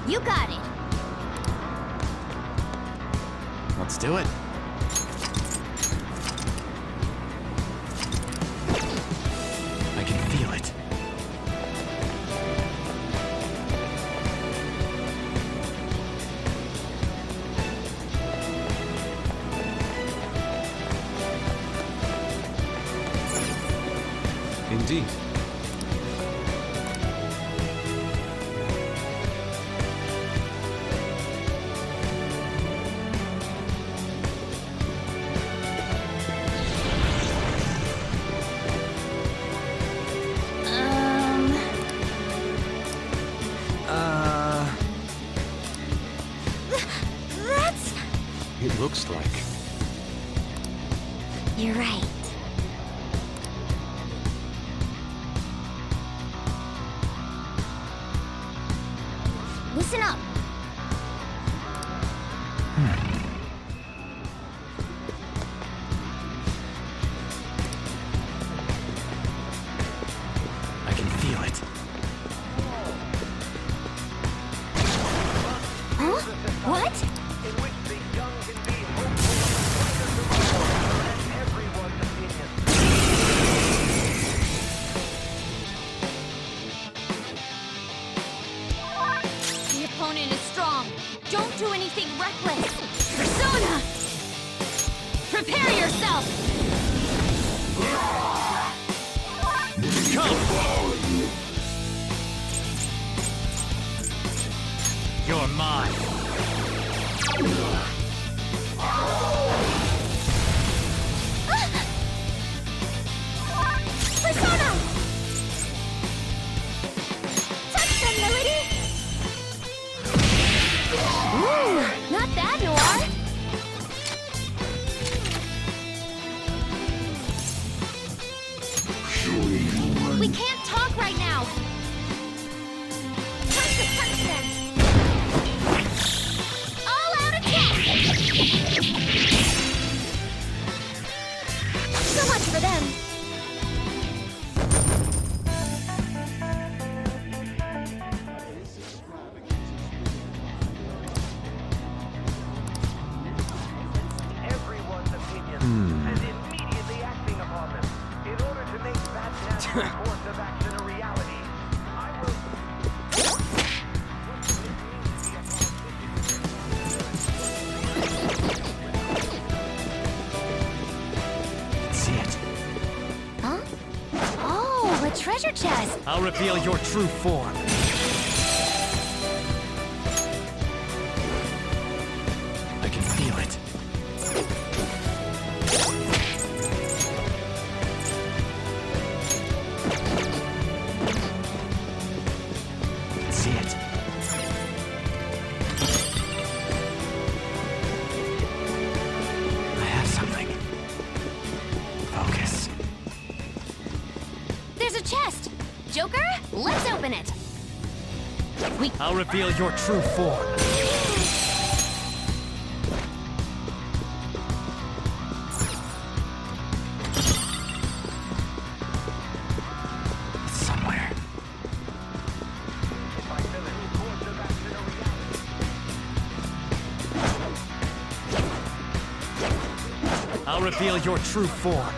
[SPEAKER 3] You got it.
[SPEAKER 6] Let's do it. I can feel it.
[SPEAKER 11] Indeed.
[SPEAKER 3] That's...
[SPEAKER 11] It looks like.
[SPEAKER 3] You're right. Listen up.
[SPEAKER 6] I can feel it.
[SPEAKER 3] Huh? What?
[SPEAKER 9] Prepare yourself!
[SPEAKER 17] Come! You're mine.
[SPEAKER 13] Persona! Touch them, Melody!
[SPEAKER 3] Ooh, not bad, Noir. We can't talk right now.
[SPEAKER 13] Time to punch them!
[SPEAKER 3] All out attack!
[SPEAKER 13] So much for them.
[SPEAKER 19] Everyone's opinions and immediately acting upon them. In order to make that national course of action a reality, I will...
[SPEAKER 6] See it.
[SPEAKER 3] Huh? Oh, a treasure chest!
[SPEAKER 6] I'll reveal your true form. I can feel it. I can see it. I have something. Focus.
[SPEAKER 3] There's a chest! Joker, let's open it!
[SPEAKER 6] I'll reveal your true form. It's somewhere. I'll reveal your true form.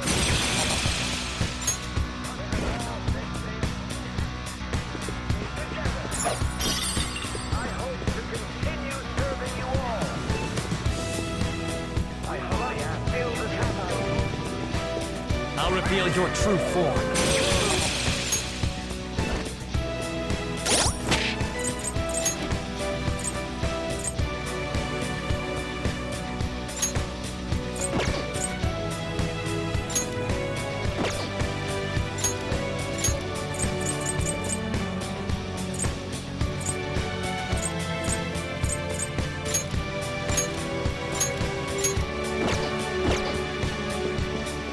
[SPEAKER 6] I'll reveal your true form.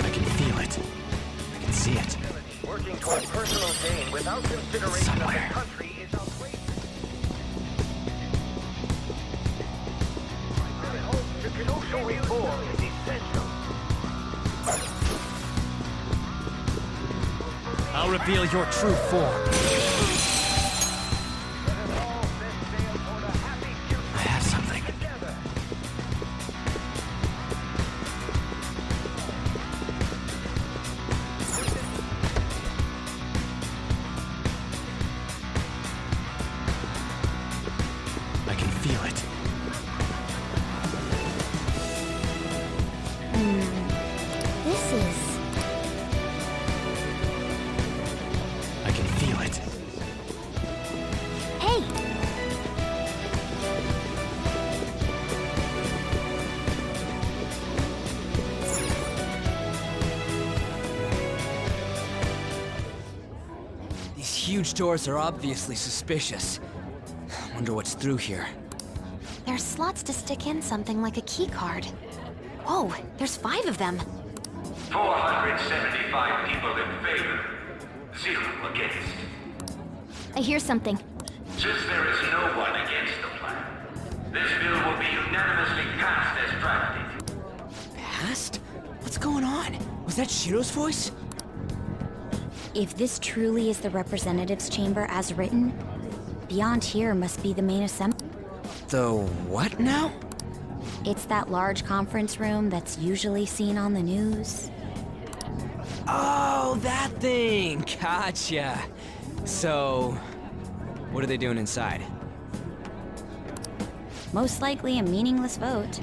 [SPEAKER 6] I can feel it. I can see it.
[SPEAKER 19] Working toward personal gain without consideration of the country is outrageous. I hope to social reform is essential.
[SPEAKER 6] I'll reveal your true form. I have something. I can feel it.
[SPEAKER 3] This is...
[SPEAKER 6] I can feel it.
[SPEAKER 3] Hey!
[SPEAKER 6] These huge doors are obviously suspicious. Wonder what's through here.
[SPEAKER 9] There's slots to stick in something like a key card. Whoa, there's 5 of them.
[SPEAKER 16] 475 people in favor, 0 against.
[SPEAKER 3] I hear something.
[SPEAKER 16] Since there is no one against the plan, this bill will be unanimously passed as drafted.
[SPEAKER 6] Passed? What's going on? Was that Shiro's voice?
[SPEAKER 3] If this truly is the representatives' chamber as written, beyond here must be the main assembly.
[SPEAKER 6] The what now?
[SPEAKER 3] It's that large conference room that's usually seen on the news.
[SPEAKER 6] Oh, that thing! Gotcha. So, what are they doing inside?
[SPEAKER 3] Most likely a meaningless vote.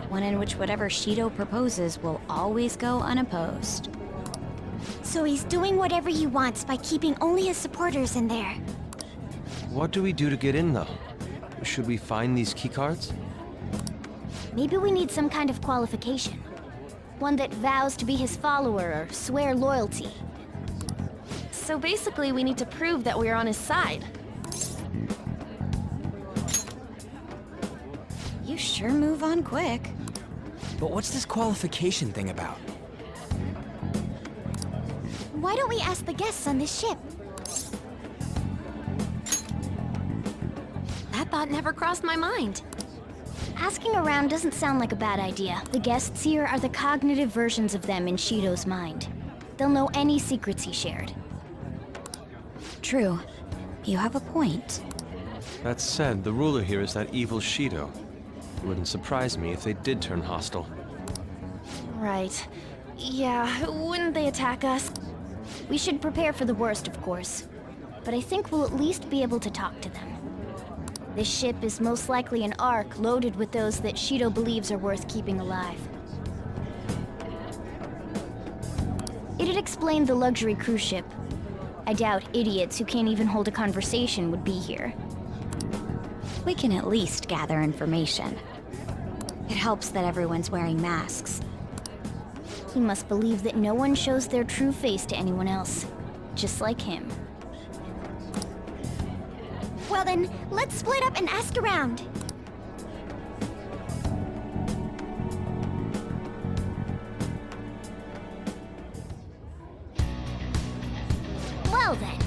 [SPEAKER 3] One in which whatever Shido proposes will always go unopposed.
[SPEAKER 13] So he's doing whatever he wants by keeping only his supporters in there.
[SPEAKER 11] What do we do to get in, though? Should we find these keycards?
[SPEAKER 3] Maybe we need some kind of qualification. One that vows to be his follower or swear loyalty.
[SPEAKER 9] So basically, we need to prove that we're on his side.
[SPEAKER 3] You sure move on quick.
[SPEAKER 6] But what's this qualification thing about?
[SPEAKER 13] Why don't we ask the guests on this ship?
[SPEAKER 9] That thought never crossed my mind.
[SPEAKER 3] Asking around doesn't sound like a bad idea. The guests here are the cognitive versions of them in Shido's mind. They'll know any secrets he shared. True. You have a point.
[SPEAKER 11] That said, the ruler here is that evil Shido. It wouldn't surprise me if they did turn hostile.
[SPEAKER 9] Right. Yeah, wouldn't they attack us?
[SPEAKER 3] We should prepare for the worst, of course. But I think we'll at least be able to talk to them. This ship is most likely an Ark loaded with those that Shido believes are worth keeping alive. It'd explain the luxury cruise ship. I doubt idiots who can't even hold a conversation would be here. We can at least gather information. It helps that everyone's wearing masks. He must believe that no one shows their true face to anyone else, just like him.
[SPEAKER 13] Well then, let's split up and ask around.
[SPEAKER 3] Well then.